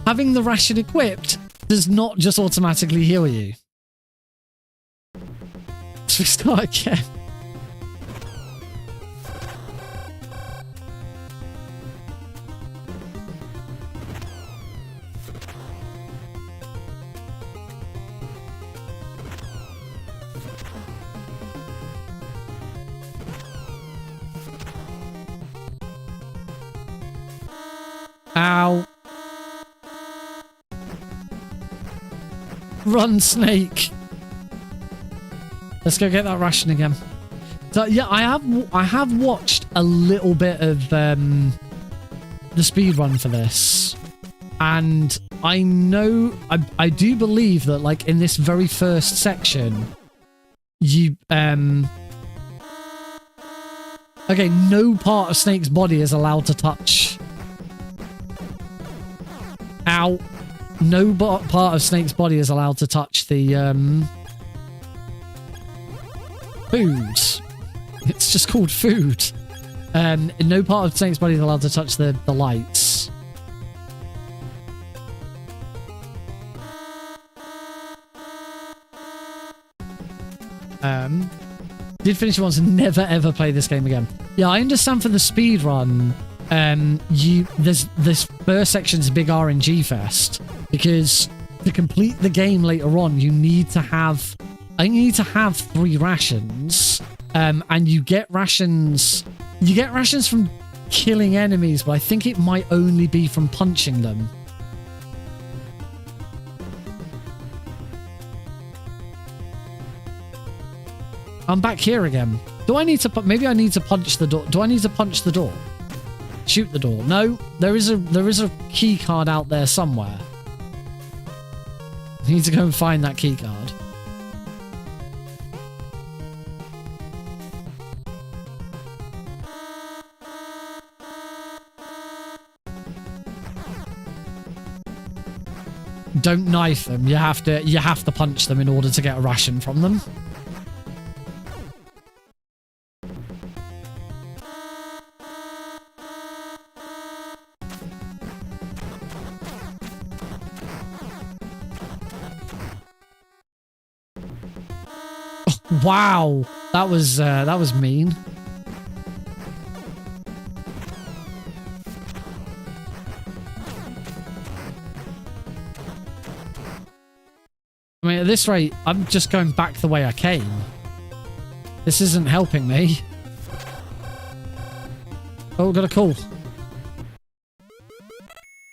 Having the ration equipped does not just automatically heal you. So we start again. Ow. Run, Snake. Let's go get that ration again. So yeah, I have watched a little bit of the speedrun for this. And I know I do believe that like in this very first section you okay, no part of Snake's body is allowed to touch. Ow. No part of Snake's body is allowed to touch the food. It's just called food. No part of Snake's body is allowed to touch the lights. Did finish it once and never ever play this game again. Yeah, I understand for the speedrun, this first section's a big RNG fest because to complete the game later on, you need to have 3 rations, and you get rations from killing enemies, but I think it might only be from punching them. I'm back here again. Do I need to... Maybe I need to punch the door. Do I need to punch the door? Shoot the door. No, there is a key card out there somewhere. I need to go and find that key card. Don't knife them. You have to punch them in order to get a ration from them. Wow, that was mean. I mean, at this rate, I'm just going back the way I came. This isn't helping me. Oh, got a call.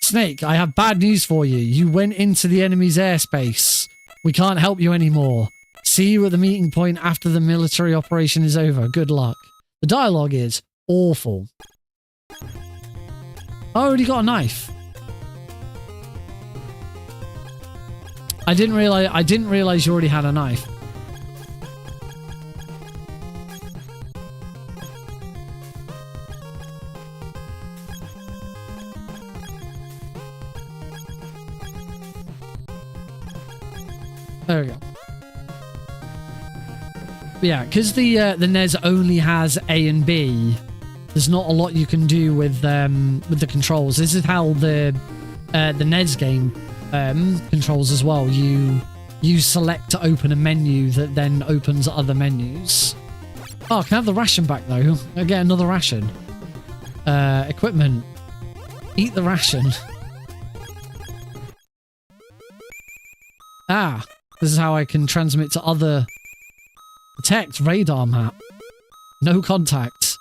Snake, I have bad news for you. You went into the enemy's airspace. We can't help you anymore. See you at the meeting point after the military operation is over. Good luck. The dialogue is awful. I already got a knife. I didn't realize you already had a knife. There we go. But yeah, because the NES only has A and B, there's not a lot you can do with the controls. This is how the NES game controls as well. You select to open a menu that then opens other menus. Oh, I can have the ration back though. I get another ration. Equipment. Eat the ration. Ah, this is how I can transmit to other... Detect radar map. No contact.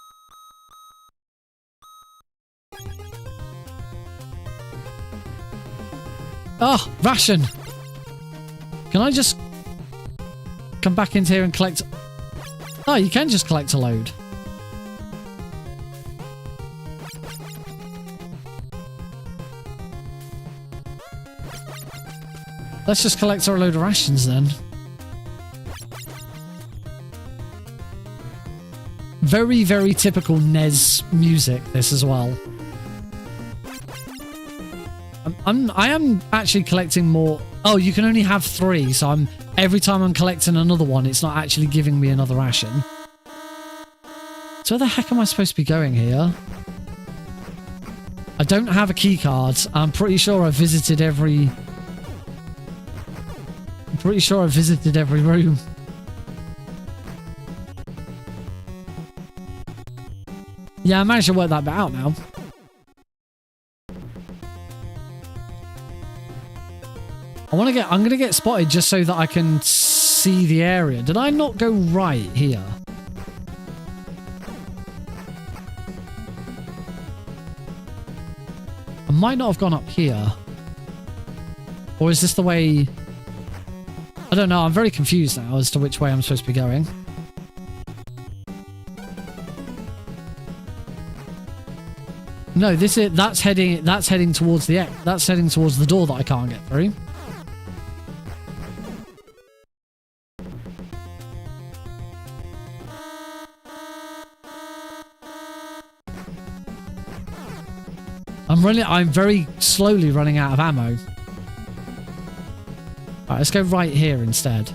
Oh, ration. Can I just come back into here and collect... Oh, you can just collect a load. Let's just collect our load of rations then. Very, very typical NES music, this as well. I am actually collecting more. Oh, you can only have 3, so every time I'm collecting another one, it's not actually giving me another ration. So where the heck am I supposed to be going here? I don't have a key card. I'm pretty sure I've visited every... room. Yeah, I managed to work that bit out now. I'm gonna get spotted just so that I can see the area. Did I not go right here? I might not have gone up here. Or is this the way... I don't know, I'm very confused now as to which way I'm supposed to be going. No, that's heading towards the door that I can't get through. I'm very slowly running out of ammo. Alright, let's go right here instead.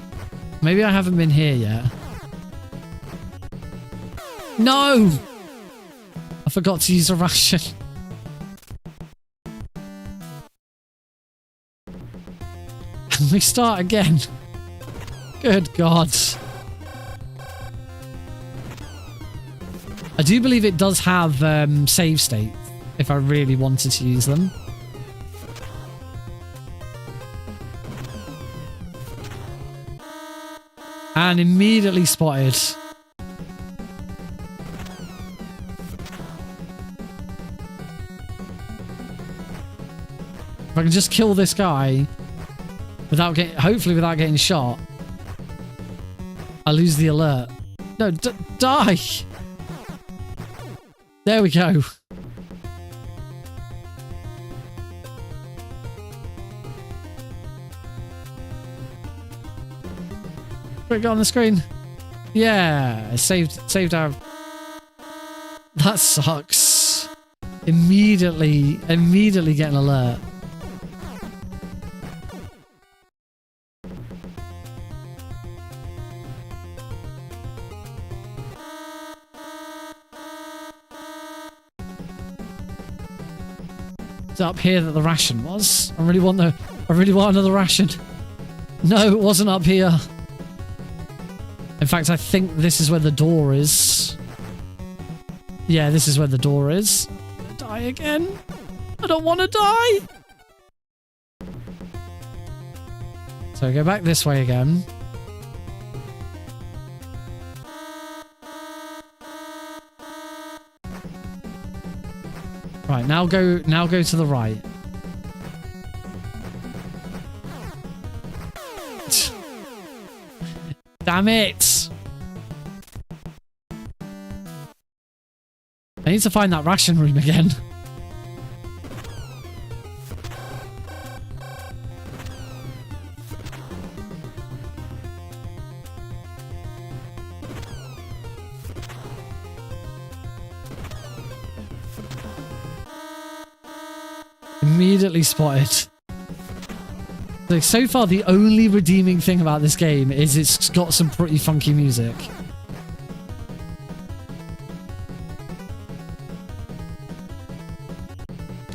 Maybe I haven't been here yet. No! I forgot to use a ration. And we start again. Good God. I do believe it does have save states if I really wanted to use them. And immediately spotted. If I can just kill this guy hopefully without getting shot, I lose the alert. No, die! There we go. Quick, go on the screen. Yeah, saved our... That sucks. Immediately getting an alert. It's up here that the ration was. I really want another ration. No, it wasn't up here. In fact, I think this is where the door is. Yeah, this is where the door is. I'm gonna die again. I don't want to die. So go back this way again. Right, now go to the right. Damn it! I need to find that ration room again. Immediately spotted. Like, so far, the only redeeming thing about this game is it's got some pretty funky music.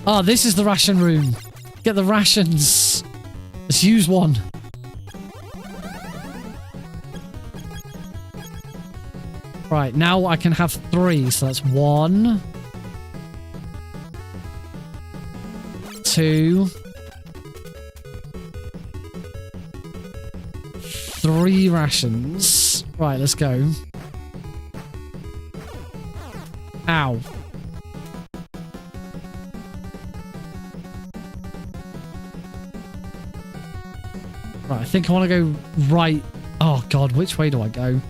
Ah, this is the ration room. Get the rations. Let's use one. Right, now I can have 3, so that's 1, 2, 3 rations. Right, let's go. Ow. Right, I think I want to go right. Oh god, which way do I go?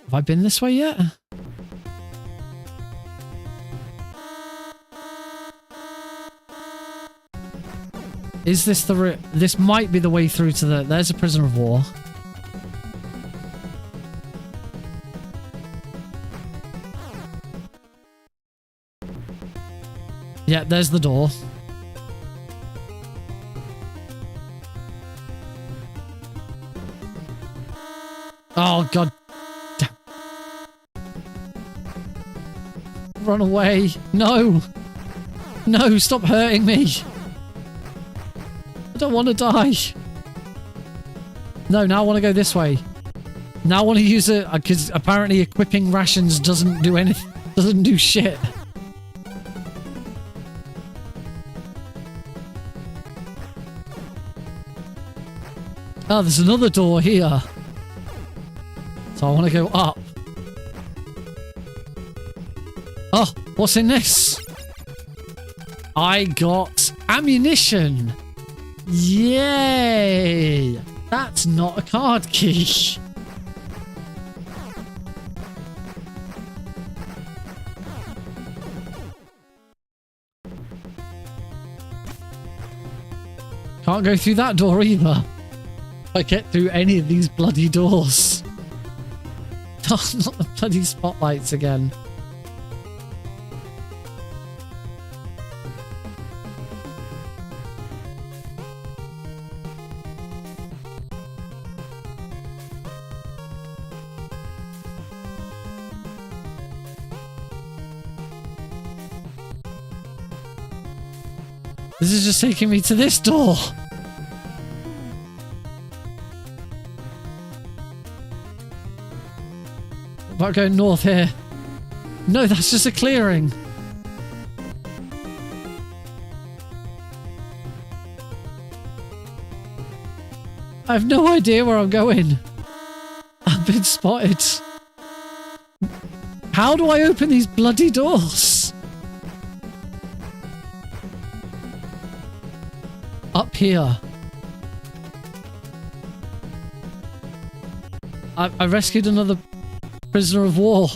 Have I been this way yet? Is this this might be the way through to the... There's a prisoner of war. Yeah, there's the door. Oh, god. Damn. Run away. No. No, stop hurting me. I don't want to die. No, now I want to go this way. Now I want to use it because apparently equipping rations doesn't do anything. Doesn't do shit. Oh, there's another door here. So I want to go up. Oh, what's in this? I got ammunition. Yay! That's not a card key. Can't go through that door either. If I get through any of these bloody doors. Oh, not the bloody spotlights again. This is just taking me to this door. What about going north here? No, that's just a clearing. I have no idea where I'm going. I've been spotted. How do I open these bloody doors? Up here. I rescued another prisoner of war.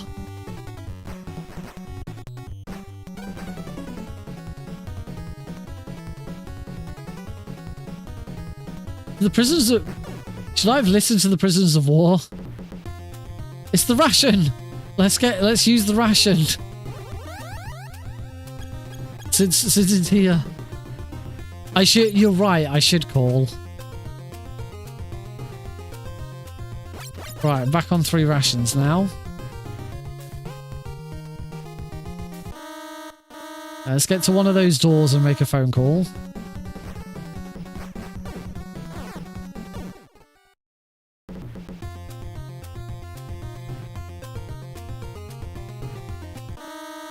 The prisoners of... Should I have listened to the prisoners of war? It's the ration. Let's use the ration. Since it's here. You're right, I should call. Right, back on 3 rations now. Let's get to one of those doors and make a phone call.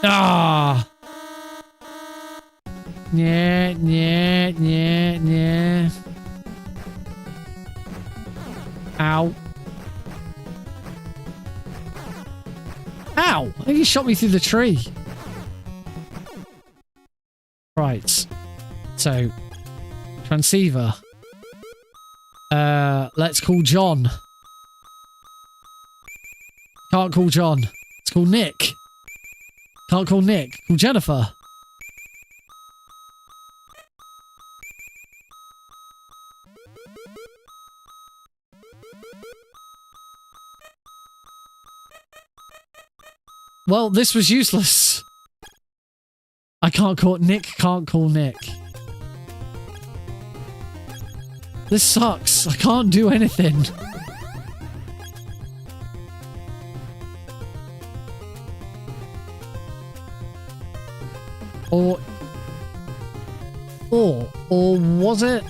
Ah! Yeah. Ow. Ow! I think he shot me through the tree. Right. So, transceiver. Let's call John. Can't call John. Let's call Nick. Can't call Nick. Call Jennifer. Well, this was useless. I can't call Nick. Can't call Nick. This sucks. I can't do anything. Or was it?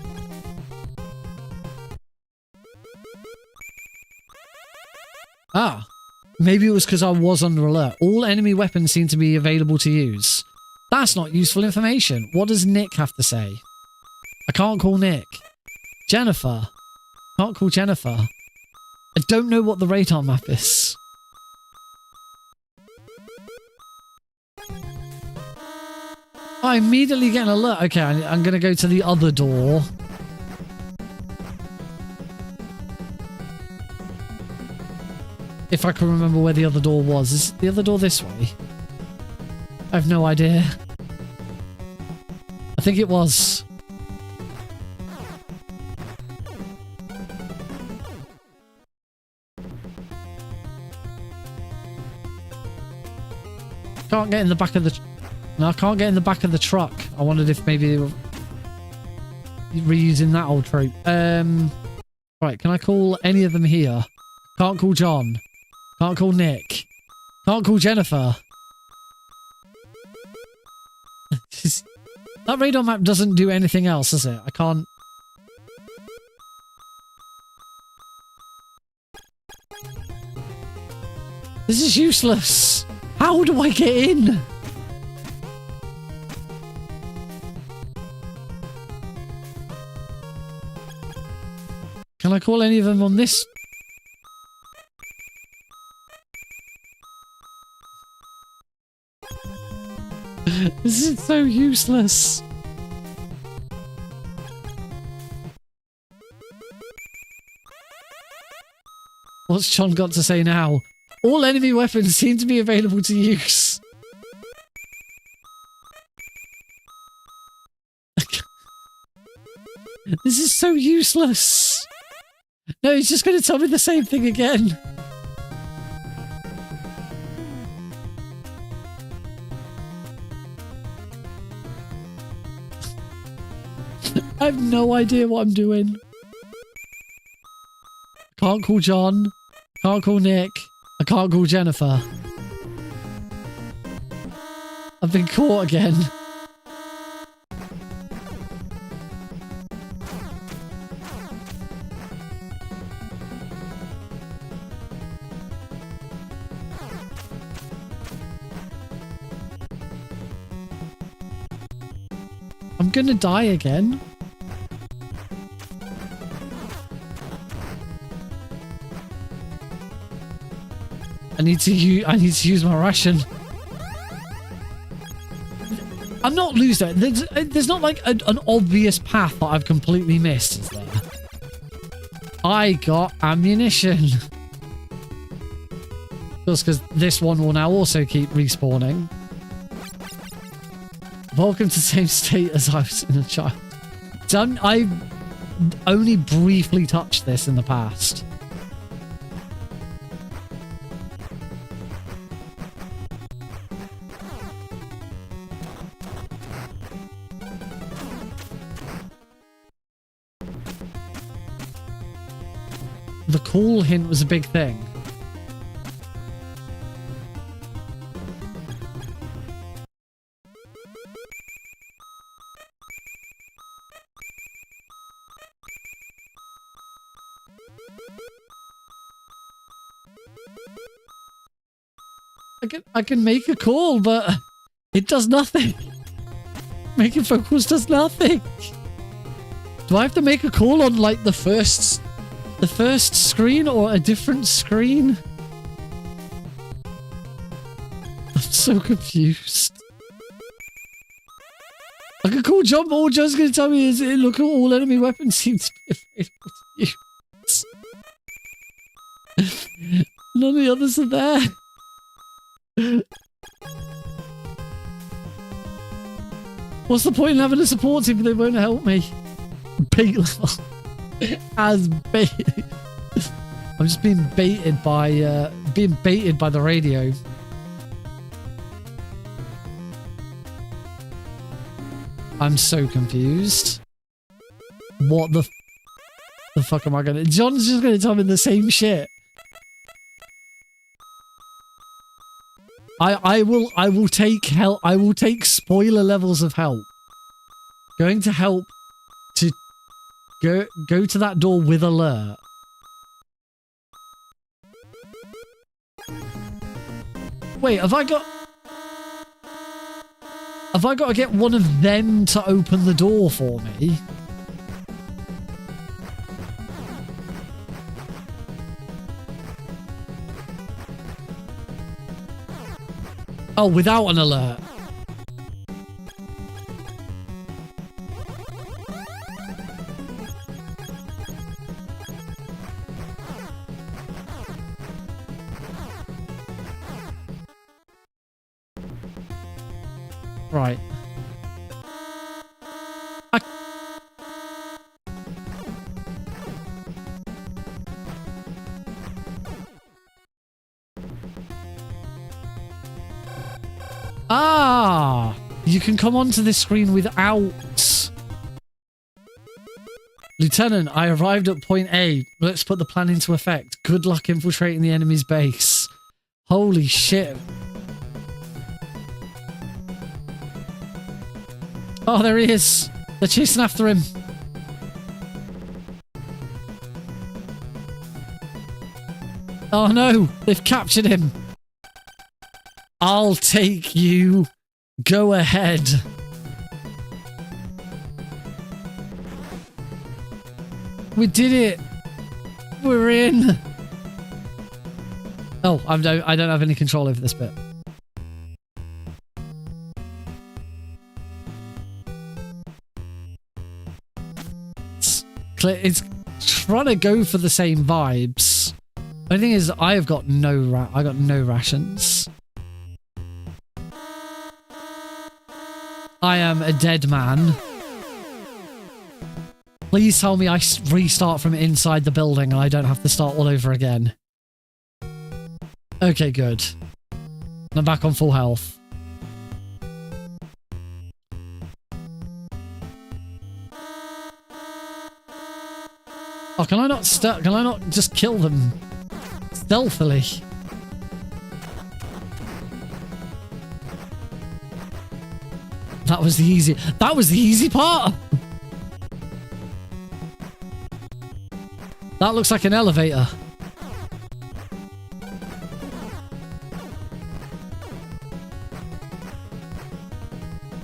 Ah, maybe it was because I was under alert. All enemy weapons seem to be available to use. That's not useful information. What does Nick have to say? I can't call Nick. Jennifer. Can't call Jennifer. I don't know what the radar map is. I immediately get an alert. Okay, I'm going to go to the other door. If I can remember where the other door was. Is the other door this way? I have no idea. I think it was. Can't get in the back of the... No, I can't get in the back of the truck. I wondered if maybe they were reusing that old trope. Right, can I call any of them here? Can't call John. Can't call Nick. Can't call Jennifer. That radar map doesn't do anything else, does it? I can't... This is useless. How do I get in? Can I call any of them on this? This is so useless. What's John got to say now? All enemy weapons seem to be available to use. This is so useless. No, he's just going to tell me the same thing again. I have no idea what I'm doing. Can't call John. Can't call Nick. I can't call Jennifer. I've been caught again. I'm gonna die again. I need to use my ration. I'm not losing. There's not like an obvious path that I've completely missed, is there? I got ammunition. Just because this one will now also keep respawning. Welcome to the same state as I was in a child. So I only briefly touched this in the past. The cool hint was a big thing. I can make a call, but it does nothing. Making phone calls does nothing. Do I have to make a call on like the first screen or a different screen? I'm so confused. I can call John, but all John's going to tell me is look at all enemy weapons seem to be available to use. None of the others are there. What's the point in having a support team if they won't help me? Bait level. As bait. I'm just being baited by the radio. I'm so confused. What the fuck am I gonna... John's just gonna tell me the same shit. I will take help. I will take spoiler levels of help. Going to help to go to that door with alert. Wait, have I got to get one of them to open the door for me? Oh, without an alert. Right. Ah! You can come onto this screen without... Lieutenant, I arrived at point A. Let's put the plan into effect. Good luck infiltrating the enemy's base. Holy shit. Oh, there he is. They're chasing after him. Oh no, they've captured him. I'll take you. Go ahead. We did it. We're in. Oh, I don't have any control over this bit. It's trying to go for the same vibes. The thing is, I got no rations. I am a dead man. Please tell me I restart from inside the building and I don't have to start all over again. Okay, good. I'm back on full health. Oh, can I not just kill them stealthily? That was the easy part. That looks like an elevator.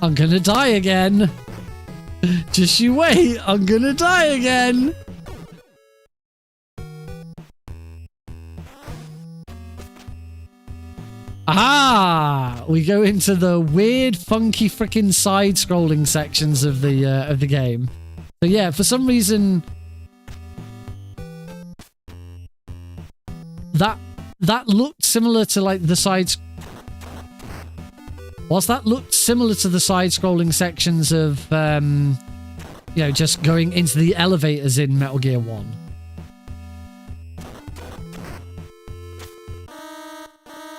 I'm gonna die again. Just you wait, I'm gonna die again. Aha! We go into the weird, funky, freaking side-scrolling sections of the game. So yeah, for some reason, that looked similar to like the sides. Whilst that looked similar to the side-scrolling sections of, you know, just going into the elevators in Metal Gear 1.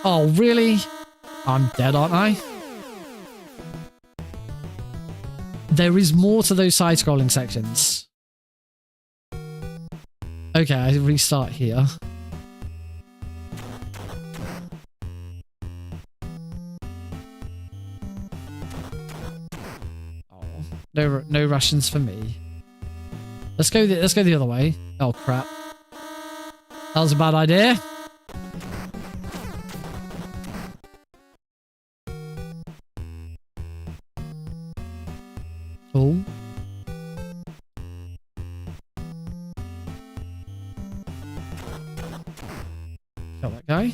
Oh, really? I'm dead, aren't I? There is more to those side-scrolling sections. Okay, I restart here. No Russians for me. Let's go the other way. Oh crap. That was a bad idea. Cool. Kill that guy.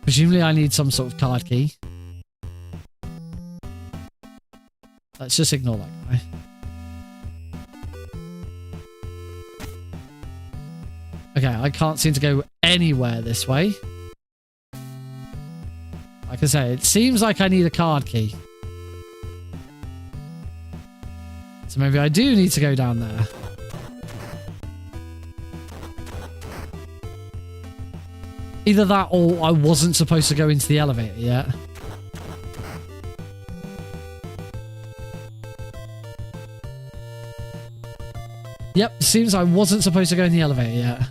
Presumably I need some sort of card key. Let's just ignore that guy. Okay, I can't seem to go anywhere this way. Like I say, it seems like I need a card key. So maybe I do need to go down there. Either that or I wasn't supposed to go into the elevator yet. Yep, seems I wasn't supposed to go in the elevator yet.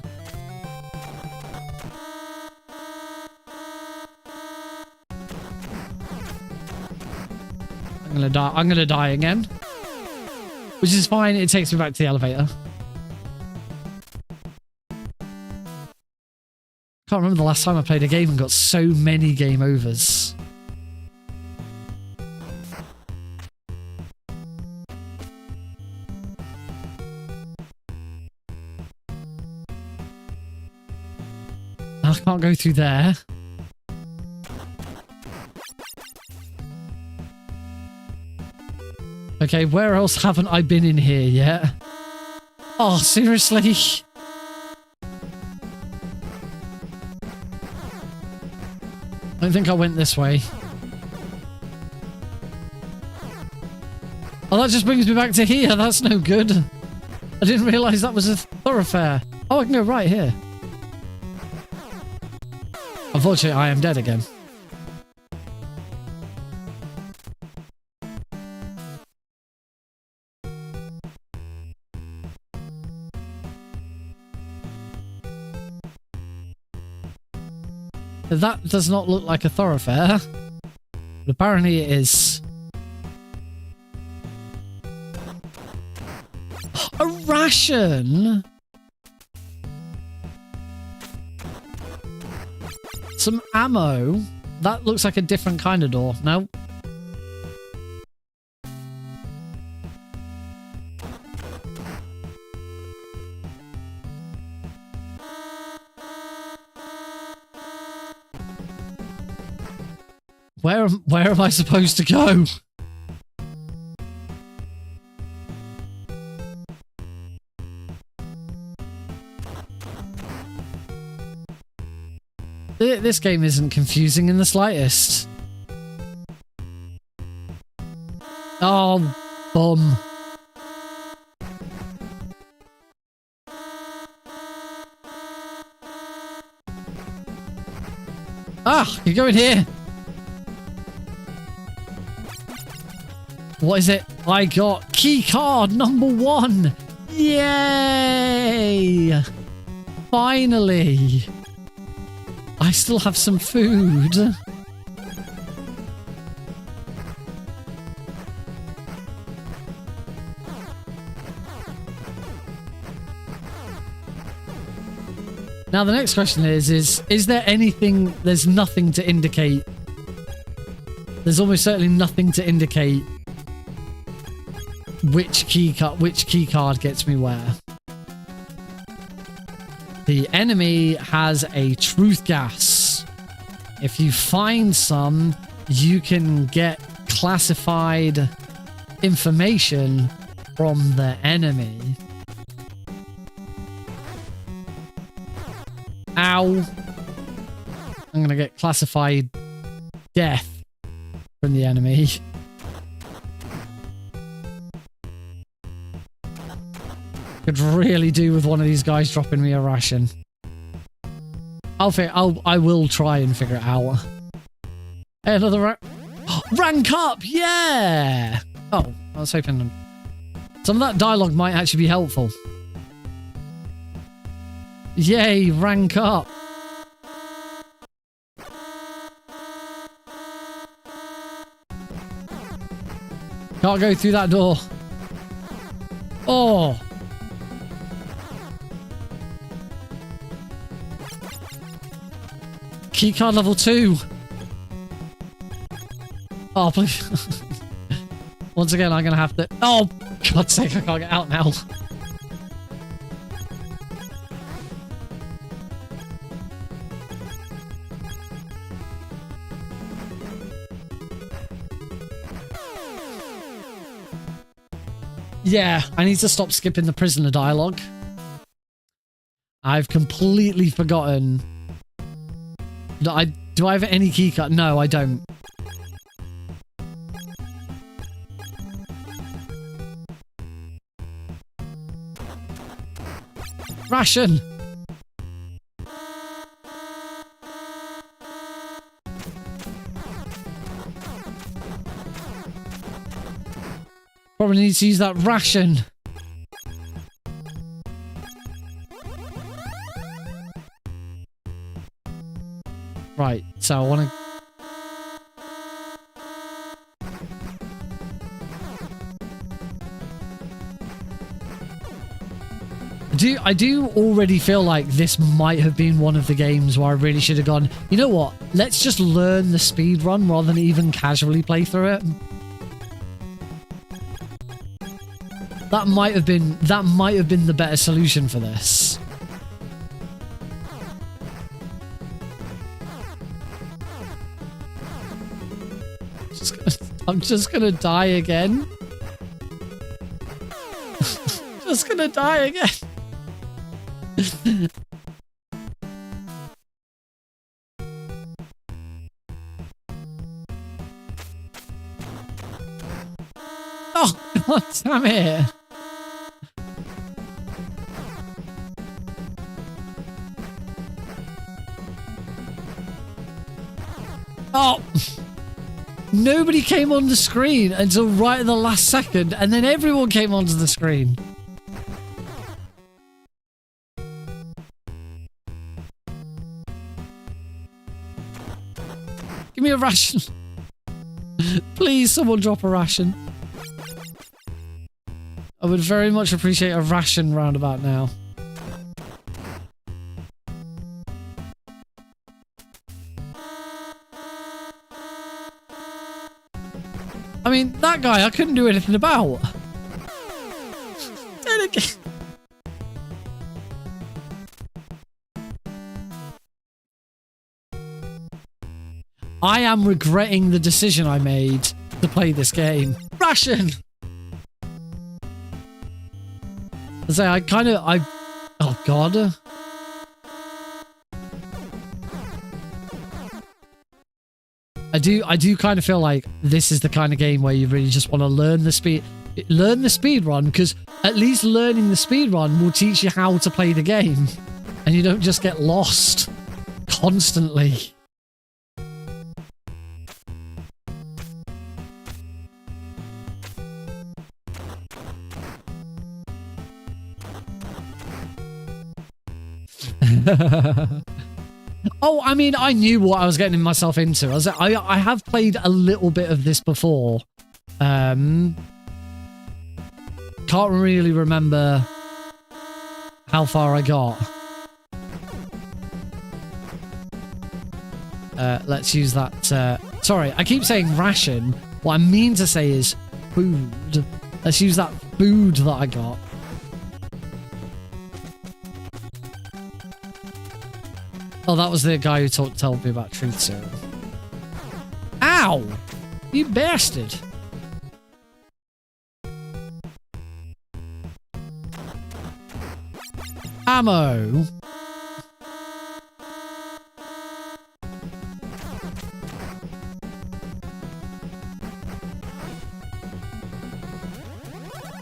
I'm gonna die again. Which is fine, it takes me back to the elevator. Can't remember the last time I played a game and got so many game overs. I can't go through there. Okay, where else haven't I been in here yet? Oh, seriously? I don't think I went this way. Oh, that just brings me back to here. That's no good. I didn't realise that was a thoroughfare. Oh, I can go right here. Unfortunately, I am dead again. That does not look like a thoroughfare. But apparently it is. A ration? Some ammo? That looks like a different kind of door. No. Where am I supposed to go? This game isn't confusing in the slightest. Oh, bum. Ah, you go in here. What is it? I got key card number 1. Yay! Finally. I still have some food. Now the next question is there anything, there's nothing to indicate, there's almost certainly nothing to indicate which key card gets me where. The enemy has a truth gas. If you find some, you can get classified information from the enemy. Ow. I'm going to get classified death from the enemy. Could really do with one of these guys dropping me a ration. I will try and figure it out. Hey, another rank up, yeah! Oh, I was hoping some of that dialogue might actually be helpful. Yay, rank up! Can't go through that door. Oh! Keycard level 2. Oh, please. Once again, I'm going to have to... Oh, God's sake, I can't get out now. Yeah, I need to stop skipping the prisoner dialogue. I've completely forgotten... Do I have any keycard? No, I don't. Ration! Probably need to use that ration. Right, so I want to... I do already feel like this might have been one of the games where I really should have gone, you know what, let's just learn the speed run rather than even casually play through it. That might have been the better solution for this. I'm just gonna die again. Just gonna die again. Oh, God damn it. Oh. Nobody came on the screen until right at the last second, and then everyone came onto the screen. Give me a ration. Please, someone drop a ration. I would very much appreciate a ration roundabout now. I mean, that guy I couldn't do anything about. Then again. I am regretting the decision I made to play this game. Ration! I oh God. I do kind of feel like this is the kind of game where you really just want to learn the speed run, because at least learning the speed run will teach you how to play the game, and you don't just get lost constantly. Oh, I mean, I knew what I was getting myself into. I have played a little bit of this before. Can't really remember how far I got. Let's use that. Sorry, I keep saying ration. What I mean to say is food. Let's use that food that I got. Oh, that was the guy who told me about truth serum. Ow! You bastard! Ammo!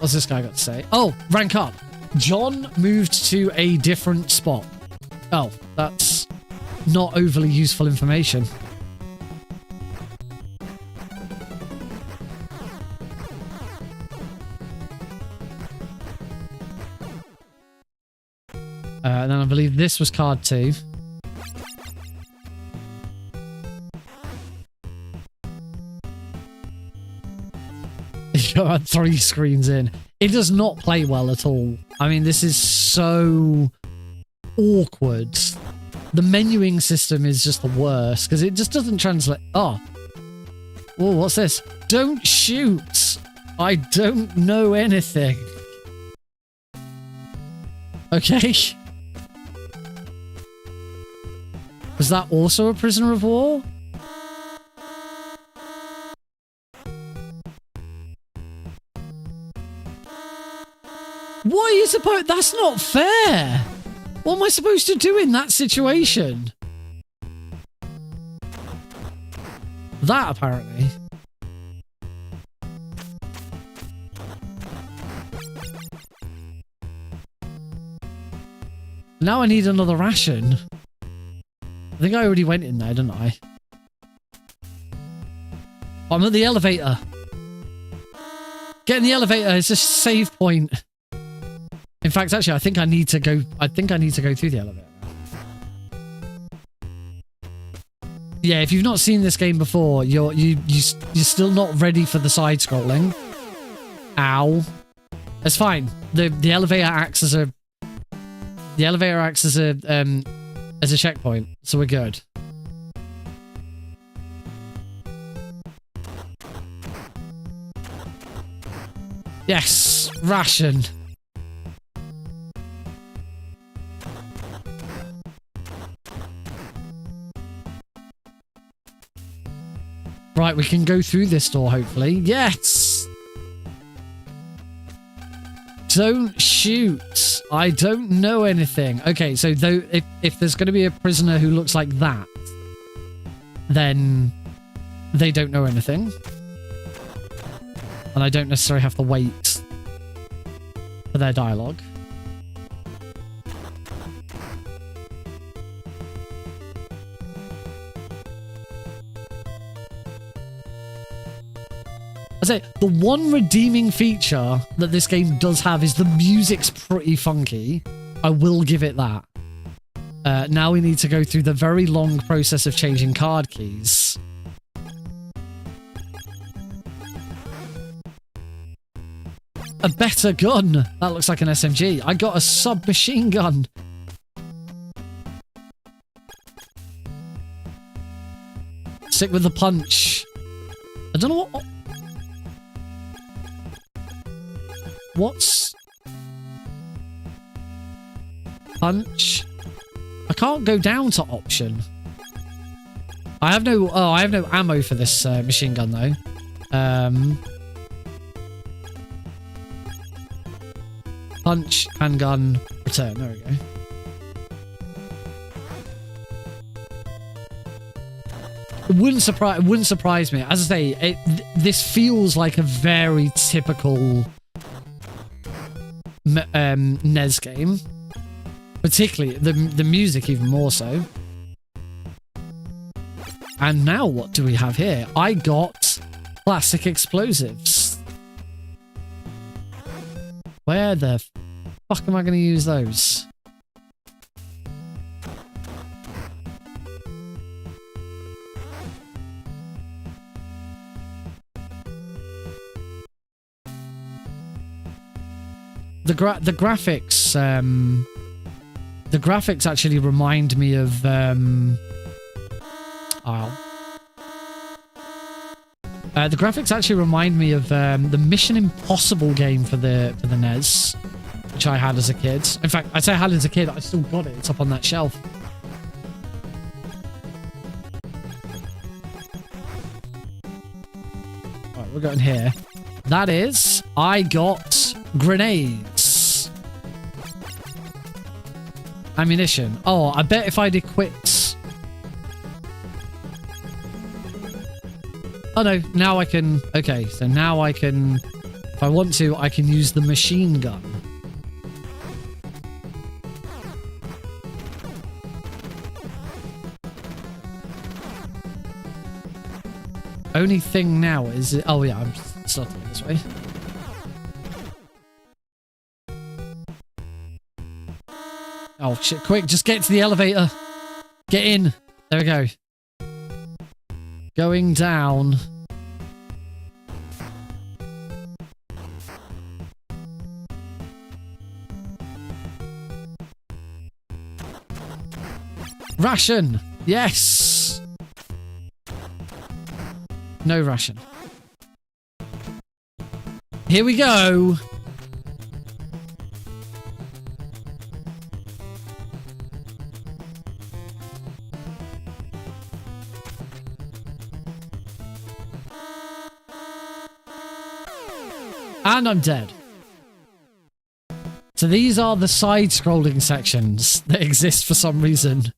What's this guy got to say? Oh, rank up. John moved to a different spot. Oh, that's not overly useful information. And then I believe this was card 2. You got 3 screens in. It does not play well at all. I mean, this is so awkward. The menuing system is just the worst because it just doesn't translate. Oh. Whoa, what's this? Don't shoot. I don't know anything. Okay. Was that also a prisoner of war? What are you supposed... That's not fair! What am I supposed to do in that situation? That, apparently. Now I need another ration. I think I already went in there, didn't I? I'm at the elevator. Get in the elevator. It's a save point. In fact, actually, I think I need to go through the elevator. Yeah, if you've not seen this game before, you're still not ready for the side scrolling. Ow. It's fine. The elevator acts as a checkpoint, so we're good. Yes, ration. Right, we can go through this door, hopefully. Yes! Don't shoot. I don't know anything. Okay, so though if there's going to be a prisoner who looks like that, then they don't know anything. And I don't necessarily have to wait for their dialogue. I say, the one redeeming feature that this game does have is the music's pretty funky. I will give it that. Now we need to go through the very long process of changing card keys. A better gun! That looks like an SMG. I got a submachine gun. Stick with the punch. I don't know what... What's... Punch? I can't go down to option. I have no... Oh, I have no ammo for this machine gun, though. Punch, handgun, return. There we go. It wouldn't surprise me. As I say, this feels like a very typical NES game. Particularly the music, even more so. And now what do we have here? I got classic explosives. Where the fuck am I going to use those? The graphics actually remind me of the graphics actually remind me of the Mission Impossible game for the NES, which I had as a kid. In fact, I say I had as a kid, I still got it. It's up on that shelf. Alright, we're going here. That is, I got grenades. Ammunition. Oh, I bet if I'd equipped... Oh no, now I can... Okay, so now I can If I want to, I can use the machine gun. Only thing now is... Oh yeah, I'm starting this way. Oh shit, quick, just get to the elevator. Get in. There we go. Going down. Ration! Yes! No ration. Here we go! And I'm dead. So these are the side-scrolling sections that exist for some reason.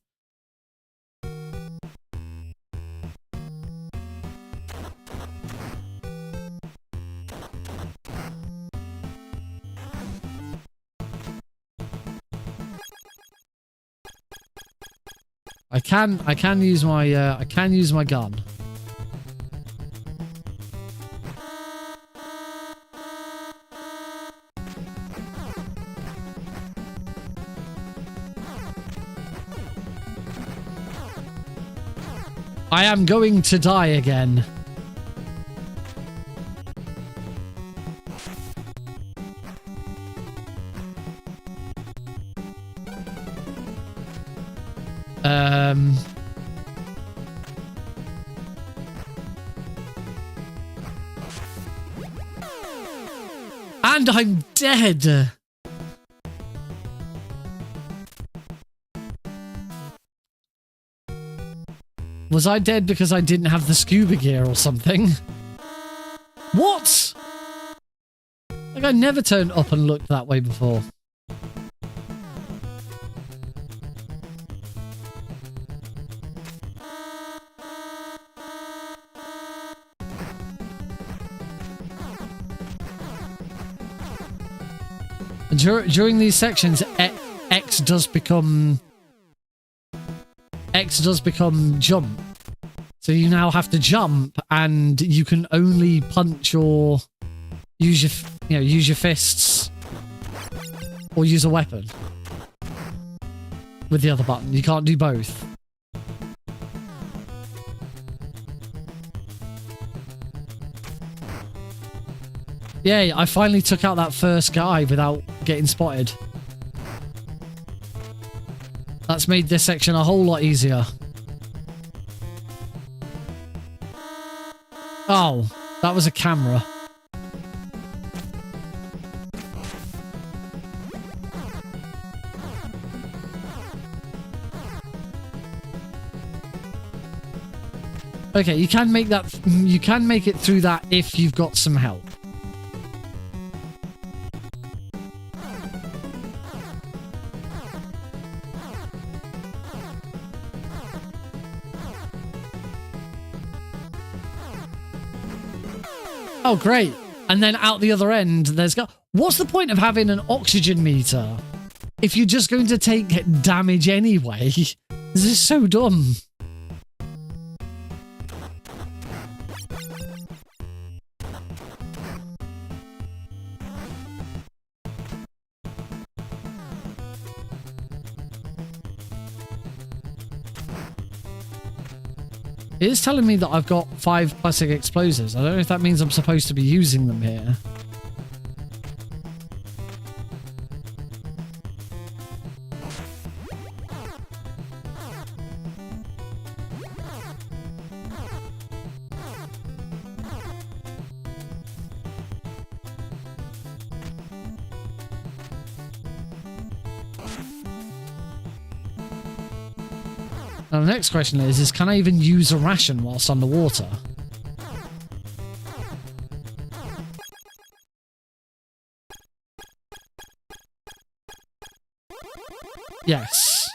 I can use my gun. I am going to die again. And I'm dead. Was I dead because I didn't have the scuba gear or something? What? Like, I never turned up and looked that way before. During these sections, X does become jump. So you now have to jump, and you can only punch or use your fists or use a weapon with the other button. You can't do both. Yay, I finally took out that first guy without getting spotted. That's made this section a whole lot easier. Oh, that was a camera. Okay, you can make it through that if you've got some help. Oh, great. And then out the other end, there's... What's the point of having an oxygen meter if you're just going to take damage anyway? This is so dumb. It is telling me that I've got 5 plastic explosives. I don't know if that means I'm supposed to be using them here. Now the next question is can I even use a ration whilst underwater? Yes.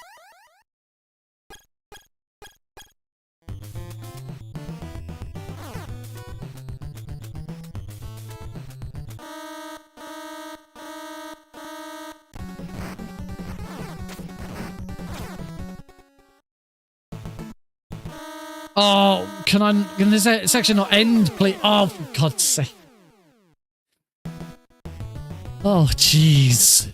Oh, can this section not end, please? Oh, for God's sake. Oh, jeez.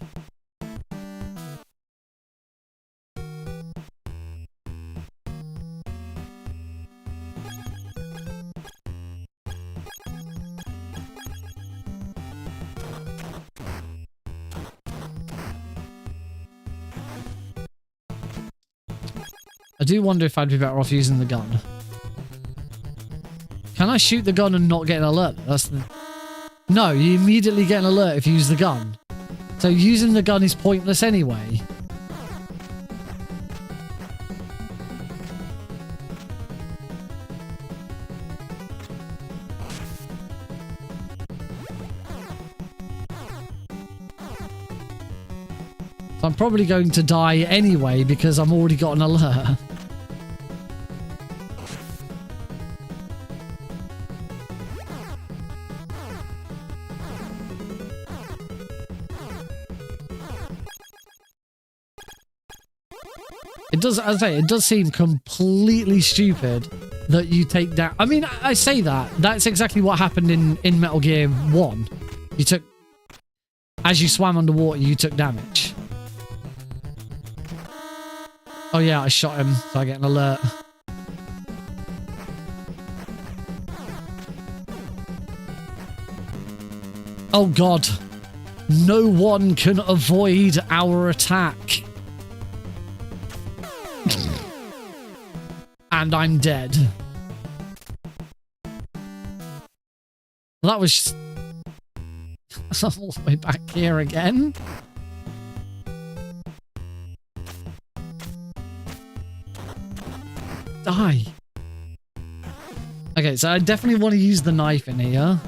I do wonder if I'd be better off using the gun. Can I shoot the gun and not get an alert? That's the... No, you immediately get an alert if you use the gun. So using the gun is pointless anyway. So I'm probably going to die anyway because I've already got an alert. It does, as I say, it does seem completely stupid that you take down... I mean, I say that. That's exactly what happened in Metal Gear 1. You took... As you swam underwater, you took damage. Oh yeah, I shot him, so I get an alert. Oh God. No one can avoid our attack. And I'm dead. That was... I'm all the way back here again. Die. Okay, so I definitely want to use the knife in here.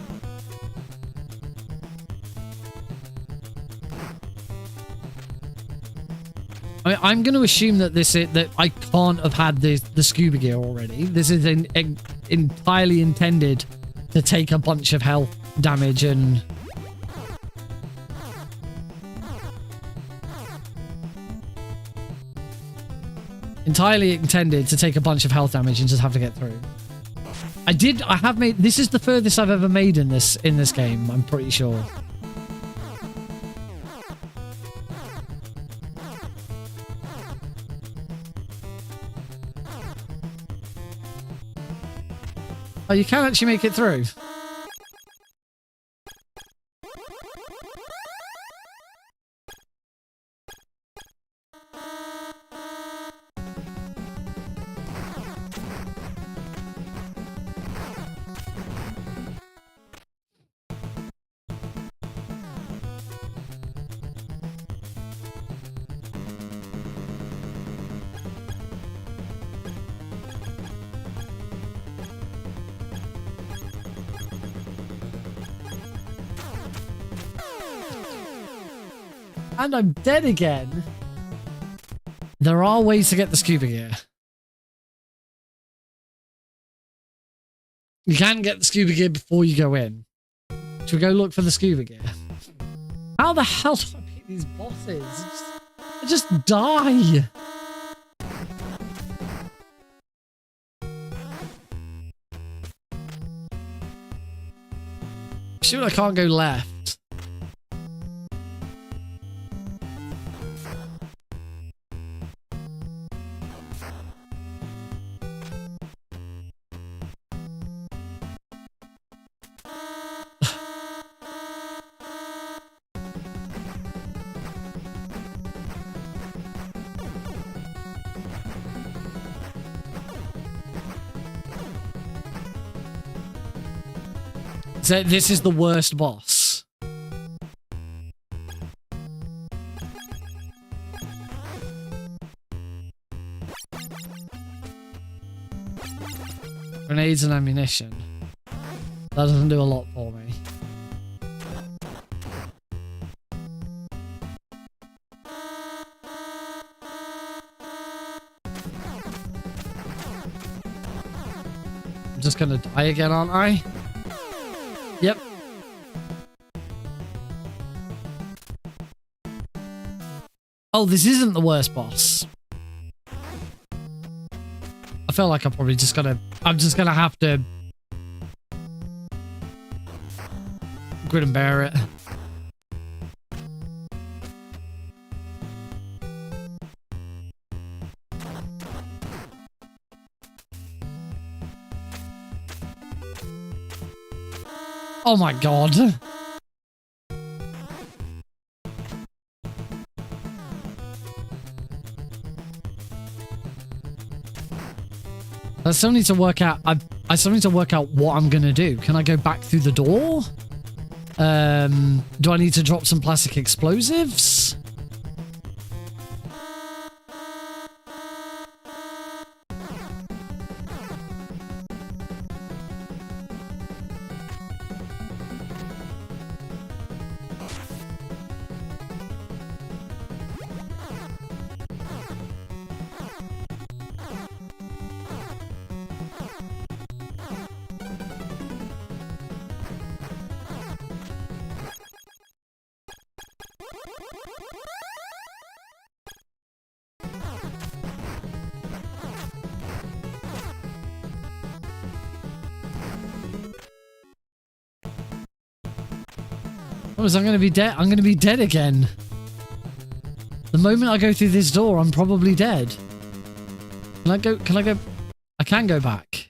I mean, I'm going to assume that that I can't have had the scuba gear already. This is entirely intended to take a bunch of health damage and... Entirely intended to take a bunch of health damage and just have to get through. I have made... This is the furthest I've ever made in this game, I'm pretty sure. Oh, you can actually make it through. And I'm dead again. There are ways to get the scuba gear. You can get the scuba gear before you go in. Should we go look for the scuba gear? How the hell do I beat these bosses? I just die. Sure, I can't go left. So this is the worst boss. Grenades and ammunition. That doesn't do a lot for me. I'm just gonna die again, aren't I? Yep. Oh, this isn't the worst boss. I feel like I'm just gonna have to grin and bear it. Oh my god. I still need to work out. I still need to work out what I'm gonna do. Can I go back through the door? Do I need to drop some plastic explosives? Oh, is I'm gonna be dead? I'm gonna be dead again. The moment I go through this door, I'm probably dead. Can I go? Can I go? I can go back.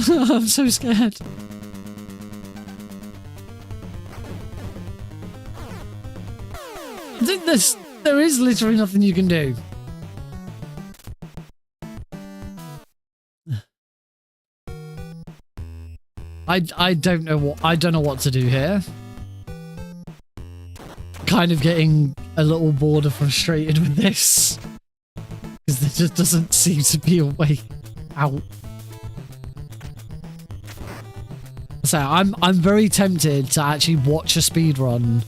I'm so scared. I think there is literally nothing you can do. I don't know what to do here. Kind of getting a little bored or frustrated with this because there just doesn't seem to be a way out. So I'm very tempted to actually watch a speedrun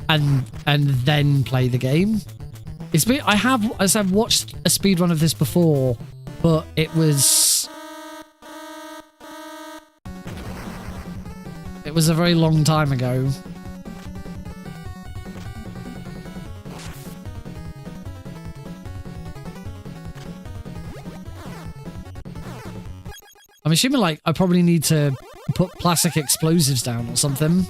and then play the game. I've watched a speedrun of this before, but it was a very long time ago. I'm assuming like I probably need to put plastic explosives down or something.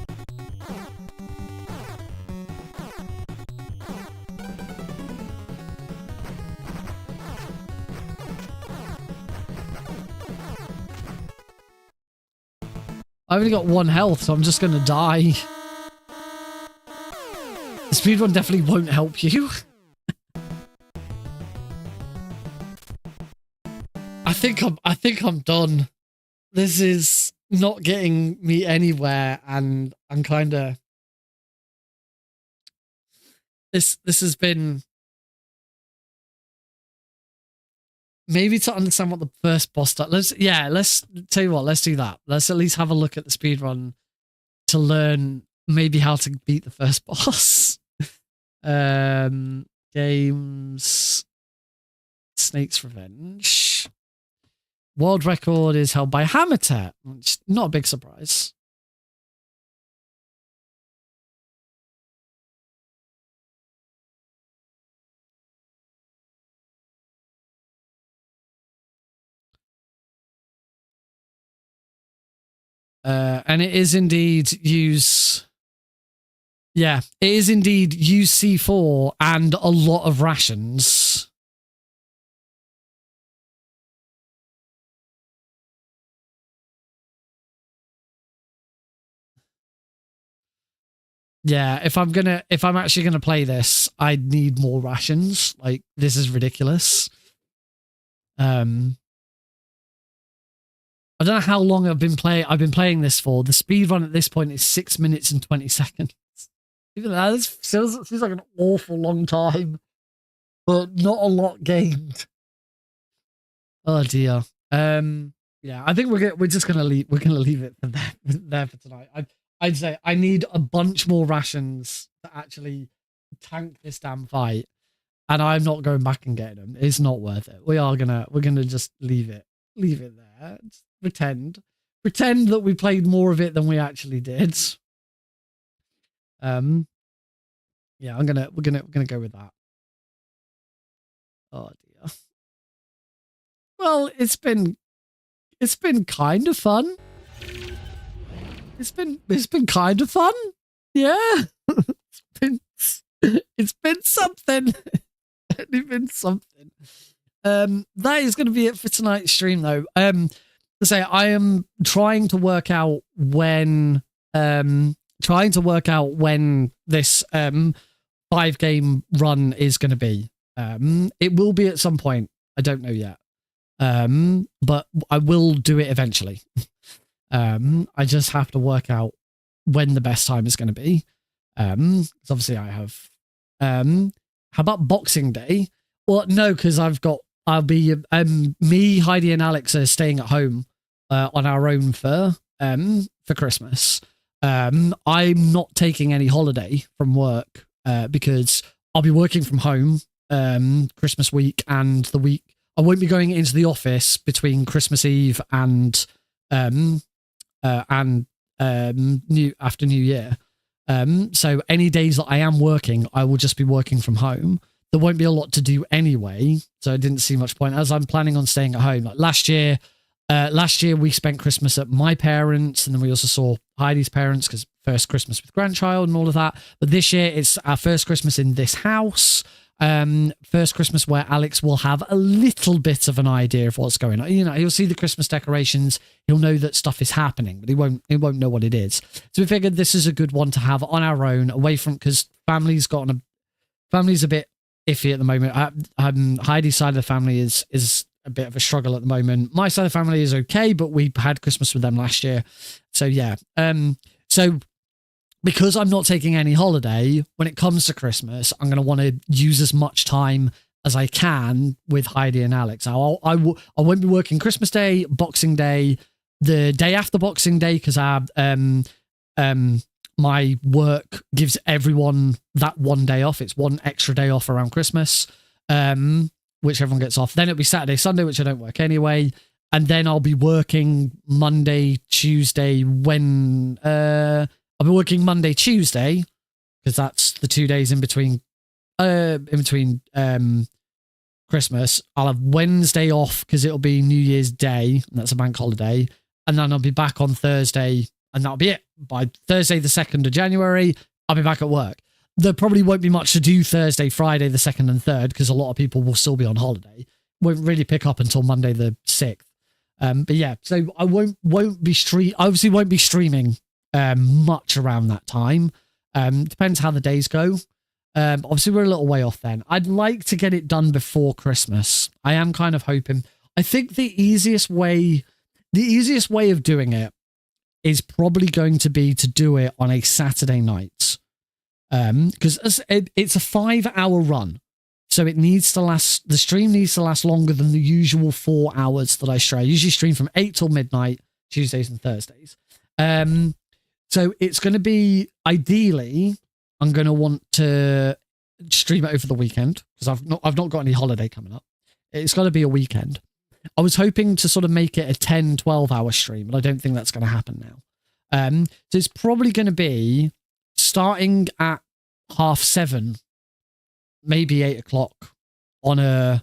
I've only got 1 health, so I'm just gonna die. The speedrun definitely won't help you. I think I'm done. This is not getting me anywhere, and I'm kind of this has been maybe to understand what the first boss does. Let's tell you what, let's do that. Let's at least have a look at the speedrun to learn maybe how to beat the first boss. Games, Snake's Revenge. World record is held by Hammertet, which not a big surprise. And it is indeed it is indeed UC4 and a lot of rations. Yeah, if I'm actually gonna play this, I need more rations. Like, this is ridiculous. I don't know how long I've been playing this for. The speedrun at this point is 6 minutes and 20 seconds. Even that feels like an awful long time, but not a lot gained. Oh dear. Yeah, I think we're just gonna leave. We're gonna leave it there for tonight. I'd say I need a bunch more rations to actually tank this damn fight. and I'm not going back and getting them. It's not worth it. We're gonna just leave it there. Just pretend that we played more of it than we actually did. Yeah, we're gonna go with that. Oh dear. Well, it's been kind of fun. It's been kind of fun. Yeah. it's been something. It's been something. That is going to be it for tonight's stream, though. To say, I am trying to work out when this 5-game run is going to be. It will be at some point. I don't know yet. But I will do it eventually. I just have to work out when the best time is going to be. 'Cause obviously I have, how about Boxing Day? Well, no, because I'll be, me, Heidi and Alex are staying at home, on our own for Christmas. I'm not taking any holiday from work, because I'll be working from home, Christmas week and the week. I won't be going into the office between Christmas Eve and New Year. So any days that I am working, I will just be working from home. There won't be a lot to do anyway, so I didn't see much point, as I'm planning on staying at home. Like last year we spent Christmas at my parents', and then we also saw Heidi's parents, because first Christmas with grandchild and all of that. But this year it's our first Christmas in this house. First Christmas where Alex will have a little bit of an idea of what's going on. You know, he'll see the Christmas decorations, he'll know that stuff is happening, but he won't know what it is. So we figured this is a good one to have on our own, away from, because family's a bit iffy at the moment. Heidi's side of the family is a bit of a struggle at the moment. My side of the family is okay, but we had Christmas with them last year. So yeah. So because I'm not taking any holiday, when it comes to Christmas, I'm going to want to use as much time as I can with Heidi and Alex. I won't be working Christmas Day, Boxing Day, the day after Boxing Day, because my work gives everyone that one day off. It's one extra day off around Christmas, which everyone gets off. Then it'll be Saturday, Sunday, which I don't work anyway. And then I'll be working Monday, Tuesday, I'll be working Monday, Tuesday, because that's the 2 days in between Christmas. I'll have Wednesday off because it'll be New Year's Day, and that's a bank holiday. And then I'll be back on Thursday, and that'll be it. By Thursday, the 2nd of January, I'll be back at work. There probably won't be much to do Thursday, Friday, the 2nd and 3rd, because a lot of people will still be on holiday. Won't really pick up until Monday, the 6th. But yeah, so I won't be streaming much around that time. Depends how the days go. Obviously we're a little way off then. I'd like to get it done before Christmas. I am kind of hoping. I think the easiest way of doing it is probably going to be to do it on a Saturday night. Because it's a 5-hour run. So it needs to last, the stream needs to last longer than the usual 4 hours that I stream. I usually stream from 8 till midnight, Tuesdays and Thursdays. So it's going to be, ideally, I'm going to want to stream it over the weekend, because I've not got any holiday coming up. It's got to be a weekend. I was hoping to sort of make it a 10, 12-hour stream, but I don't think that's going to happen now. So it's probably going to be starting at 7:30, maybe 8 o'clock on a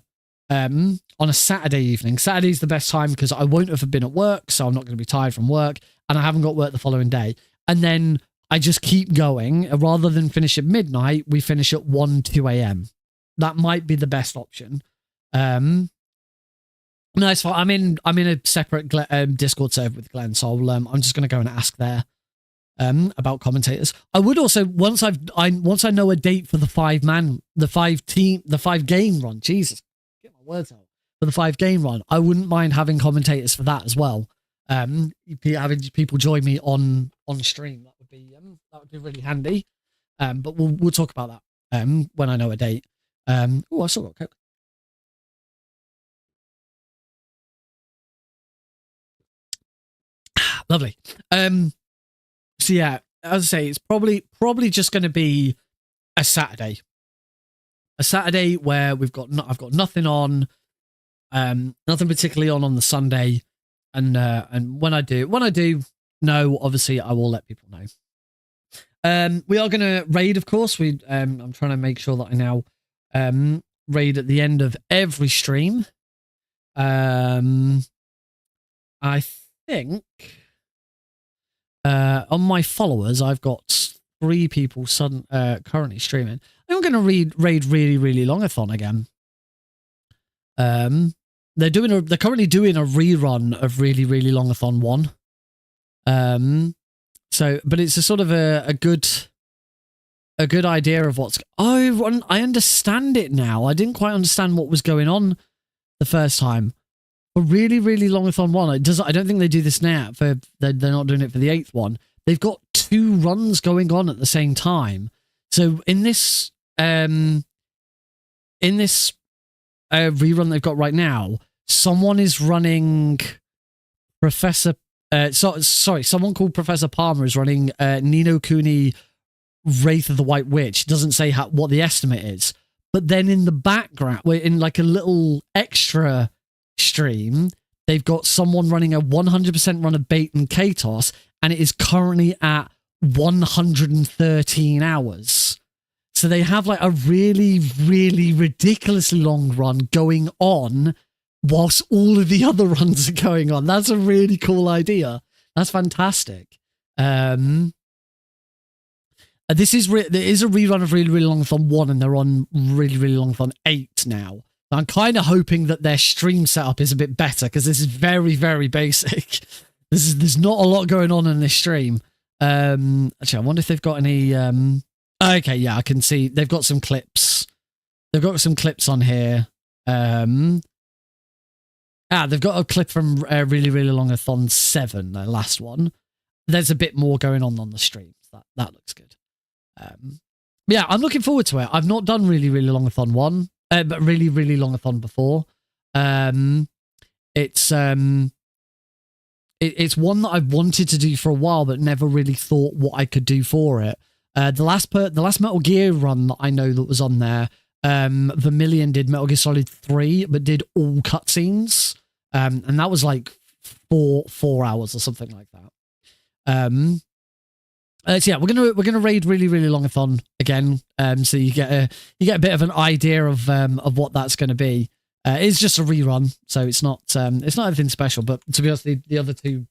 Saturday evening. Saturday's the best time because I won't have been at work, so I'm not going to be tired from work, and I haven't got work the following day. And then I just keep going. Rather than finish at midnight, we finish at 1, 2 a.m. That might be the best option. No, it's fine. I'm in a separate Discord server with Glenn, so I'm just going to go and ask there about commentators. I would also, once I know a date for the 5-game run. Jesus, get my words out. For the 5-game run, I wouldn't mind having commentators for that as well. Having people join me on stream, that would be really handy. But we'll talk about that when I know a date. Oh, I still got Coke. Lovely. So yeah, as I say, it's probably just going to be a Saturday. a Saturday where I've got nothing on, nothing particularly on the Sunday, and when I do know, obviously I will let people know. We are gonna raid, of course. I'm trying to make sure that I now raid at the end of every stream. I think on my followers, I've got 3 people currently streaming. I'm going to raid really, really longathon again. They're currently doing a rerun of really, really longathon 1. But it's a sort of a good idea of what's. Oh, I understand it now. I didn't quite understand what was going on the first time. A really, really longathon 1. I don't think they do this now. They're not doing it for the 8th one. They've got 2 runs going on at the same time. So in this rerun they've got right now, someone is running someone called Professor Palmer is running Ni no Kuni Wraith of the White Witch. It doesn't say what the estimate is. But then in the background, in like a little extra stream, they've got someone running a 100% run of Bait and Katos, and it is currently at 113 hours. So they have like a really, really ridiculously long run going on whilst all of the other runs are going on. That's a really cool idea. That's fantastic. There is a rerun of Really, Really Longathon 1, and they're on Really, Really Longathon 8 now. I'm kind of hoping that their stream setup is a bit better, because this is very, very basic. There's not a lot going on in this stream. Actually, I wonder if they've got any. Okay, yeah, I can see they've got some clips. They've got some clips on here. They've got a clip from Really, Really Longathon 7, the last one. There's a bit more going on the stream. That looks good. Yeah, I'm looking forward to it. I've not done Really, Really Longathon 1. But Really, Really Longathon before. It's one that I've wanted to do for a while, but never really thought what I could do for it. The last Metal Gear run that I know that was on there, Vermilion did Metal Gear Solid 3, but did all cutscenes, and that was like 4 hours or something like that. So yeah, we're gonna raid Really, Really Longathon again. So you get a bit of an idea of what that's going to be. It's just a rerun, so it's not anything special. But to be honest, the other two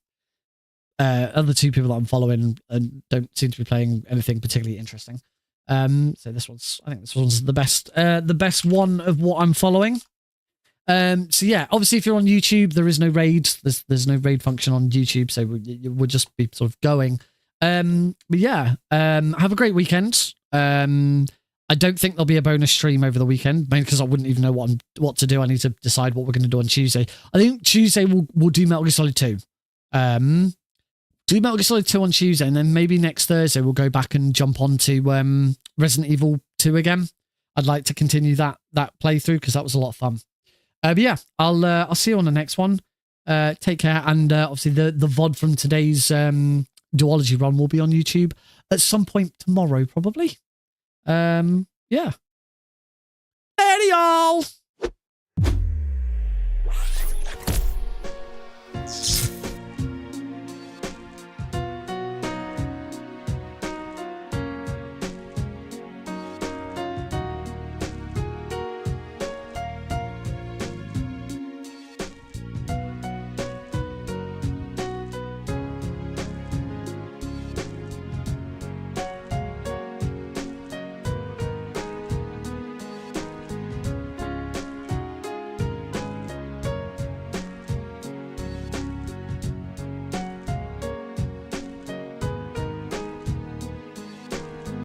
people that I'm following don't seem to be playing anything particularly interesting. So I think this one's the best one of what I'm following. So yeah, obviously if you're on YouTube, there is no raid. There's no raid function on YouTube, so we'll just be sort of going. But yeah, have a great weekend. I don't think there'll be a bonus stream over the weekend, mainly because I wouldn't even know what to do. I need to decide what we're going to do on Tuesday. I think Tuesday we'll do Metal Gear Solid 2. Do Metal Gear Solid 2 on Tuesday, and then maybe next Thursday we'll go back and jump onto Resident Evil 2 again. I'd like to continue that playthrough because that was a lot of fun. But yeah, I'll see you on the next one. Take care, and obviously the VOD from today's duology run will be on YouTube at some point tomorrow, probably. Yeah. Hey, y'all!